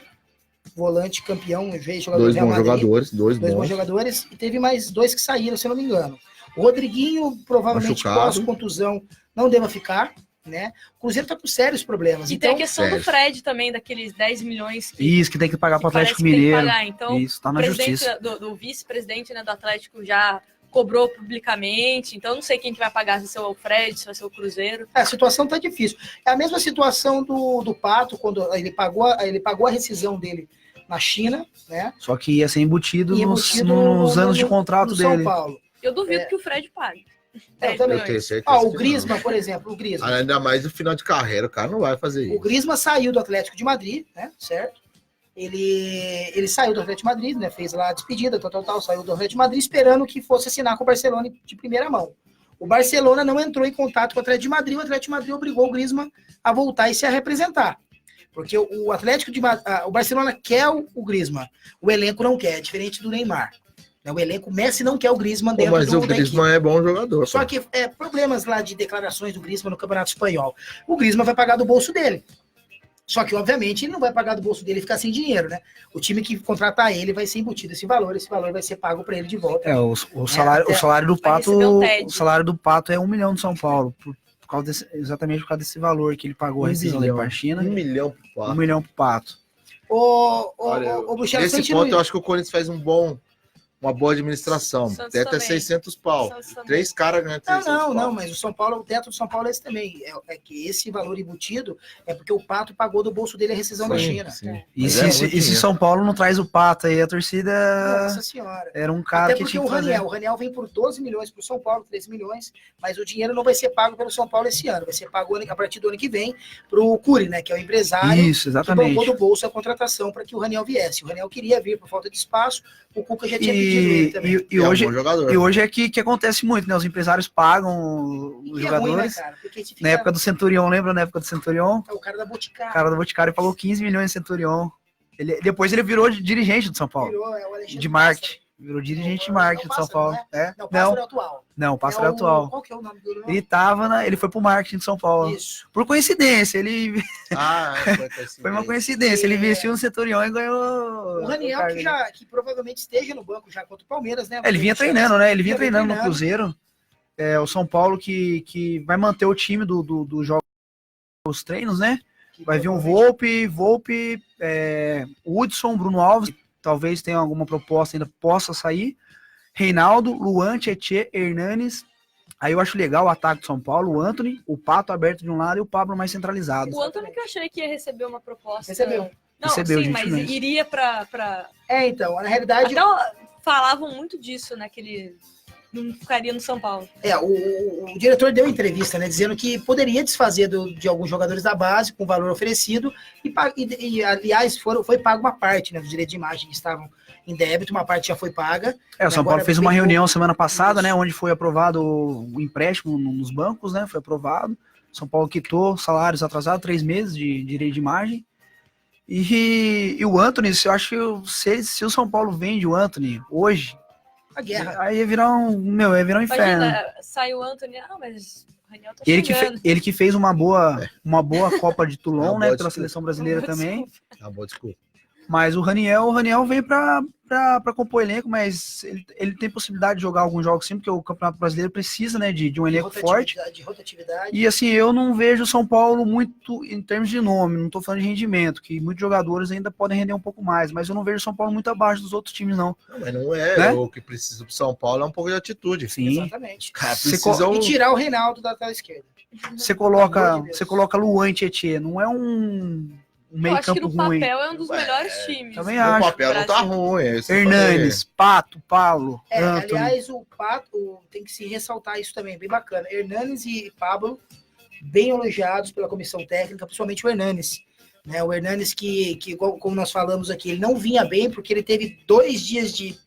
volante campeão, jogador 2 bons jogadores, 2 bons jogadores, e teve mais 2 que saíram, se eu não me engano. O Rodriguinho, provavelmente pós-contusão, não deva ficar. Né? O Cruzeiro tá com sérios problemas. E então, tem a questão do Fred também, daqueles 10 milhões que tem que pagar para o Atlético Mineiro. Então, isso, tá na justiça. Do vice-presidente, né, do Atlético já cobrou publicamente, então não sei quem que vai pagar, se vai ser o Fred, se vai ser o Cruzeiro. A situação tá difícil. É a mesma situação do Pato, quando ele pagou a rescisão dele na China, né? Só que ia ser embutido, E nos anos de contrato no dele. São Paulo. Eu duvido que o Fred pague. Eu também. Eu tenho certeza O que Griezmann, por exemplo, o Griezmann. Ainda mais no final de carreira, o cara não vai fazer O isso. Griezmann saiu do Atlético de Madrid, né? Certo? Ele saiu do Atlético de Madrid, né? Fez lá a despedida, tal, saiu do Atlético de Madrid esperando que fosse assinar com o Barcelona de primeira mão. O Barcelona não entrou em contato com o Atlético de Madrid, o Atlético de Madrid obrigou o Griezmann a voltar e se a representar. Porque o Atlético de Madrid, o Barcelona quer o Griezmann, o elenco não quer, é diferente do Neymar. O elenco, o Messi não quer o Griezmann dentro Mas o da Griezmann equipe. é bom jogador. Só que problemas lá de declarações do Griezmann no Campeonato Espanhol. O Griezmann vai pagar do bolso dele. Só que, obviamente, ele não vai pagar do bolso dele e ficar sem dinheiro, né? O time que contratar ele vai ser embutido esse valor vai ser pago para ele de volta. O salário do Pato, receber um TED. o salário do Pato é 1 milhão de São Paulo, exatamente por causa desse valor que ele pagou a rescisão da China. 1 milhão pro Pato. 1 milhão pro Pato. Ô, Bruxelas, Nesse continue. ponto, eu acho que o Corinthians faz uma boa administração. Santos Até também. 600 pau. Santos também. 3 caras ganham 300 pau. Não, mas o São Paulo, o teto do São Paulo é esse também. É que esse valor embutido é porque o Pato pagou do bolso dele a rescisão da China. Sim. E Mas se São Paulo não traz o Pato aí, a torcida Nossa senhora. era um cara Até que porque tinha o que fazer. Raniel vem por 12 milhões para o São Paulo, 13 milhões, mas o dinheiro não vai ser pago pelo São Paulo esse ano, vai ser pago a partir do ano que vem para o Cury, né, que é o empresário Isso, que exatamente. bancou do bolso a contratação para que o Raniel viesse. O Raniel queria vir por falta de espaço, o Cuca já tinha pedido ele também. E hoje, é um bom jogador. e hoje é que acontece muito, né? Os empresários pagam E os que é ruim, né, jogadores. cara? Porque se Na fica- época do Centurion, lembra? Na época do Centurion, é o cara da Boticário. o cara do Boticário pagou 15 milhões de Centurion. Depois ele virou dirigente do São Paulo, Virou, o Alexandre de marketing. Virou dirigente de marketing do São Paulo. Não, Pássaro é atual. Não, o Pássaro É é o- atual. Qual que é o nome dele? Ele foi pro marketing de São Paulo. Isso. Por coincidência, ele Foi foi uma coincidência. Ele investiu no Centurion e ganhou. O Raniel, que provavelmente esteja no banco já contra o Palmeiras, né? Ele vinha treinando, né? Ele vinha treinando no Cruzeiro. O São Paulo que vai manter o time do jogo, os treinos, né? Vai vir um Volpe, Hudson, Bruno Alves, talvez tenha alguma proposta ainda possa sair. Reinaldo, Luan, Tietê, Hernanes. Aí eu acho legal o ataque do São Paulo, o Anthony, o Pato aberto de um lado e o Pablo mais centralizado. O Antônio que eu achei que ia receber uma proposta. Recebeu. Não, Recebeu, sim, mas gentilmente. iria pra... Então, na realidade... Até falavam muito disso, né? Que ele não ficaria no São Paulo. O diretor deu entrevista, né, dizendo que poderia desfazer de alguns jogadores da base com o valor oferecido e aliás, foi pago uma parte, né, dos direitos de imagem que estavam em débito, uma parte já foi paga. O São Paulo Agora fez uma pegou- reunião semana passada, Isso. né, onde foi aprovado o empréstimo nos bancos, né, foi aprovado. São Paulo quitou salários atrasados, 3 meses de direito de imagem. E o Anthony, eu acho que se o São Paulo vende o Anthony hoje, A guerra. aí ia virar um inferno. Imagina, saiu o Antônio, mas o Raniel tá Ele chegando. ele que fez uma boa Copa de Toulon, Uma né, boa pela desculpa. seleção brasileira também. Ah, boa desculpa. Mas o Raniel veio pra compor elenco, mas ele tem possibilidade de jogar alguns jogos sim, porque o Campeonato Brasileiro precisa, né, de um elenco forte. De rotatividade. E assim, eu não vejo o São Paulo muito em termos de nome, não tô falando de rendimento, que muitos jogadores ainda podem render um pouco mais, mas eu não vejo o São Paulo muito abaixo dos outros times, não. Não, mas não é. Né? O que precisa pro São Paulo é um pouco de atitude. Sim. Exatamente. Cara, Você precisa E tirar o Reinaldo da tela esquerda. Você Pelo amor de coloca, Deus. você coloca Luan e Tietê, não é um Eu meio acho que campo no ruim. papel é um dos melhores times. Também O acho. papel não tá ruim. é isso que eu Hernanes, Pato, Paulo, Anthony. Aliás, o Pato tem que se ressaltar isso também, bem bacana. Hernanes e Pablo, bem elogiados pela comissão técnica, principalmente o Hernanes. Né? O Hernanes que, como nós falamos aqui, ele não vinha bem porque ele teve 2 dias de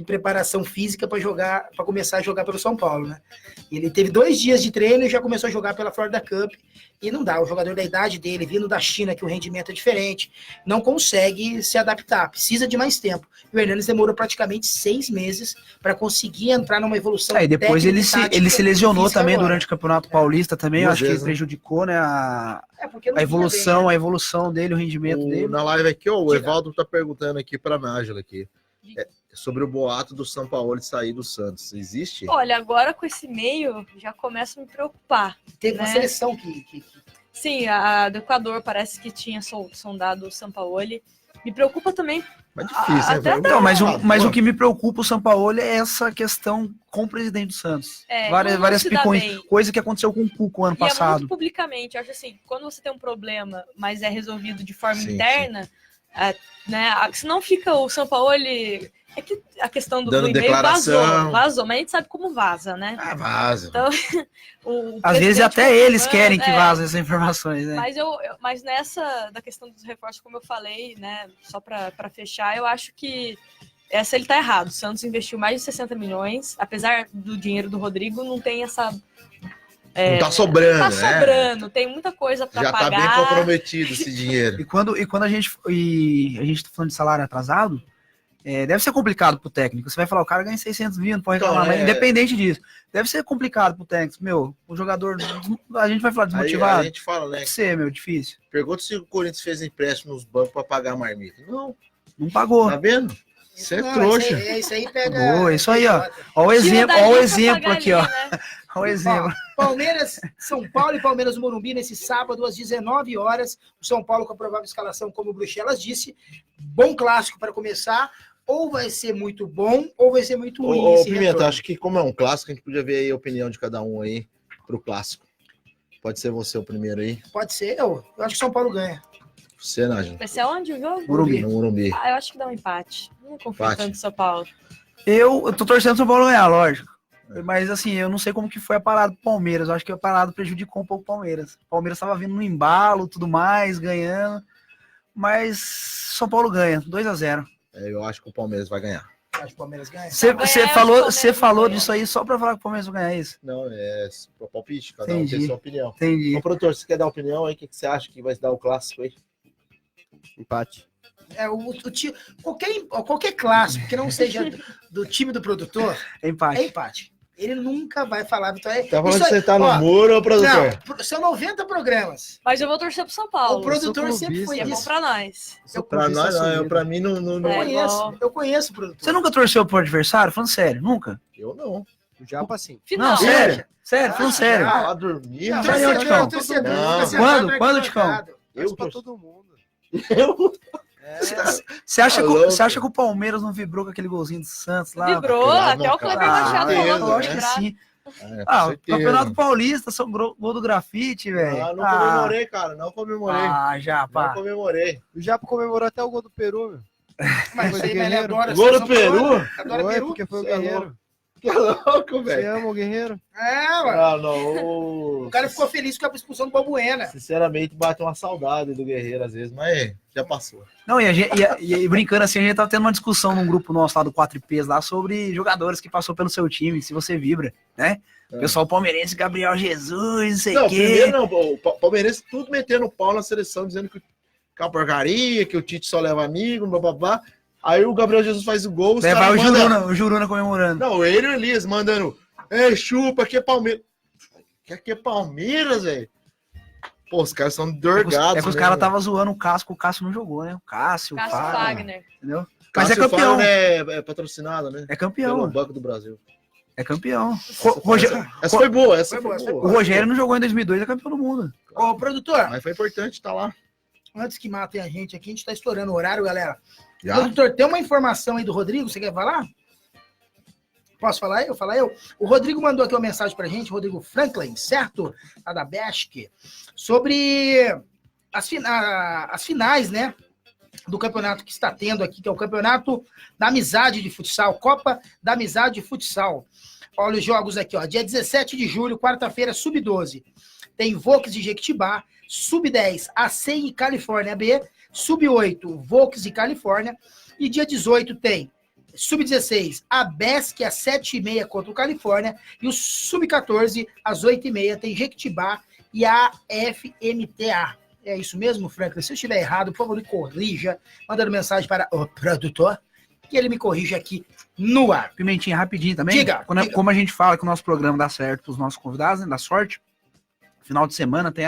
preparação física para começar a jogar pelo São Paulo, né? Ele teve 2 dias de treino e já começou a jogar pela Florida Cup. E não dá, o jogador da idade dele, vindo da China, que o rendimento é diferente, não consegue se adaptar, precisa de mais tempo. E o Hernanes demorou praticamente 6 meses para conseguir entrar numa evolução. E depois técnica ele e se, tática ele se lesionou física também agora. durante o Campeonato Paulista também, eu Duas acho que vezes, né? prejudicou, né, a Porque não vinha evolução, bem, né? a evolução dele, o rendimento dele. Na live aqui, ó, o Diga. Evaldo tá perguntando aqui pra Nájila aqui. Sobre o boato do São Paulo de sair do Santos. Existe? Olha, agora com esse meio, já começa a me preocupar. Teve uma né? seleção que Sim, a do Equador parece que tinha sondado o Sampaoli. Me preocupa também. Mas difícil, até né? Então, mas o que me preocupa o Sampaoli é essa questão com o presidente do Santos. Não Várias se dá picões, bem. coisa que aconteceu com o Cuco ano E é passado. muito publicamente. Eu acho assim, quando você tem um problema, mas é resolvido de forma Sim, interna, né? Senão fica o São Paulo, ele... É que a questão do Dando e-mail declaração. vazou, mas a gente sabe como vaza, né? Ah, vaza. Então, Às vezes até eles querem que é. vazem essas informações, né? Mas nessa da questão dos reforços, como eu falei, né? Só para fechar, eu acho que essa ele tá errado. O Santos investiu mais de 60 milhões, apesar do dinheiro do Rodrigo, não tem essa... não tá sobrando, Tá né? sobrando, tem muita coisa para pagar. Já tá bem comprometido esse dinheiro. E quando a gente tá falando de salário atrasado, deve ser complicado pro técnico. Você vai falar, o cara ganha 600 mil, não pode reclamar, Então, mas independente disso, deve ser complicado pro técnico. Meu, o jogador, a gente vai falar desmotivado. Aí a gente fala, né? Deve ser, meu, difícil. Pergunta se o Corinthians fez empréstimo nos bancos pra pagar a marmita. Não pagou. Tá vendo? Isso é trouxa. Isso aí pega... Isso aí, ó. Ó o exemplo aqui, ó. Olha o exemplo. Palmeiras, São Paulo e Palmeiras no Morumbi nesse sábado às 19 horas. O São Paulo com a provável escalação, como o Bruxelas disse. Bom clássico para começar. Ou vai ser muito bom, ou vai ser muito ruim. Ô, Pimenta, acho que como é um clássico, a gente podia ver aí a opinião de cada um aí pro clássico. Pode ser você o primeiro aí? Pode ser, eu acho que São Paulo ganha. Você, Nájila? Vai ser onde o jogo? Morumbi. No Morumbi. Eu acho que dá um empate. Não confio Empate. tanto no São Paulo. Eu tô torcendo o São Paulo ganhar, lógico. Mas assim, eu não sei como que foi a parada do Palmeiras. Eu acho que a parada prejudicou um pouco o Palmeiras. O Palmeiras tava vindo no embalo, tudo mais, ganhando. Mas São Paulo ganha, 2-0. Eu acho que o Palmeiras vai ganhar. Acho que o Palmeiras ganha. Você falou disso aí só pra falar que o Palmeiras vai ganhar isso? Não, é o palpite, cada um tem sua opinião. Entendi. Ô, produtor, você quer dar opinião aí? O que você acha que vai dar o clássico aí? Empate. Qualquer clássico que não seja do time do produtor é empate. É empate. Ele nunca vai falar vitória. Tá falando que você tá no muro, ô produtor? Não, são 90 programas. Mas eu vou torcer pro São Paulo. O produtor sempre foi isso. É bom pra nós. Pra nós, não. Pra mim, não. Eu conheço o produtor. Você nunca torceu pro adversário? Falando sério, nunca? Eu não. Já sim. Não, sério. Sério, sério. Ah, dormir. Quando, Ticão? Eu pra todo mundo. Você acha que o Palmeiras não vibrou com aquele golzinho do Santos lá? Vibrou, até o Kleber Machado falou. Lógico que sim. O Campeonato Paulista, são gol do grafite, velho. Não comemorei, cara. Não comemorei. Japa. Não comemorei. O Japa comemorou até o gol do Peru, meu. Mas isso aí, ele adora. Gol do Peru? Adora Peru? Porque foi o Guerreiro. Que louco, velho. Você ama o Guerreiro? Mano. Não. O cara ficou feliz com a expulsão do Balbuena. Sinceramente, bate uma saudade do Guerreiro às vezes, mas já passou. Não, e brincando assim, a gente tava tendo uma discussão num grupo nosso lá do 4Ps lá sobre jogadores que passou pelo seu time, se você vibra, né? O pessoal palmeirense, Gabriel Jesus, não sei o quê. Primeiro não, o palmeirense tudo metendo pau na seleção, dizendo que é uma porcaria, que o Tite só leva amigo, blá. Aí o Gabriel Jesus faz o gol. Vai o Juruna comemorando. Não, ele e o Elias mandando. Chupa, aqui é Palmeiras. Que é Palmeiras, velho? Pô, os caras são dorgados. É que os caras estavam zoando o Cássio não jogou, né? O Cássio Fagner. Entendeu? Mas é campeão. É patrocinado, né? É campeão. Pelo Banco do Brasil. É campeão. Essa foi boa. O Rogério não jogou em 2002, é campeão do mundo. Ô, produtor. Mas foi importante, tá lá. Antes que matem a gente aqui, a gente tá estourando o horário, galera. Já? Produtor, tem uma informação aí do Rodrigo, você quer falar? Posso falar eu? O Rodrigo mandou aqui uma mensagem pra gente, Rodrigo Franklin, certo? Lá da Besc, sobre as finais, né? Do campeonato que está tendo aqui, que é o Campeonato da Amizade de Futsal, Copa da Amizade de Futsal. Olha os jogos aqui, ó. Dia 17 de julho, quarta-feira, Sub-12. Tem Volks de Jequitibá, Sub-10, ACEI e Califórnia B, Sub-8, Volks e Califórnia. E dia 18 tem Sub-16, a BESC às 7h30 contra o Califórnia. E o Sub-14, às 8h30, tem Jequitibá e a FMTA. É isso mesmo, Franklin? Se eu estiver errado, por favor, me corrija, mandando mensagem para o produtor, que ele me corrija aqui no ar. Pimentinha, rapidinho também. Diga. Como a gente fala que o nosso programa dá certo para os nossos convidados, né, dá sorte, final de semana tem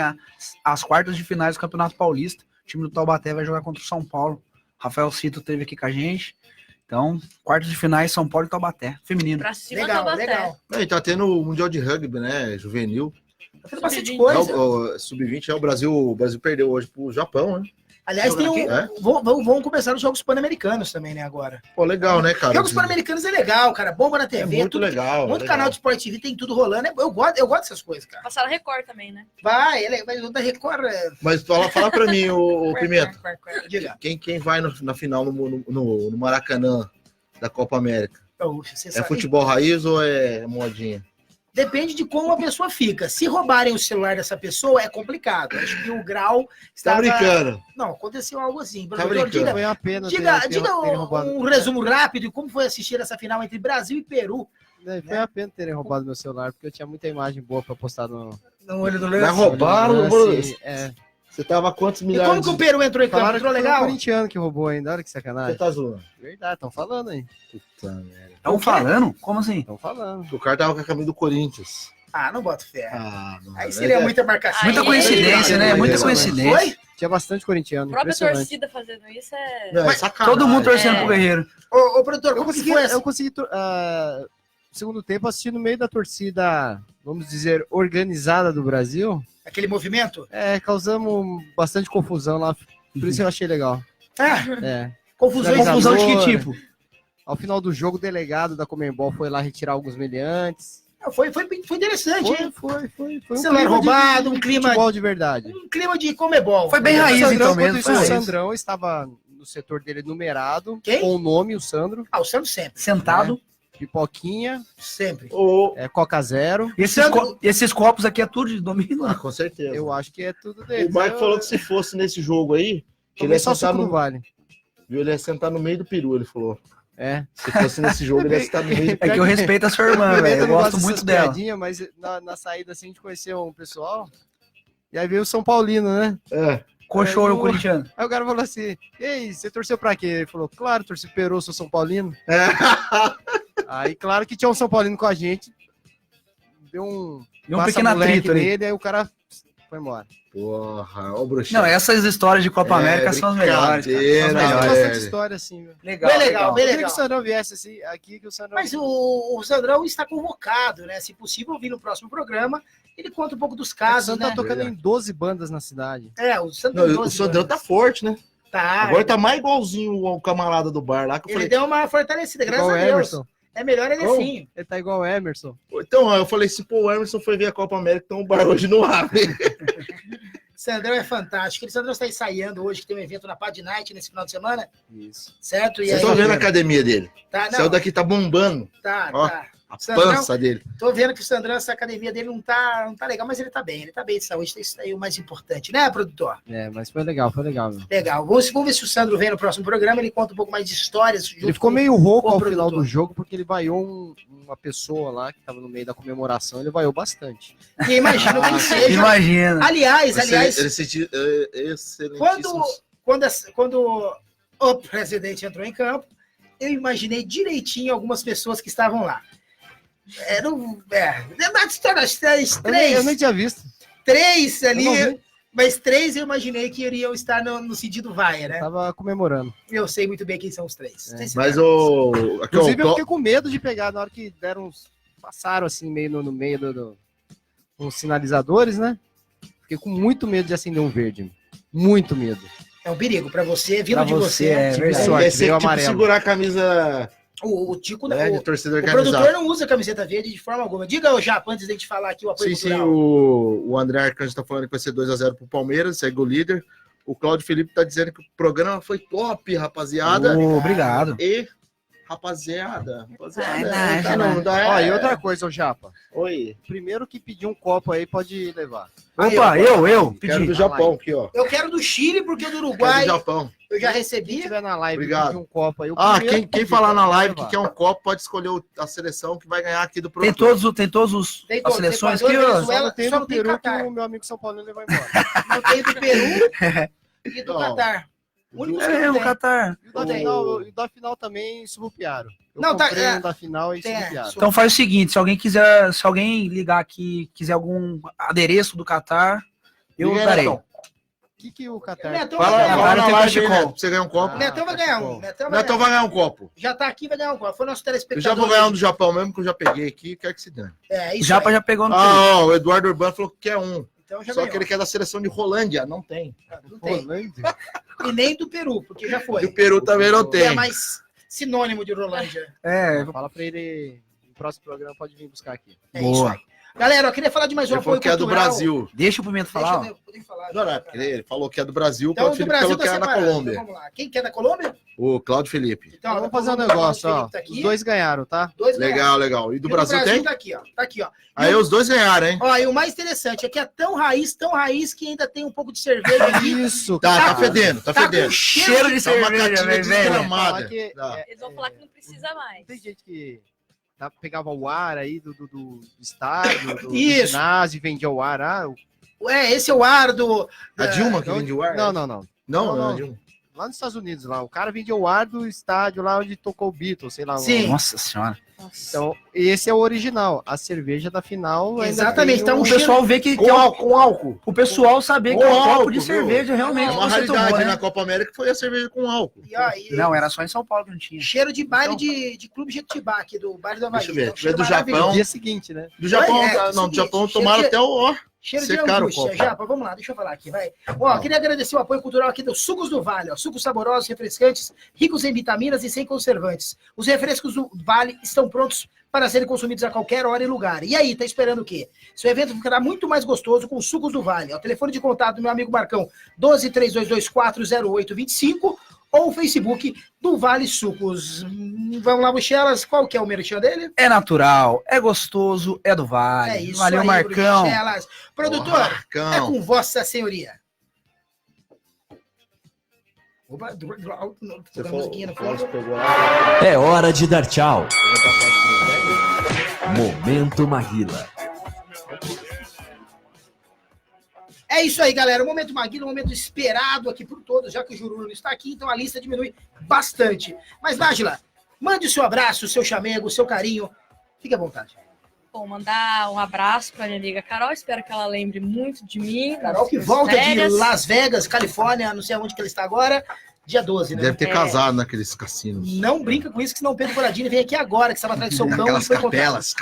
as quartas de finais do Campeonato Paulista. O time do Taubaté vai jogar contra o São Paulo. Rafael Cito esteve aqui com a gente. Então, quartas de finais, São Paulo e Taubaté. Feminino. Pra cima, Taubaté. E tá tendo o Mundial de Rugby, né? Juvenil. Tá tendo bastante coisa. O Sub-20 o Brasil perdeu hoje pro Japão, né? Aliás, tem vão começar os Jogos Pan-Americanos também, né, agora. Pô, legal, né, cara? Jogos Pan-Americanos é legal, cara. Bomba na TV. É muito legal. Muito canal de Sport TV, tem tudo rolando. Eu gosto dessas coisas, cara. Passaram a Record também, né? Vai o da Record... Mas fala pra mim, o Pimenta. Diga. Quem vai na final no Maracanã da Copa América? Você É sabe. futebol raiz ou é modinha? Depende de como a pessoa fica. Se roubarem o celular dessa pessoa, é complicado. Acho que o Grau Tá brincando? Não, aconteceu algo assim. Tá brincando. Foi a pena Diga terem roubado. um resumo rápido de como foi assistir essa final entre Brasil e Peru. Foi a pena terem roubado meu celular, porque eu tinha muita imagem boa pra postar no olho do Mas lance. roubaram? lance. É. Você tava quantos E milhares? como que o Peru entrou em campo? Falaram Entrou que foi um legal? corintiano que roubou ainda, olha que sacanagem. Você tá zoando? Verdade, estão falando aí. Puta merda. Estão falando? Como assim? Estão falando. O cara tava com a camisa do Corinthians. Ah, não boto fé. Não. Aí seria muita marcação. Muita coincidência, né? Muita coincidência. Foi? Tinha bastante corintiano. A própria Impressionante. torcida fazendo isso é. Não, é sacanagem. Todo mundo torcendo pro Guerreiro. Ô, produtor, Eu como que consegui, foi essa? eu consegui segundo tempo assistir no meio da torcida, vamos dizer, organizada do Brasil. Aquele movimento? Causamos bastante confusão lá, por isso eu achei legal. Confusão de que tipo? Ao final do jogo, o delegado da Conmebol foi lá retirar alguns meliantes. Foi interessante, hein? Foi um Celular roubado, um clima futebol de verdade. Um clima de Comebol. Foi bem raiz, então mesmo. O Sandrão estava no setor dele numerado, com o nome, o Sandro. O Sandro sempre. Sentado. Pipoquinha. Sempre. Coca Zero. E esses copos aqui é tudo de domínio? Com certeza. Eu acho que é tudo dele. O Marco falou que se fosse nesse jogo aí, que ele ia sentar no Vale. Ele ia sentar no meio do peru, ele falou. Se fosse nesse jogo, ele ia sentar no meio do peru. É que eu respeito a sua irmã, velho. Eu gosto muito dela. Piadinha, mas na saída assim, a gente conheceu um pessoal. E aí veio o São Paulino, né? Coxou o corintiano. Aí o cara falou assim: ei, você torceu pra quê? Ele falou: claro, torci pro Peru, sou São Paulino. Aí, claro que tinha um São Paulino com a gente. Deu um pequeno atrito nele, aí o cara foi embora. Porra, ó o bruxinho. Não, essas histórias de Copa América são as melhores. Tem bastante história, assim. Legal, bem legal. Eu queria que o Sandrão viesse assim, aqui, que o Sandrão... Mas o Sandrão está convocado, né? Se possível, vir no próximo programa. Ele conta um pouco dos casos, O Sandrão né? tá tocando em 12 bandas na cidade. O Sandrão. O Sandrão tá forte, né? Tá. Agora tá mais igualzinho ao camarada do bar lá. Que eu Ele falei, deu uma fortalecida, graças a Deus. Emerson. É melhor ele assim. Ele tá igual o Emerson. Então, eu falei, se o Emerson foi ver a Copa América, então o bar hoje não abre. Sandrão é fantástico. O Sandrão está ensaiando hoje, que tem um evento na Pad Night nesse final de semana. Isso. Certo? E Vocês estão vendo a academia dele? Tá, Saiu daqui, tá bombando. Tá. A pança dele. Tô vendo que o Sandrão, essa academia dele não tá legal, mas ele tá bem de saúde, isso aí é o mais importante, né, produtor? Mas foi legal, meu. Legal. Vamos ver se o Sandro vem no próximo programa, ele conta um pouco mais de histórias. Ele ficou meio rouco ao final do jogo, porque ele vaiou uma pessoa lá, que tava no meio da comemoração, ele vaiou bastante. E imagino que seja. Imagina. Aliás. Ele sentiu excelentíssimo. Quando o presidente entrou em campo, eu imaginei direitinho algumas pessoas que estavam lá. Eu nem tinha visto. 3 ali, mas 3 eu imaginei que iriam estar no sentido vaia, né? Tava comemorando. Eu sei muito bem quem são os 3. Mas inclusive eu fiquei com medo de pegar na hora que passaram assim meio no meio os sinalizadores, né? Fiquei com muito medo de acender um verde. Muito medo. É um perigo pra você, vindo de você. É verdade. Vai ser tipo segurar a camisa... O Tico, né, de torcida o organizada. produtor não usa camiseta verde de forma alguma. Diga, o Japa, antes de a gente falar aqui o apoio cultural. O André Arcanjo tá falando que vai ser 2-0 pro Palmeiras, segue o líder. O Cláudio Felipe tá dizendo que o programa foi top, rapaziada. Obrigado. E, rapaziada. Ó, e outra coisa, o Japa. Oi. Primeiro que pedir um copo aí pode levar. Opa, eu pedi. Quero do Japão aqui, ó. Eu quero do Chile, porque o do Uruguai Quero do Japão. eu já recebi. Se tiver na live, Obrigado. pedir um copo aí. Quem falar na live que quer um copo, pode escolher a seleção que vai ganhar aqui do programa. Tem todas as seleções aqui, ó. Só não tem só do não tem Peru que Catar. o meu amigo São Paulo levou embora. Não tem do Peru e do Não. Catar. O único que É, não o tem. Catar. E da final também surrupiaram. Eu Não, tá, comprei um da final e tem, surrupiaram. Então faz o seguinte, se alguém ligar aqui, quiser algum adereço do Catar, eu Liga aí, darei. Netão. O que o Catar... Netão Fala vai ganhar na tem live aí, cachecol. Neto, pra você ganhar um copo. O Netão vai ganhar um. Netão vai ganhar um copo. Já tá aqui, vai ganhar um copo. Foi nosso Eu telespectador. já vou ganhar um do Japão mesmo, que eu já peguei aqui, quer que se dane. É, O isso Japa aí. já pegou no período. O Eduardo Urbano falou que quer um. Então já Só ganhou. que ele quer da seleção de Rolândia, não tem. Não tem. E nem do Peru, porque já foi. Do Peru também não Que é tem. mais sinônimo de Rolândia. Fala pra ele, no próximo programa pode vir buscar aqui. É isso aí. Galera, eu queria falar de mais um Ele falou apoio que é do cultural. Brasil. Deixa o Pimenta falar. Deixa eu falar. Não, não, ele falou que é do Brasil, o Então, Cláudio do Felipe Brasil falou que tá é na separado. Colômbia. Então, vamos lá. Quem que é da Colômbia? O Cláudio Felipe. Então, Vamos fazer um vamos negócio, lá, o ó. Felipe tá aqui. Os dois ganharam, tá? Legal, legal. E do Brasil tem? Tá aqui, ó. Tá aqui, ó. Aí os dois ganharam, hein? Ó, e o mais interessante é que é tão raiz que ainda tem um pouco de cerveja aqui. Isso, Tá fedendo, tá fedendo. Com cheiro de Tá uma cerveja, catinha velho. desgramada. Eles vão falar que não precisa mais. Tem gente que pegava o ar aí do estádio, do Isso. ginásio e vendia o ar. Esse é o ar do... A Dilma que vende o ar? Não. Não, não, Dilma. Lá nos Estados Unidos, lá, o cara vendia o ar do estádio lá onde tocou o Beatles, sei lá. Sim. Nossa senhora. Então, esse é o original. A cerveja da final ainda Exatamente, tem então O pessoal vê que é o, Com álcool. o pessoal saber que Com é um copo álcool, de viu? cerveja realmente É uma você raridade tomou, né? na Copa América foi a cerveja com álcool. E aí, Não, era só em São Paulo que não tinha. cheiro de baile de clube Jequitibá aqui, do baile do Havaí. Deixa eu ver. Então, Deixa eu ver cheiro do Japão. maravilhoso. dia seguinte, né? Do Japão, É, não, seguinte, do Japão cheiro tomaram de- até o... Cheiro de Secaram o angústia. copo. Japa, vamos lá, deixa eu falar aqui, vai. Ó, queria agradecer o apoio cultural aqui dos Sucos do Vale, ó. Sucos saborosos, refrescantes, ricos em vitaminas e sem conservantes. Os refrescos do Vale estão prontos para serem consumidos a qualquer hora e lugar. E aí, tá esperando o quê? Seu evento ficará muito mais gostoso com os Sucos do Vale. O telefone de contato do meu amigo Marcão, 12-3224-0825, ou o Facebook do Vale Sucos. Vamos lá, Buchelas, qual que é o merchan dele? É natural, é gostoso, é do Vale. É isso Valeu, aí, Marcão. Bruxelas. Produtor, Marcão. é com vossa senhoria. Opa, Você toca a musiquinha no fundo. pegou lá. É hora de dar tchau. Momento Maguila. É isso aí, galera. O Momento Maguila, um momento esperado aqui por todos, já que o Jururu não está aqui, então a lista diminui bastante. Mas, Nájila, mande o seu abraço, o seu chamego, o seu carinho. Fique à vontade. Bom, mandar um abraço para minha amiga Carol. Espero que ela lembre muito de mim. Carol que nas volta férias. de Las Vegas, Califórnia, não sei onde que ela está agora, dia 12, né? Deve ter casado naqueles cassinos. Não brinca com isso, que senão o Pedro Coradini vem aqui agora, que estava atrás do seu cão. Naquelas e foi capelas.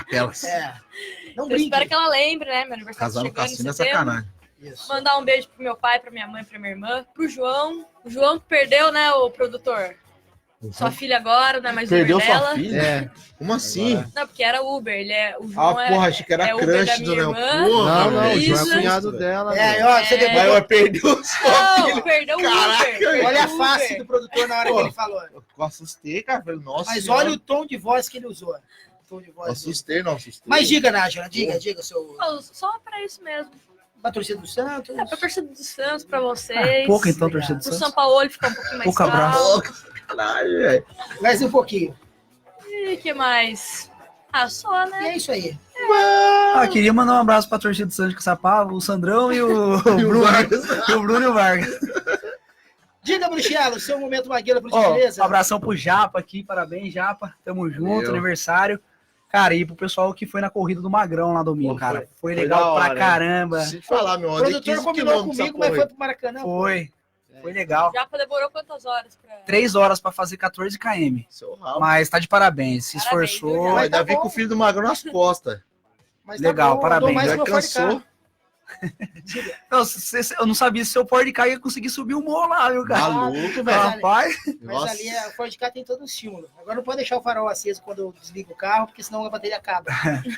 É. Não Eu brinca. espero que ela lembre, né? Meu aniversário Casar no chegando em cassino é setembro. sacanagem. Isso. Mandar um beijo pro meu pai, pra minha mãe, pra minha irmã, pro João. O João que perdeu, né, o produtor? Sua filha agora, não é mais Perdeu Uber sua dela. filha? É. Como assim? Não, porque era Uber. Ele é, o João Porra, achei que era Uber da crush do minha Léo. irmã. Porra, Não, o João é Isso. cunhado dela. É, meu. ó, você É. Mas perdeu sua Não, filha. perdeu o Caraca, Uber. Olha a Uber. face do produtor na hora que ele falou. Eu assustei, cara. Falei, nossa. Mas senhora. olha o tom de voz que ele usou. O tom de voz Não dele. assustei, não assustei. Mas diga, Nájila, diga, seu. Pô, só pra isso mesmo. Pra torcida do Santos. É pra torcida do Santos, pra vocês. Pouco então, Legal. torcida do O Santos. São Paulo ficar um pouquinho mais Pouco abraço. calmo. Caralho, velho. Mais um pouquinho. E o que mais? Ah, só, E né? é isso aí. Queria mandar um abraço pra torcida do Santos de Caçapava, o Sandrão e o Bruno. E o Bruno e o Vargas. Diga, Bruxelo, seu momento Maguila, por Ó, gentileza. um abração pro Japa aqui, parabéns, Japa. Tamo junto, Valeu. aniversário. Cara, e pro pessoal que foi na corrida do Magrão lá domingo, Pô, cara. Foi da legal hora, pra hein? caramba. Se te falar, meu, O andei produtor 15 combinou quilômetros comigo, essa mas porra. foi pro Maracanã. Foi legal. Já demorou quantas horas pra. 3 horas pra fazer 14 km. Seu rabo. Mas tá de parabéns, se Parabéns, esforçou. viu, Pô, Mas ainda tá vi bom. com o filho do Magrão nas costas. Mas Legal, bom, parabéns. dou mais Já que meu Ford Ka. cansou. Não, eu não sabia se seu Ford Ka ia conseguir subir o morro lá, viu, cara? Maluco, Mas velho. Rapaz, Mas Nossa. ali o Ford Ka tem todo o estímulo. Agora não pode deixar o farol aceso quando eu desligo o carro, porque senão a bateria acaba.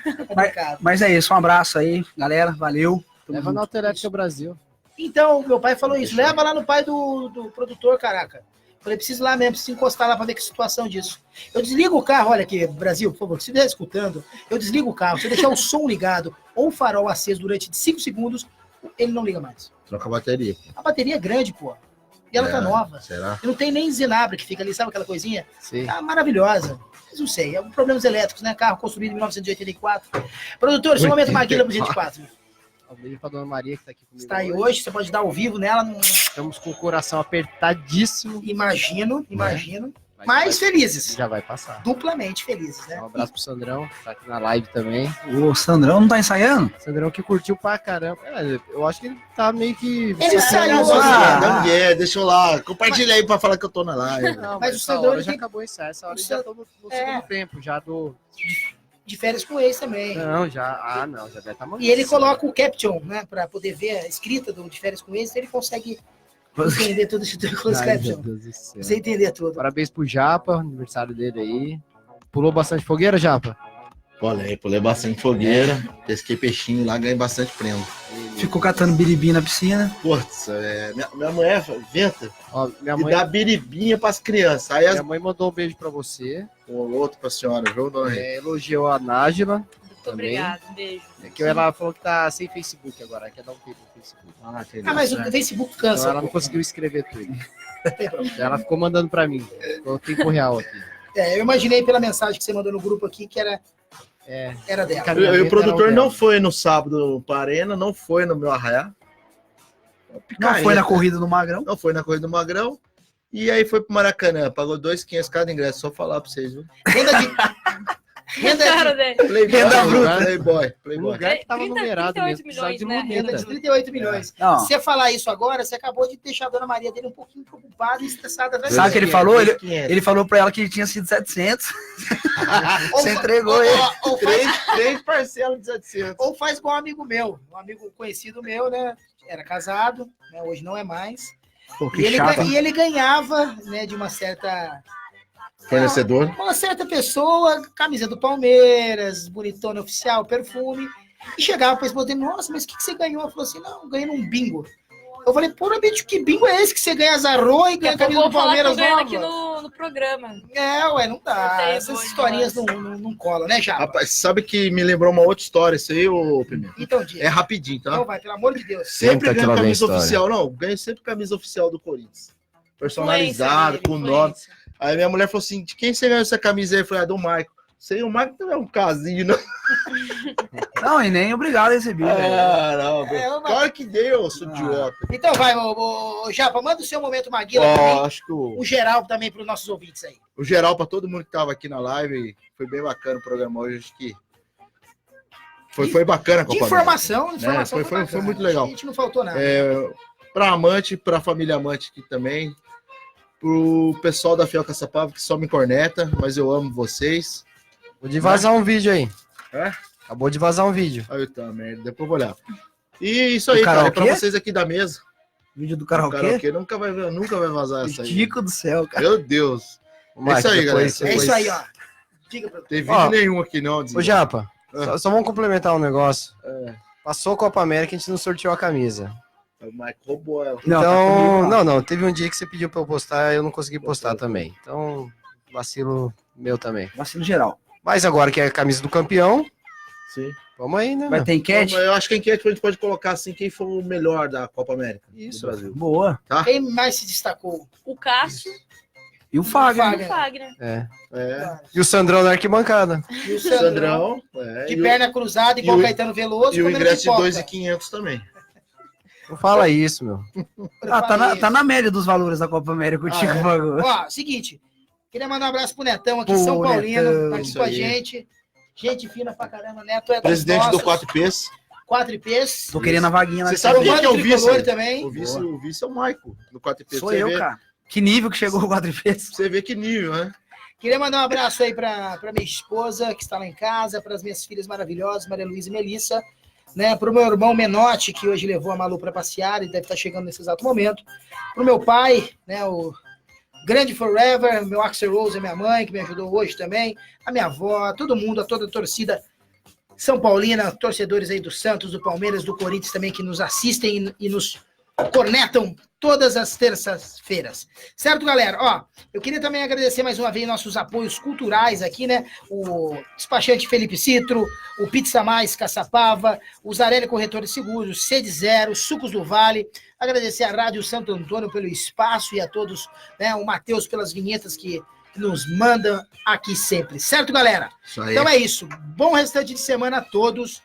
É complicado. mas é isso, um abraço aí, galera, valeu. Tamo Leva junto. na Autoelétrica Brasil. Então, meu pai falou isso. Leva lá no pai do produtor, caraca. Falei, preciso ir lá mesmo, preciso encostar lá pra ver que situação disso. Eu desligo o carro, olha aqui, Brasil, por favor, se estiver escutando, eu desligo o carro. Se eu deixar o som ligado ou o farol aceso durante 5 segundos, ele não liga mais. Troca a bateria. A bateria é grande, pô. E ela tá nova. Será? E não tem nem Zenabra que fica ali, sabe aquela coisinha? Sim. Tá maravilhosa. Mas não sei, é problemas elétricos, né? Carro construído em 1984. Produtor, seu momento Maguila pro 24. Um beijo pra Dona Maria que tá aqui comigo. Está aí hoje, você pode dar ao vivo nela. Estamos com o coração apertadíssimo. Imagino. Mas felizes. Já vai passar. Duplamente felizes, né? Um abraço pro Sandrão, que tá aqui na live também. O Sandrão não tá ensaiando? Sandrão que curtiu pra caramba. É, eu acho que ele tá meio que. Ele saiu Deixa eu lá. Compartilha aí pra falar que eu tô na live. Não, Mas o essa Sandrão, hora ele já tem- acabou o ensaio. Essa hora o já San- tô no segundo tempo, já do. De Férias com o Ex também. Não, já deve estar mandando. E ele coloca o caption, né, para poder ver a escrita do De Férias com o Ex, ele consegue entender tudo isso com os caption. Você entender tudo. Parabéns pro Japa, aniversário dele aí. Pulou bastante fogueira, Japa? Pulei bastante fogueira, pesquei peixinho lá, ganhei bastante prêmio. Ficou catando biribi na piscina. Putz, minha mulher inventa minha e dá biribinha pras crianças. Aí minha mãe mandou um beijo pra você. Um outro pra senhora, viu, dona Rita? Elogiou a Nájila. Muito obrigada, um beijo. É que ela falou que tá sem Facebook agora, quer dar um tempo no Facebook. Mas o Facebook cansa. Então ela não conseguiu escrever tudo. Ela ficou mandando pra mim. Ficou tempo real aqui. Eu imaginei pela mensagem que você mandou no grupo aqui que era dela. E o produtor não foi no sábado para a Arena, não foi no meu arraiá. Não foi na corrida do Magrão? Não foi na corrida do Magrão. E aí foi pro Maracanã, pagou 2.500 cada ingresso, só falar pra vocês, viu? Renda bruta. Playboy. O lugar que tava numerado mesmo. Milhões, né? Renda de 38 milhões. Não. Se você falar isso agora, você acabou de deixar a dona Maria dele um pouquinho preocupada e estressada. Sabe o que ele falou? Ele falou pra ela que tinha sido 700. Você entregou ele. Três parcelas de 700. Ou faz igual um amigo meu, um amigo conhecido meu, né? Era casado, né? Hoje não é mais. Pô, e ele ganhava, né, de uma certa... Fornecedor. Uma certa pessoa, camisa do Palmeiras, bonitona oficial, perfume. E chegava pra esposa dele, nossa, mas o que você ganhou? Ela falou assim, não, ganhei num bingo. Eu falei, porra, bicho, que bingo é esse que você ganha azarou e ganha a camisa do Palmeiras nova? Aqui no programa. Não dá. Essas historinhas não colam, né, Japa? Rapaz, sabe que me lembrou uma outra história isso aí, ô Pimenta? Então, é rapidinho, tá? Então vai, pelo amor de Deus. Sempre ganho camisa oficial. Não, ganho sempre camisa oficial do Corinthians. Personalizada, com nome. Aí minha mulher falou assim, de quem você ganhou essa camisa aí? Eu falei, do Maicon. Sei, o Maicon não é um casinho, não. Não, e nem obrigado a receber. Não, claro que deu, sou idiota. Então vai, ô Japa, manda o seu momento Maguila também. Acho que o geral também para os nossos ouvintes aí. O geral para todo mundo que estava aqui na live. Foi bem bacana o programa hoje, acho que foi bacana a Copa informação foi muito legal. A gente não faltou nada. Para amante, para família amante aqui também. Pro pessoal da Fiel Caçapava, que só me corneta, mas eu amo vocês. Vou de vazar um vídeo aí. É? Acabou de vazar um vídeo. Aí tá, merda. Depois eu vou olhar. E isso aí, cara, é pra vocês aqui da mesa. Vídeo do karaokê? Nunca vai vazar essa aí. Tico do céu, cara. Meu Deus. É isso aí, galera. É isso aí, ó. Diga pra Tem vídeo nenhum aqui, não. Ô, Japa, só vamos complementar um negócio. Passou a Copa América, a gente não sorteou a camisa. O Mike roubou ela. Então, não, teve um dia que você pediu pra eu postar, eu não consegui postar também. Então, vacilo meu também. Vacilo geral. Mas agora que é a camisa do campeão, sim. Vamos aí, né? Vai ter enquete? Eu acho que a enquete a gente pode colocar assim, quem foi o melhor da Copa América. Isso, do Brasil. Boa. Tá? Quem mais se destacou? O Cássio. E o Fagner. E o Sandrão na arquibancada. E o Sandrão. De perna cruzada, igual o Caetano Veloso. E o ingresso de 2.500 também. Não fala isso, meu. Tá na média dos valores da Copa América, o Tico pagou. Ó, seguinte. Queria mandar um abraço pro Netão aqui, São Paulino. Tá aqui com a gente. Gente fina pra caramba. Neto é presidente do 4Ps. 4Ps. Tô querendo a vaguinha lá. Você sabe quem que é o vice? Também. O vice é o Maico, do 4Ps. Sou eu, cara. Que nível que chegou o 4Ps? Você vê que nível, né? Queria mandar um abraço aí pra minha esposa, que está lá em casa, para as minhas filhas maravilhosas, Maria Luísa e Melissa. Né, para o meu irmão Menotti, que hoje levou a Malu para passear e deve estar chegando nesse exato momento. Para o meu pai, né, o grande Forever, meu Axel Rose, a minha mãe, que me ajudou hoje também, a minha avó, todo mundo, a toda a torcida São Paulina, torcedores aí do Santos, do Palmeiras, do Corinthians também, que nos assistem e nos cornetam todas as terças-feiras. Certo, galera? Ó, eu queria também agradecer mais uma vez nossos apoios culturais aqui, né? O despachante Felipe Citro, o Pizza Mais Caçapava, o Zarelli Corretor de Seguros, Sede Zero, Sucos do Vale. Agradecer a Rádio Santo Antônio pelo espaço e a todos, né? O Matheus pelas vinhetas que nos mandam aqui sempre. Certo, galera? Então é isso. Bom restante de semana a todos.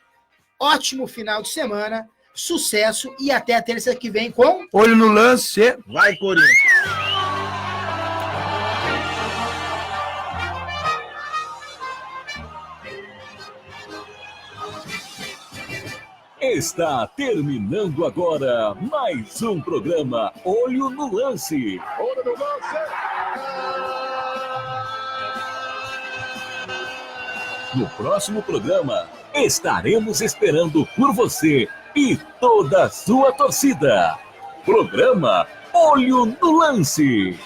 Ótimo final de semana. Sucesso e até a terça que vem com... Olho no lance. Vai, Corinthians! Está terminando agora mais um programa Olho no Lance. Olho no Lance! No próximo programa, estaremos esperando por você e toda a sua torcida. Programa Olho no Lance.